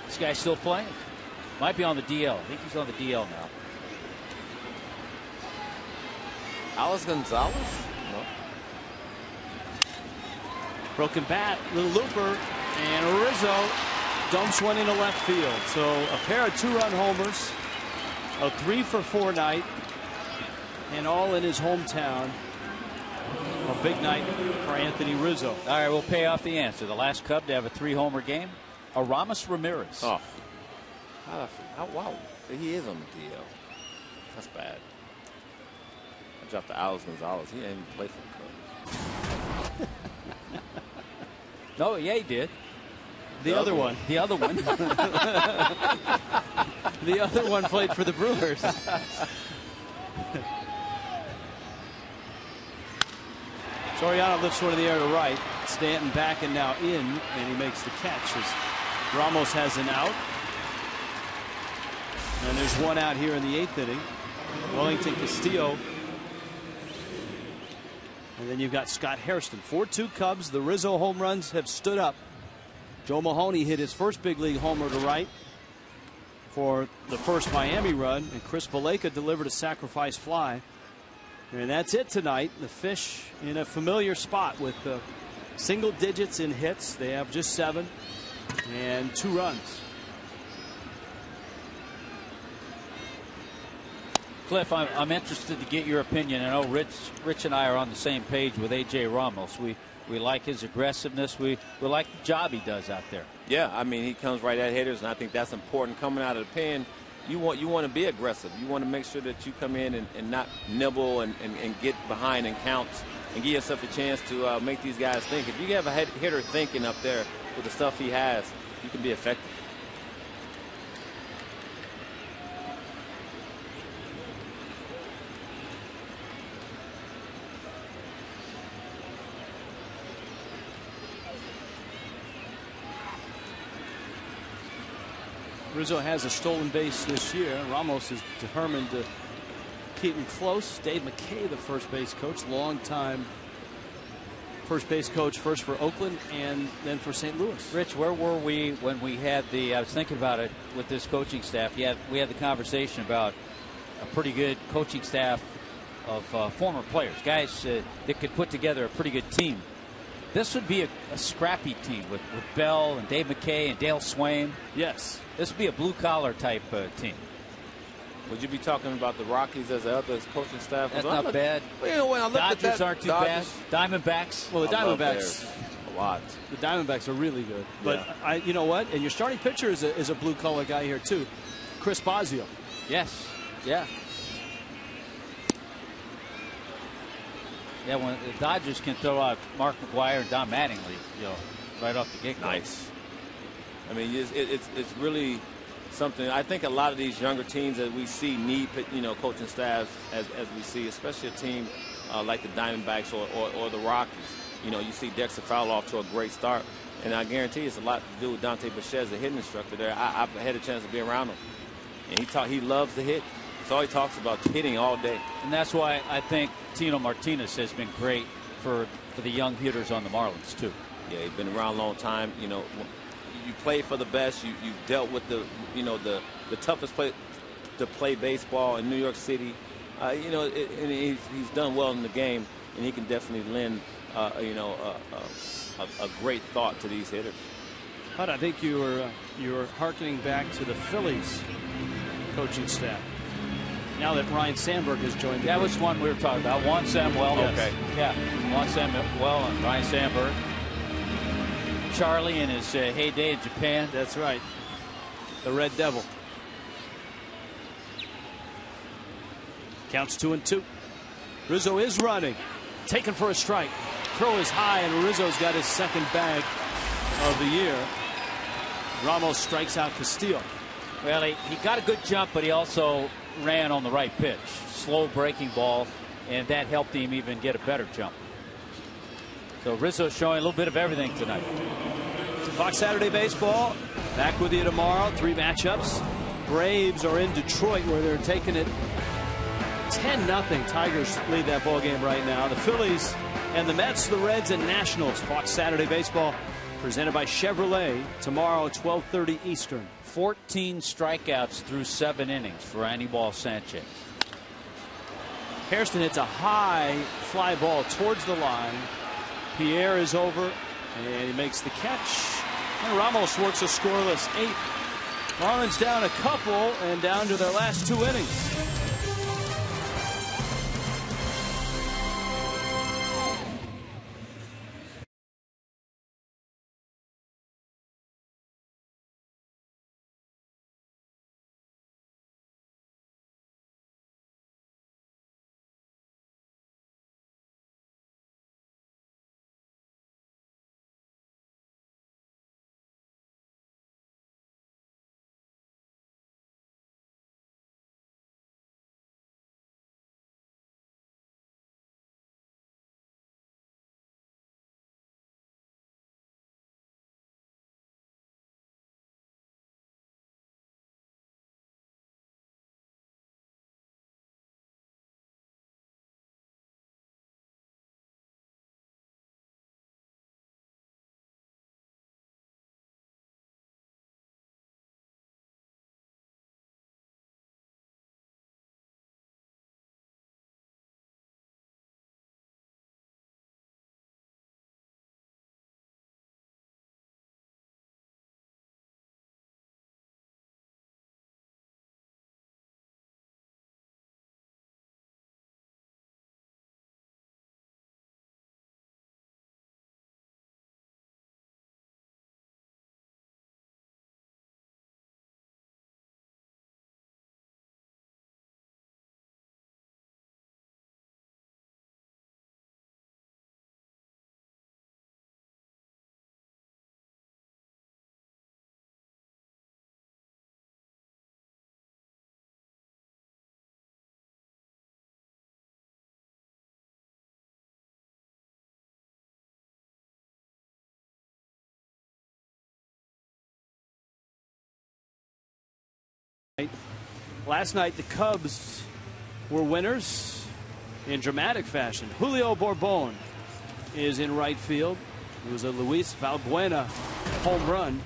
This guy's still playing. Might be on the DL. I think he's on the DL now. Alex Gonzalez? No. Broken bat, little looper, and Rizzo dumps one into left field. So a pair of 2-run homers, a 3-for-4 night, and all in his hometown. A big night for Anthony Rizzo. All right, we'll pay off the answer. The last Cub to have a 3-homer game, Ramos Ramirez. Oh. Wow. He is on the DL. That's bad. I dropped the Alex Gonzalez. He didn't even play for the Cubs. No, yeah, he did. The other one. The other one. The other one played for the Brewers. Soriano lifts one in the air to right. Stanton back and now in, and he makes the catch as Ramos has an out. And there's one out here in the 8th inning. Wellington Castillo. And then you've got Scott Hairston. 4-2 Cubs. The Rizzo home runs have stood up. Joe Mahoney hit his first big league homer to right for the first Miami run, and Chris Valleca delivered a sacrifice fly. And that's it tonight. The Fish in a familiar spot with single digits in hits. They have just 7 and 2 runs. Cliff, I'm interested to get your opinion. I know Rich and I are on the same page with A.J. Ramos. We like his aggressiveness. We like the job he does out there. Yeah, I mean, he comes right at hitters, and I think that's important. Coming out of the pen, you want to be aggressive. You want to make sure that you come in and not nibble and get behind in counts and give yourself a chance to make these guys think. If you have a hitter thinking up there with the stuff he has, you can be effective. Rizzo has a stolen base this year. Ramos is determined to keep him close. Dave McKay, the first base coach, longtime first base coach, first for Oakland and then for St. Louis. Rich, where were we when we had I was thinking about it with this coaching staff. We had the conversation about a pretty good coaching staff of former players, guys that could put together a pretty good team. This would be a scrappy team with Bell and Dave McKay and Dale Swain. Yes. This would be a blue-collar type team. Would you be talking about the Rockies as the other coaching staff? That's not bad. Well, you know, when I looked Dodgers at that, aren't too bad. Diamondbacks. Well, the Diamondbacks a lot. The Diamondbacks are really good. But you know what? And your starting pitcher is a blue-collar guy here too, Chris Bosio. Yes. Yeah. Yeah, when the Dodgers can throw out Mark McGwire and Don Mattingly, right off the get-go. Nice. I mean, it's really something. I think a lot of these younger teams that we see need, coaching staffs as we see, especially a team like the Diamondbacks or the Rockies. You see Dexter Fowler off to a great start, and I guarantee it's a lot to do with Dante Bichette, the hitting instructor there. I've had a chance to be around him, and he loves to hit. That's all he talks about, hitting all day. And that's why I think Tino Martinez has been great for the young hitters on the Marlins too. Yeah, he's been around a long time. You play for the best. You've dealt with the toughest place to play baseball in New York City. And he's done well in the game, and he can definitely lend a great thought to these hitters. But I think you were hearkening back to the Phillies coaching staff. Now that Ryan Sandberg has joined the That group. was one we were talking about. Juan Samuel. Yes. Okay. Yeah. Juan Samuel and Ryan Sandberg. Charlie in his heyday in Japan. That's right. The Red Devil. Counts 2-2. Rizzo is running. Taken for a strike. Throw is high, and Rizzo's got his second bag of the year. Ramos strikes out Castillo. Well, he got a good jump, but he also ran on the right pitch. Slow breaking ball, and that helped him even get a better jump. So Rizzo showing a little bit of everything tonight. Fox Saturday Baseball back with you tomorrow. 3 matchups. Braves are in Detroit, where they're taking it 10-0. Tigers lead that ball game right now. The Phillies and the Mets, the Reds, and Nationals. Fox Saturday Baseball presented by Chevrolet tomorrow at 12:30 Eastern. 14 strikeouts through 7 innings for Anibal Sanchez. Hairston hits a high fly ball towards the line. Pierre is over, and he makes the catch. And Ramos works a scoreless 8. Marlins down a couple and down to their last 2 innings. Last night, the Cubs were winners in dramatic fashion. Julio Borbon is in right field. It was a Luis Valbuena home run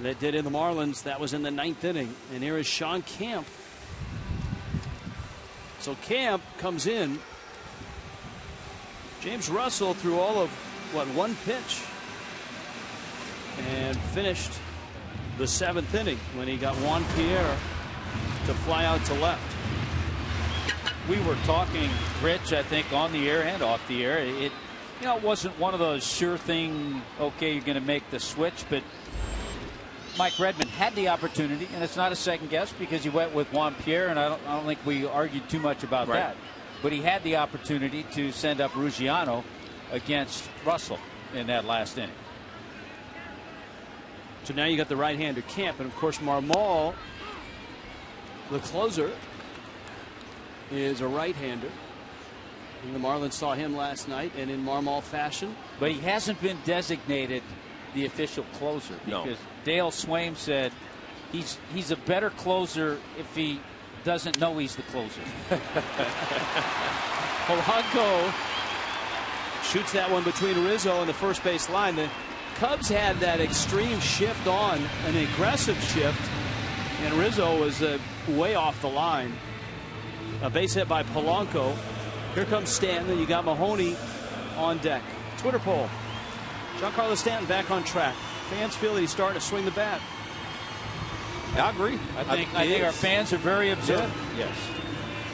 that did in the Marlins. That was in the 9th inning. And here is Sean Camp. So Camp comes in. James Russell threw all of, what, 1 pitch and finished the 7th inning when he got Juan Pierre to fly out to left. We were talking, Rich, I think, on the air and off the air. It wasn't one of those sure thing, okay, you're going to make the switch, but Mike Redmond had the opportunity, and it's not a second guess because he went with Juan Pierre, and I don't think we argued too much about that. But he had the opportunity to send up Ruggiano against Russell in that last inning. So now you got the right-hander Camp, and of course Marmol, the closer, is a right-hander. And the Marlins saw him last night, and in Marmol fashion. But he hasn't been designated the official closer because Dale Swaim said he's a better closer if he doesn't know he's the closer. Polanco shoots that one between Rizzo and the first base line. The Cubs had that extreme shift on, an aggressive shift, and Rizzo was way off the line. A base hit by Polanco. Here comes Stanton, and you got Mahoney on deck. Twitter poll. Giancarlo Stanton back on track. Fans feel that he's starting to swing the bat. I agree. I think our fans are very observant. Yeah. Yes,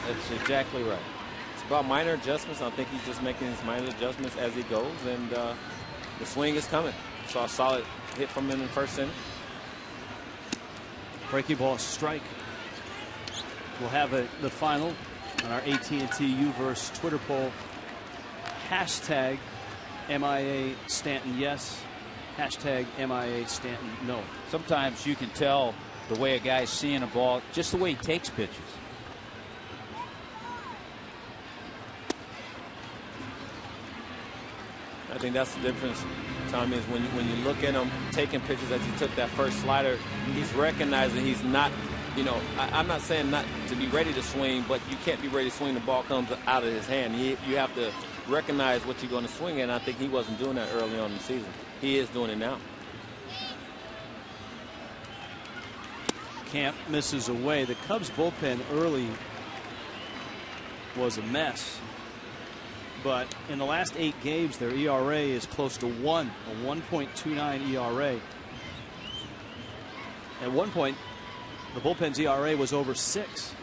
that's exactly right. It's about minor adjustments. I think he's just making his minor adjustments as he goes, and the swing is coming. Saw a solid hit from him in the first inning. Breaking ball, strike. We'll have the final on our AT&T Uverse Twitter poll. Hashtag MIA Stanton yes. Hashtag MIA Stanton no. Sometimes you can tell the way a guy's seeing a ball, just the way he takes pitches. I think that's the difference, Tommy, is when you look at him taking pitches as he took that first slider, he's recognizing he's not, I'm not saying not to be ready to swing, but you can't be ready to swing. The ball comes out of his hand. You have to recognize what you're going to swing at, and I think he wasn't doing that early on in the season. He is doing it now. Camp misses away. The Cubs bullpen early was a mess. But in the last 8 games, their ERA is close to 1, a 1.29 ERA. At one point, the bullpen's ERA was over 6.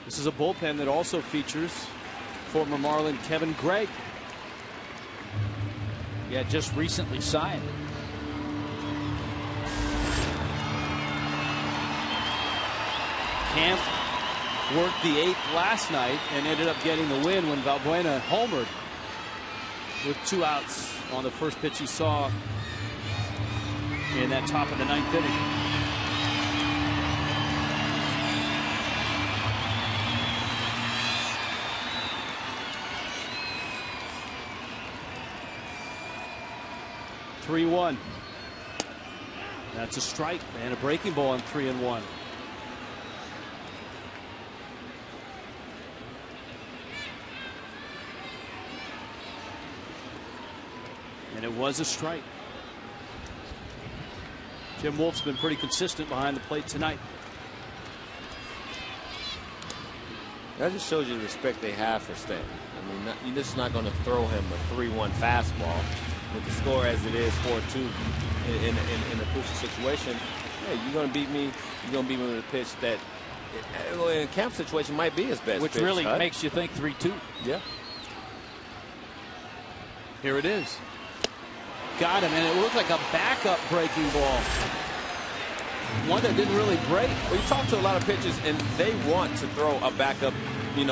This is a bullpen that also features former Marlin Kevin Gregg. Yeah, just recently signed. Camp worked the 8th last night and ended up getting the win when Valbuena homered with 2 outs on the first pitch he saw in that top of the 9th inning. (3-1). That's a strike and a breaking ball on 3-1. And it was a strike. Jim Wolf's been pretty consistent behind the plate tonight. That just shows you the respect they have for Stanton. I mean, you're just not going to throw him a 3-1 fastball with the score as it is 4-2 in a crucial situation. Yeah, you're going to beat me. You're going to beat me with a pitch that, in a Camp situation, might be his best which pitch, really makes you think 3-2. Yeah. Here it is. Got him, and it looked like a backup breaking ball. One that didn't really break. Well, you talk to a lot of pitchers, and they want to throw a backup,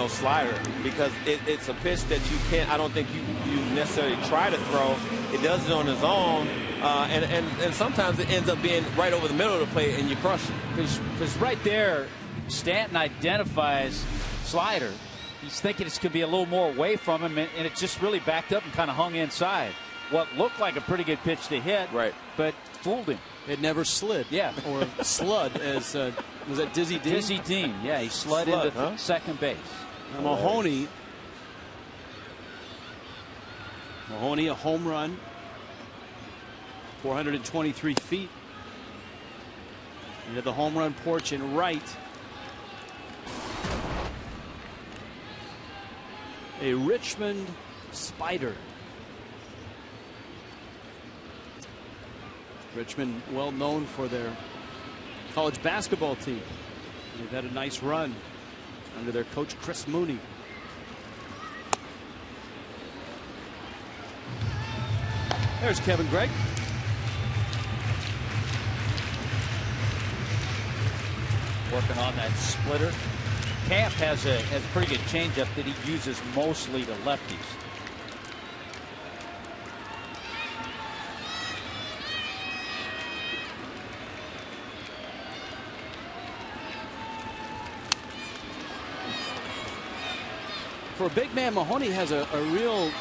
slider, because it's a pitch that you can't. I don't think you necessarily try to throw. It does it on its own, and sometimes it ends up being right over the middle of the plate, and you crush it. Because right there, Stanton identifies slider. He's thinking it's going to be a little more away from him, and it just really backed up and kind of hung inside. What looked like a pretty good pitch to hit, right, but fooled him. It never slid. Yeah. Or slud, as was that Dizzy Dean? Dizzy Dean, yeah, he slid into second base. Mahoney, a home run, 423 feet. Into the home run porch in right. A Richmond Spider. Richmond, well known for their college basketball team. They've had a nice run under their coach Chris Mooney. There's Kevin Gregg. Working on that splitter. Camp has a pretty good changeup that he uses mostly to lefties. For a big man, Mahoney has a real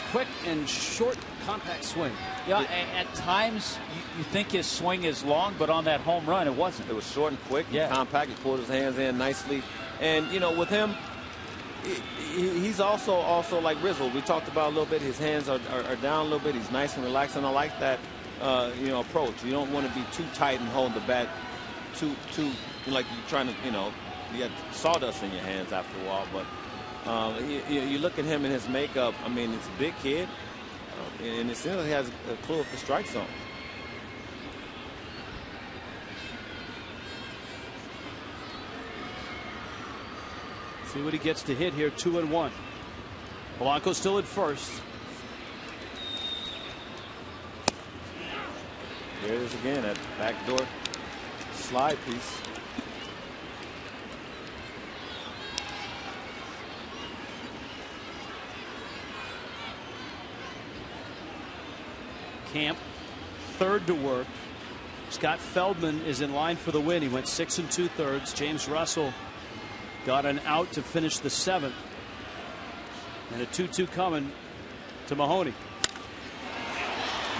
quick and short, compact swing. Yeah, at times you think his swing is long, but on that home run, it wasn't. It was short and quick, and compact. He pulled his hands in nicely. And, with him, he's also like Rizzo. We talked about a little bit. His hands are down a little bit. He's nice and relaxed, and I like that approach. You don't want to be too tight and hold the bat too like you're trying to you got sawdust in your hands after a while. But you look at him and his makeup. I mean, it's a big kid, and it seems like he has a clue of the strike zone. See what he gets to hit here. 2-1. Polanco still at first. There it is again, that backdoor slide piece. Camp, third to work. Scott Feldman is in line for the win. He went 6 2/3. James Russell got an out to finish the 7th. And a 2-2 coming to Mahoney.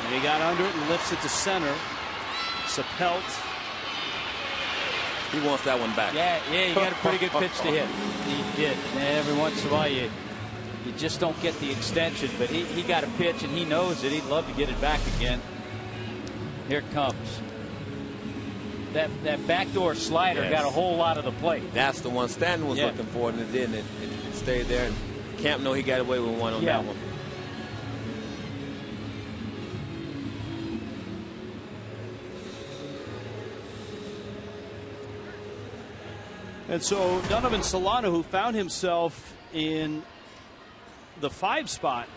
And he got under it and lifts it to center. Sapelt. He wants that one back. Yeah, he got a pretty good pitch to hit. He did. And every once in a while you just don't get the extension, but he got a pitch and he knows it. He'd love to get it back again. Here it comes. That backdoor slider got a whole lot of the plate. That's the one Stanton was looking for, and it didn't. It stayed there. And Camp know he got away with one on that one. And so Donovan Solano, who found himself in the 5 spot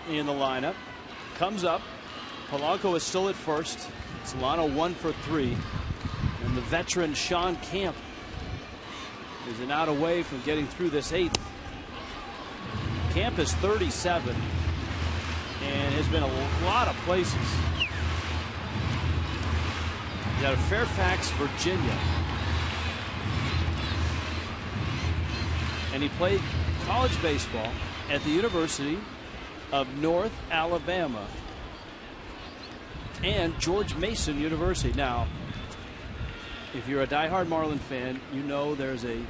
in the lineup, comes up. Polanco is still at first. Solano 1 for 3. And the veteran Sean Camp is an out away from getting through this 8th. Camp is 37 and has been a lot of places. He's out of Fairfax, Virginia. And he played college baseball at the University of North Alabama and George Mason University. Now, if you're a diehard Marlin fan, you know there's a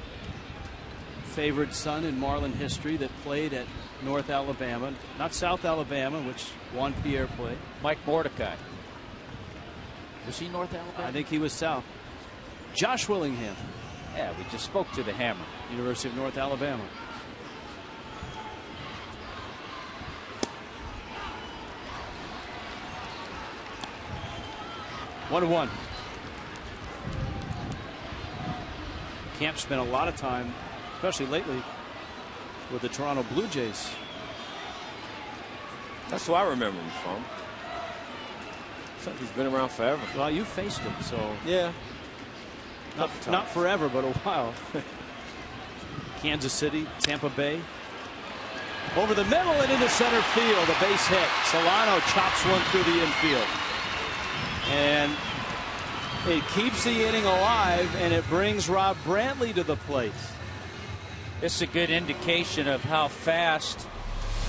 favored son in Marlin history that played at North Alabama, not South Alabama, which Juan Pierre played. Mike Mordecai. Was he North Alabama? I think he was South. Josh Willingham. Yeah, we just spoke to the Hammer. University of North Alabama. One 1. Camp spent a lot of time, especially lately, with the Toronto Blue Jays. That's who I remember him from. Looks like he's been around forever. Well, you faced him, so yeah, not forever, but a while. Kansas City, Tampa Bay. Over the middle and into center field, a base hit. Solano chops one through the infield. And it keeps the inning alive, and it brings Rob Brantley to the plate. It's a good indication of how fast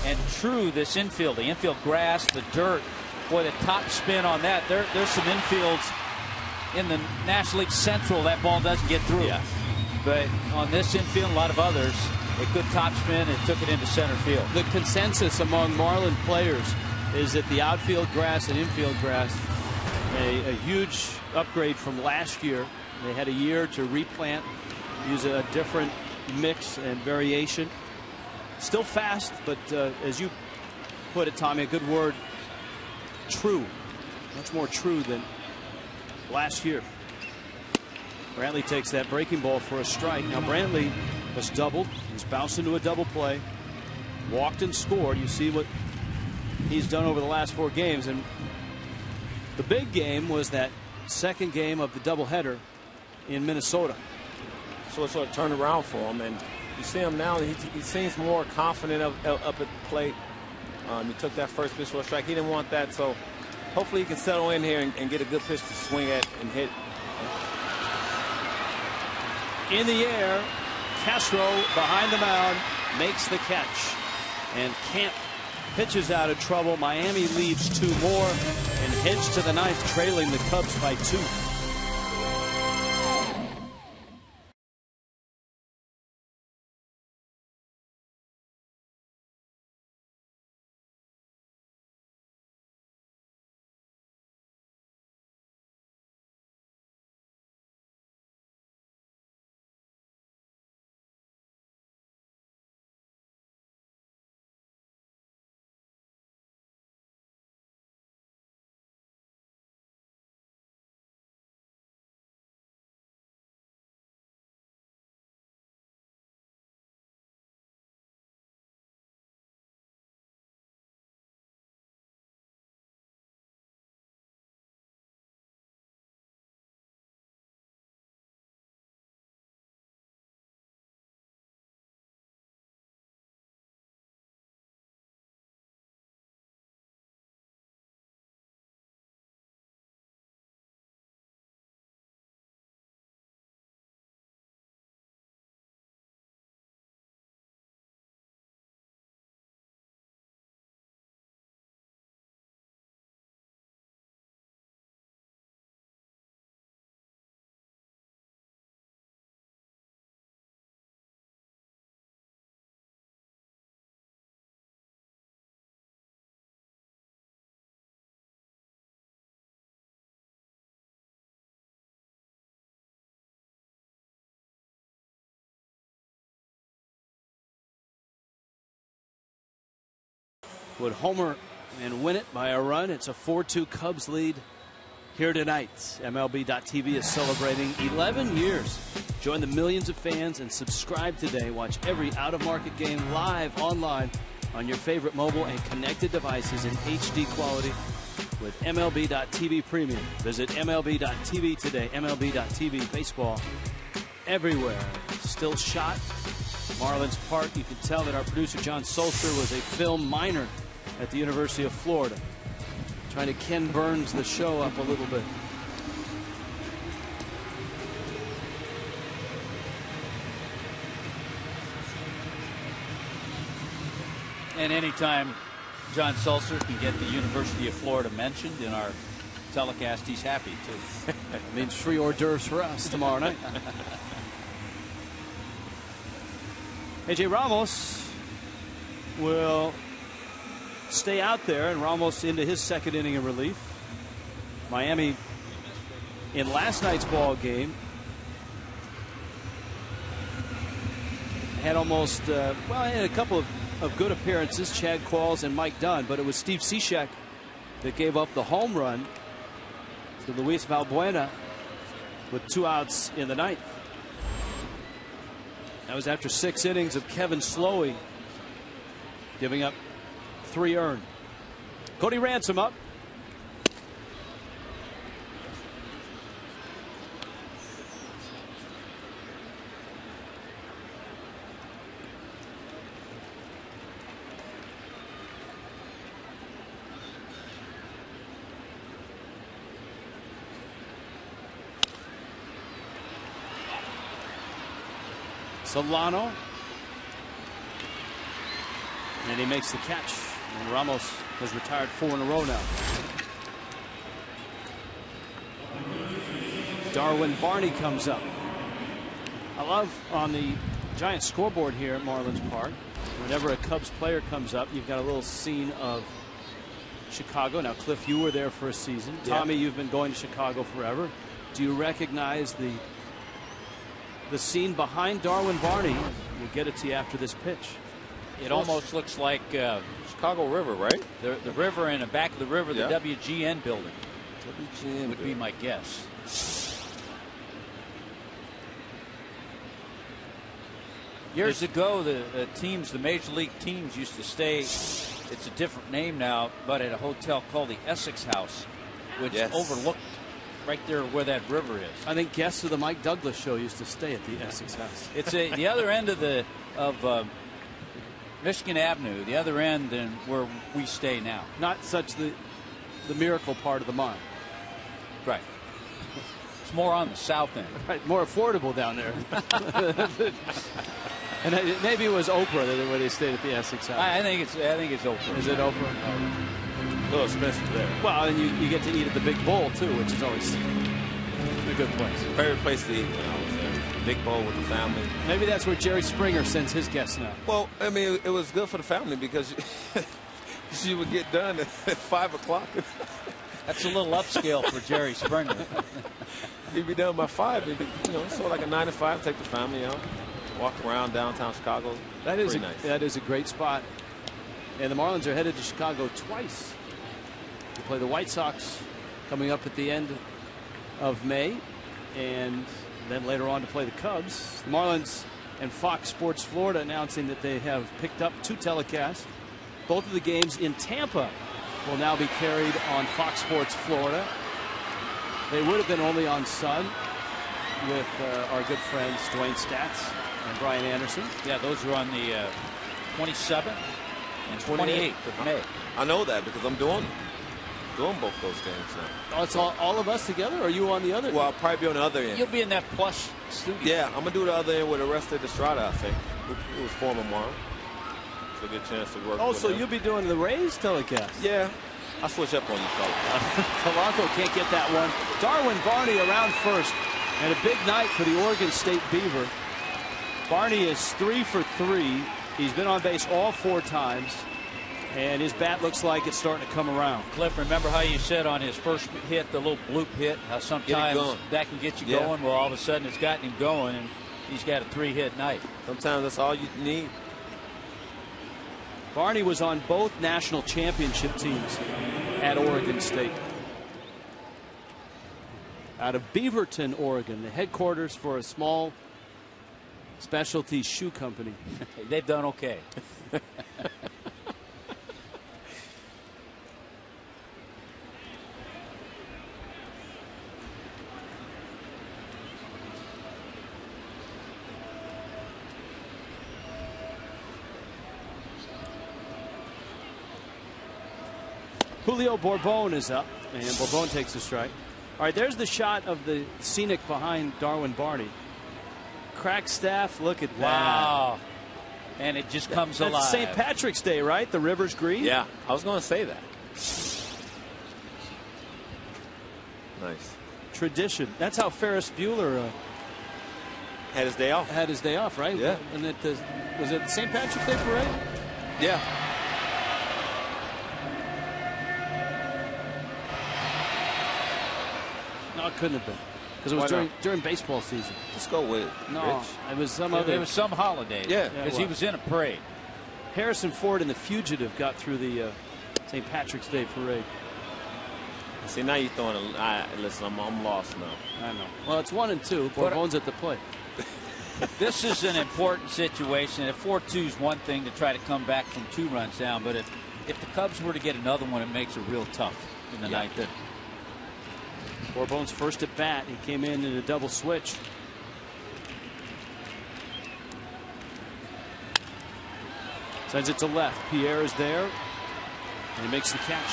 and true this infield, the infield grass, the dirt. Boy, the top spin on that. There's some infields in the National League Central that ball doesn't get through. Yes. But on this infield, a lot of others, a good top spin and took it into center field. The consensus among Marlin players is that the outfield grass and infield grass, a huge upgrade from last year. They had a year to replant, use a different mix and variation. Still fast, but as you put it, Tommy, a good word, true. Much more true than last year. Brantley takes that breaking ball for a strike. Now Brantley was doubled. He's bounced into a double play, walked and scored. You see what he's done over the last 4 games. And the big game was that second game of the doubleheader in Minnesota. So it sort of turned around for him, and you see him now. He seems more confident up at the plate. He took that first pitch for a strike. He didn't want that, so hopefully he can settle in here and get a good pitch to swing at and hit. In the air, Castro behind the mound makes the catch, and Camp pitches out of trouble. Miami leads 2 more and heads to the 9th, trailing the Cubs by 2. would homer and win it by a run. It's a 4-2 Cubs lead here tonight. MLB.TV is celebrating 11 years. Join the millions of fans and subscribe today. Watch every out-of-market game live online on your favorite mobile and connected devices in HD quality with MLB.TV Premium. Visit MLB.TV today. MLB.TV, baseball everywhere. Still shot. Marlins Park. You can tell that our producer John Solster was a film minor at the University of Florida. Trying to Ken Burns the show up a little bit. And anytime John Sulzer can get the University of Florida mentioned in our telecast, he's happy too. It means free hors d'oeuvres for us tomorrow night. AJ Ramos will stay out there, and Ramos into his second inning of relief. Miami in last night's ball game had almost had a couple of good appearances, Chad Qualls and Mike Dunn, but it was Steve Cishek that gave up the home run to Luis Valbuena with 2 outs in the ninth. That was after 6 innings of Kevin Slowey giving up 3 earned. Cody Ransom up. Solano. And he makes the catch. And Ramos has retired 4 in a row now. Darwin Barney comes up. I love on the giant scoreboard here at Marlins Park, whenever a Cubs player comes up, you've got a little scene of Chicago. Now, Cliff, you were there for a season. Yeah. Tommy, you've been going to Chicago forever. Do you recognize the scene behind Darwin Barney? We'll get it to you after this pitch. It almost looks like Chicago River, right? The river, and the back of the river, the Yeah. WGN building. WGN would be my guess. Years ago, the teams, the major league teams, used to stay. It's a different name now, but at a hotel called the Essex House, which overlooked right there where that river is. I think guests of the Mike Douglas show used to stay at the Essex House. It's the other end of Michigan Avenue, the other end than where we stay now. Not such the miracle part of the mine. Right. It's more on the south end. Right, more affordable down there. And maybe it was Oprah where they stayed at the Essex House. I think it's Oprah. Is it Oprah? A little expensive there. Well, and you get to eat at the Big Bowl too, which is always a good place. Favorite place to eat when I was there. Big Bowl with the family. Maybe that's where Jerry Springer sends his guests now. Well, I mean, it was good for the family because you would get done at 5 o'clock. That's a little upscale for Jerry Springer. You'd be done by 5. It'd be, sort of like a 9 to 5. Take the family out, walk around downtown Chicago. That is nice. That is a great spot. And the Marlins are headed to Chicago twice to play the White Sox coming up at the end of May, and then later on to play the Cubs. The Marlins and Fox Sports Florida announcing that they have picked up 2 telecasts. Both of the games in Tampa will now be carried on Fox Sports Florida. They would have been only on Sun with our good friends Dwayne Statz and Brian Anderson. Yeah, those are on the 27th and 28th of May. I know that because I'm doing both those games now. Oh, it's all of us together, or are you on the other? Well, I'll probably be on the other end. You'll be in that plush studio. Yeah, I'm going to do the other end with the rest of the Strata, I think. It was former Marlins. So a good chance to work with so them. you'll be doing the Rays telecast? Yeah. I'll switch up on you fellas. Toronto can't get that one. Darwin Barney around first, and a big night for the Oregon State Beaver. Barney is 3 for 3. He's been on base all 4 times, and his bat looks like it's starting to come around. Cliff, remember how you said on his first hit, the little bloop hit, how sometimes that can get you going? Well, all of a sudden it's gotten him going, and he's got a 3-hit night. Sometimes that's all you need. Barney was on both national championship teams at Oregon State. Out of Beaverton, Oregon, the headquarters for a small specialty shoe company. They've done okay. Julio Bourbon is up, and Bourbon takes a strike. All right, there's the shot of the scenic behind Darwin Barney. Cracked staff, look at that. Wow. And it just comes alive. That's St. Patrick's Day, right? The river's green? Yeah, I was going to say that. Nice. Tradition. That's how Ferris Bueller had his day off. Had his day off, right? Yeah. And was it the St. Patrick's Day parade? Yeah. No, it couldn't have been. Because it was during baseball season. Just go with it. No, Rich. it was some other. It was some holiday. Yeah. Because he was in a parade. Harrison Ford and the Fugitive got through the St. Patrick's Day parade. See, now you're throwing listen, I'm lost now. I know. Well, it's 1-2. Bourbon's at the plate. This is an important situation. At 4-2 is one thing to try to come back from 2 runs down, but if the Cubs were to get another one, it makes it real tough in the ninth inning. Bourbon's first at bat. He came in a double switch. Sends it to left. Pierre is there, and he makes the catch.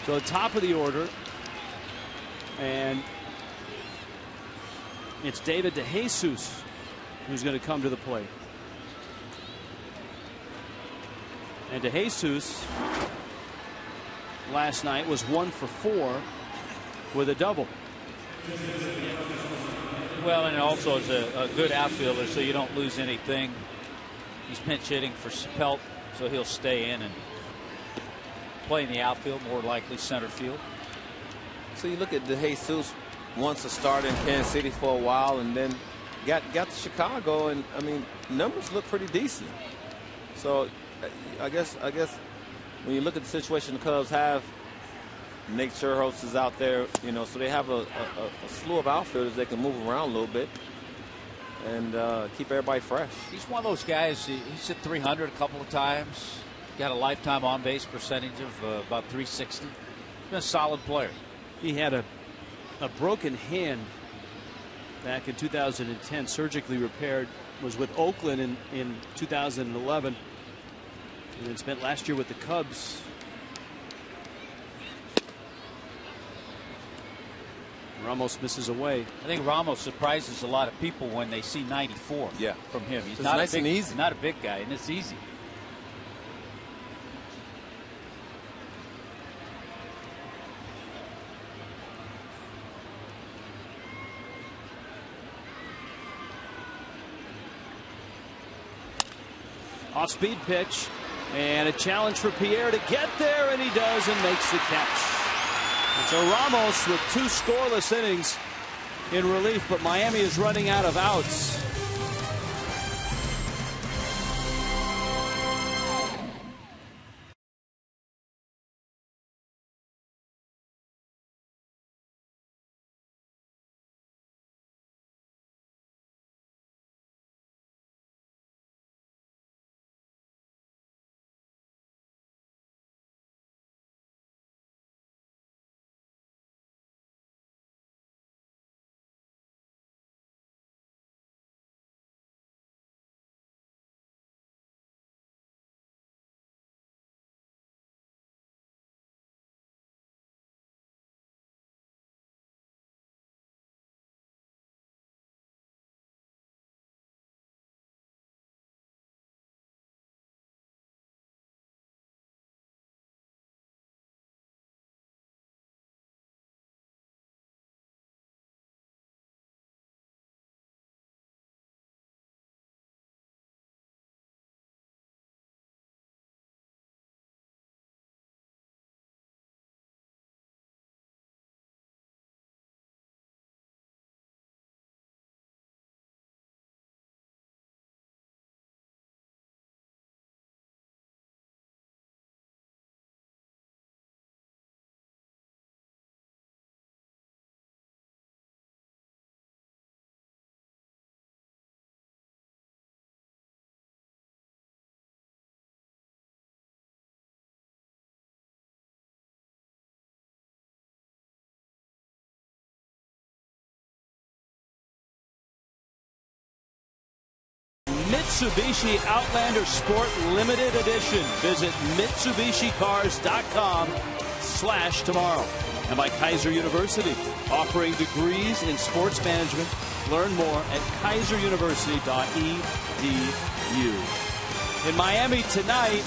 So the top of the order, and it's David DeJesus who's going to come to the plate. And DeJesus last night was 1 for 4 with a double. Well, and also is a good outfielder, so you don't lose anything. He's pinch hitting for Spelt, so he'll stay in and play in the outfield, more likely center field. So you look at DeJesus, once a starter in Kansas City for a while, and then got to Chicago, and I mean numbers look pretty decent. So I guess when you look at the situation the Cubs have, Nate Scherholz is out there, you know, so they have a slew of outfielders that can move around a little bit and keep everybody fresh. He's one of those guys, he's hit 300 a couple of times, got a lifetime on-base percentage of about 360. He's been a solid player. He had a broken hand back in 2010, surgically repaired, was with Oakland in 2011, and then spent last year with the Cubs. Ramos misses away. I think Ramos surprises a lot of people when they see 94 from him. He's not nice and easy. Not a big guy, and it's easy. Off-speed pitch, and a challenge for Pierre to get there, and he does and makes the catch. And so Ramos with 2 scoreless innings in relief, but Miami is running out of outs. Mitsubishi Outlander Sport Limited Edition. Visit MitsubishiCars.com/tomorrow. And by Kaiser University, offering degrees in sports management. Learn more at kaiseruniversity.edu. In Miami tonight,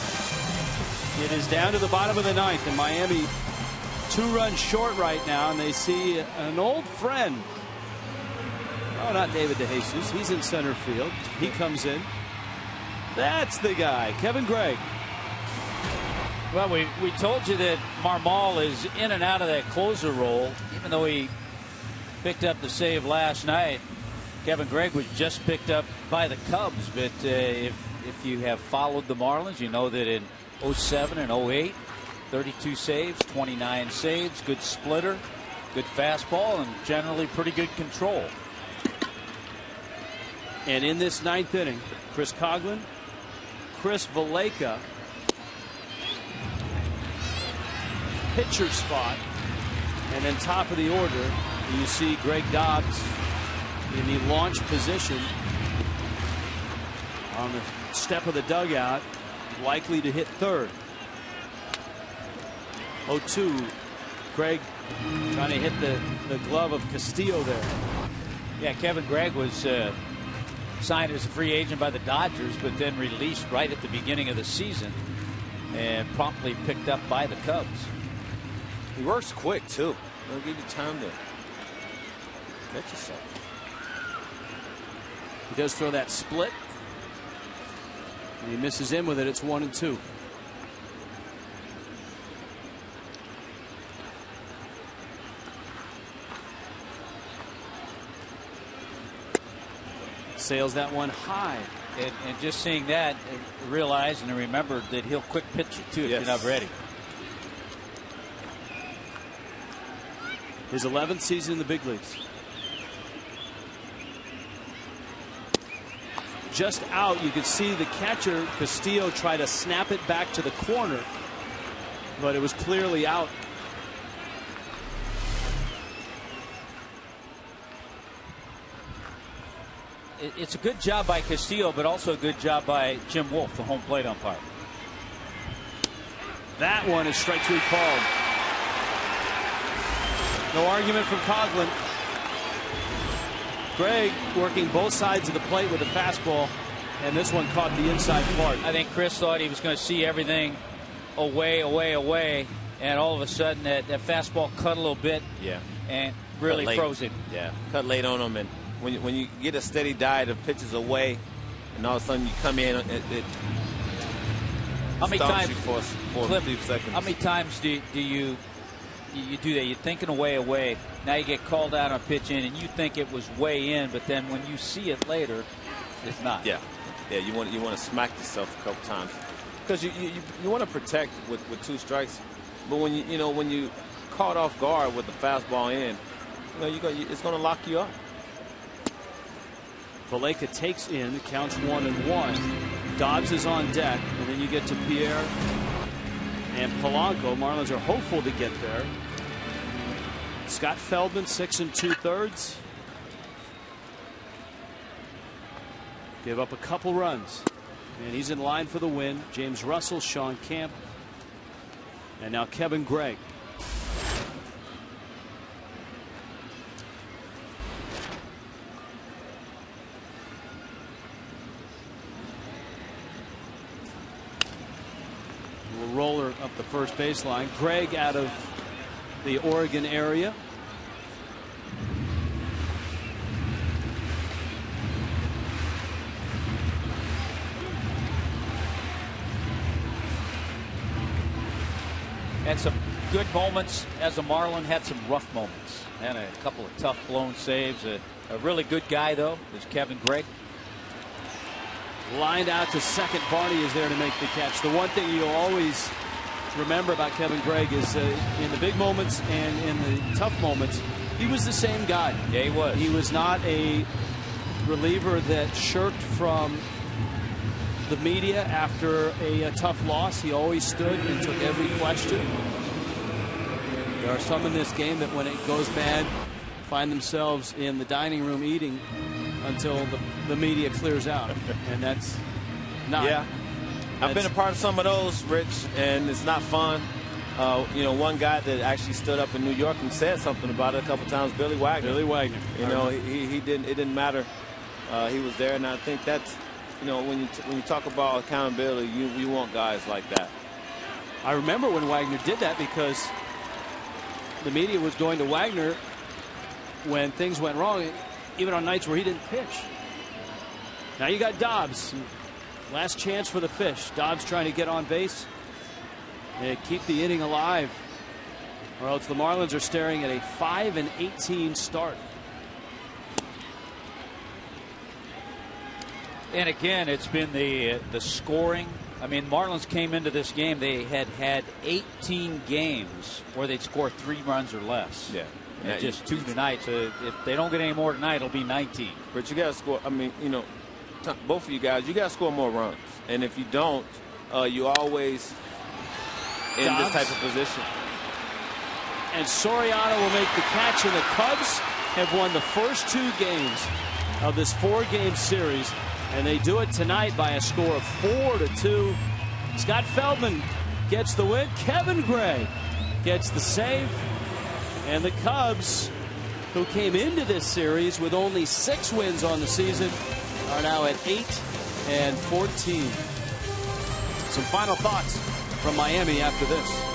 it is down to the bottom of the ninth, and Miami 2 runs short right now, and they see an old friend. Oh, not David DeJesus. He's in center field. He comes in. That's the guy, Kevin Gregg. Well, we told you that Marmol is in and out of that closer role, even though he picked up the save last night. Kevin Gregg was just picked up by the Cubs, but if you have followed the Marlins, you know that in 07 and 08, 32 saves, 29 saves, good splitter, good fastball, and generally pretty good control. And in this ninth inning, Chris Coughlin, Chris Valaika, pitcher spot, and then top of the order, you see Greg Dobbs in the launch position on the step of the dugout, likely to hit third. 0-2. Greg trying to hit the glove of Castillo there. Yeah, Kevin Gregg was signed as a free agent by the Dodgers, but then released right at the beginning of the season and promptly picked up by the Cubs. He works quick, too. He'll give you time to get yourself. He does throw that split. And he misses in with it. It's 1-2. Sails that one high. And just seeing that, realize and remember that he'll quick pitch you too if you're not ready. His 11th season in the big leagues. Just out, you could see the catcher Castillo try to snap it back to the corner, but it was clearly out. It's a good job by Castillo, but also a good job by Jim Wolf, the home plate umpire. That one is strike 3 called. No argument from Coughlin. Gregg working both sides of the plate with a fastball, and this one caught the inside part. I think Chris thought he was going to see everything away, and all of a sudden that fastball cut a little bit. Yeah. And really froze him. Yeah, cut late on him, and when you get a steady diet of pitches away, and all of a sudden you come in, it how many times you for a few seconds. How many times do you do that? You're thinking away. Now you get called out on pitch in, and you think it was way in, but then when you see it later, it's not. Yeah. You want to smack yourself a couple times because you want to protect with 2 strikes, but when you caught off guard with the fastball in, it's going to lock you up. Valaika takes in, it counts 1-1. Dobbs is on deck, and then you get to Pierre and Polanco. Marlins are hopeful to get there. Scott Feldman, 6 2/3. Give up a couple runs, and he's in line for the win. James Russell, Sean Camp, and now Kevin Gregg. Roller up the first baseline. Gregg out of the Oregon area. Had some good moments as a Marlin, had some rough moments. Had a couple of tough blown saves. A really good guy, though, is Kevin Gregg. Lined out to second. Barney is there to make the catch. The one thing you'll always remember about Kevin Gregg is in the big moments and in the tough moments, he was the same guy. Yeah, he was. He was not a reliever that shirked from the media after a tough loss. He always stood and took every question. There are some in this game that when it goes bad, find themselves in the dining room eating until the media clears out. And that's not. Yeah. I've been a part of some of those, Rich, and it's not fun. You know, one guy that actually stood up in New York and said something about it a couple times, Billy Wagner. Billy Wagner. You know, he didn't. It didn't matter. He was there, and I think that's, you know, when you talk about accountability, you want guys like that. I remember when Wagner did that because the media was going to Wagner when things went wrong, even on nights where he didn't pitch. Now you got Dobbs. Last chance for the Fish. Dobbs trying to get on base and keep the inning alive, or else the Marlins are staring at a 5-18 start. And again, it's been the scoring. I mean, Marlins came into this game, they had 18 games where they'd score 3 runs or less. Yeah. And just 2 tonight. So if they don't get any more tonight, it'll be 19. But you got to score. I mean, you know, both of you guys, you got to score more runs. And if you don't, you always in this type of position. And Soriano will make the catch, and the Cubs have won the first 2 games of this 4-game series. And they do it tonight by a score of 4-2. Scott Feldman gets the win. Kevin Gray gets the save. And the Cubs, who came into this series with only 6 wins on the season, are now at 8-14. Some final thoughts from Miami after this.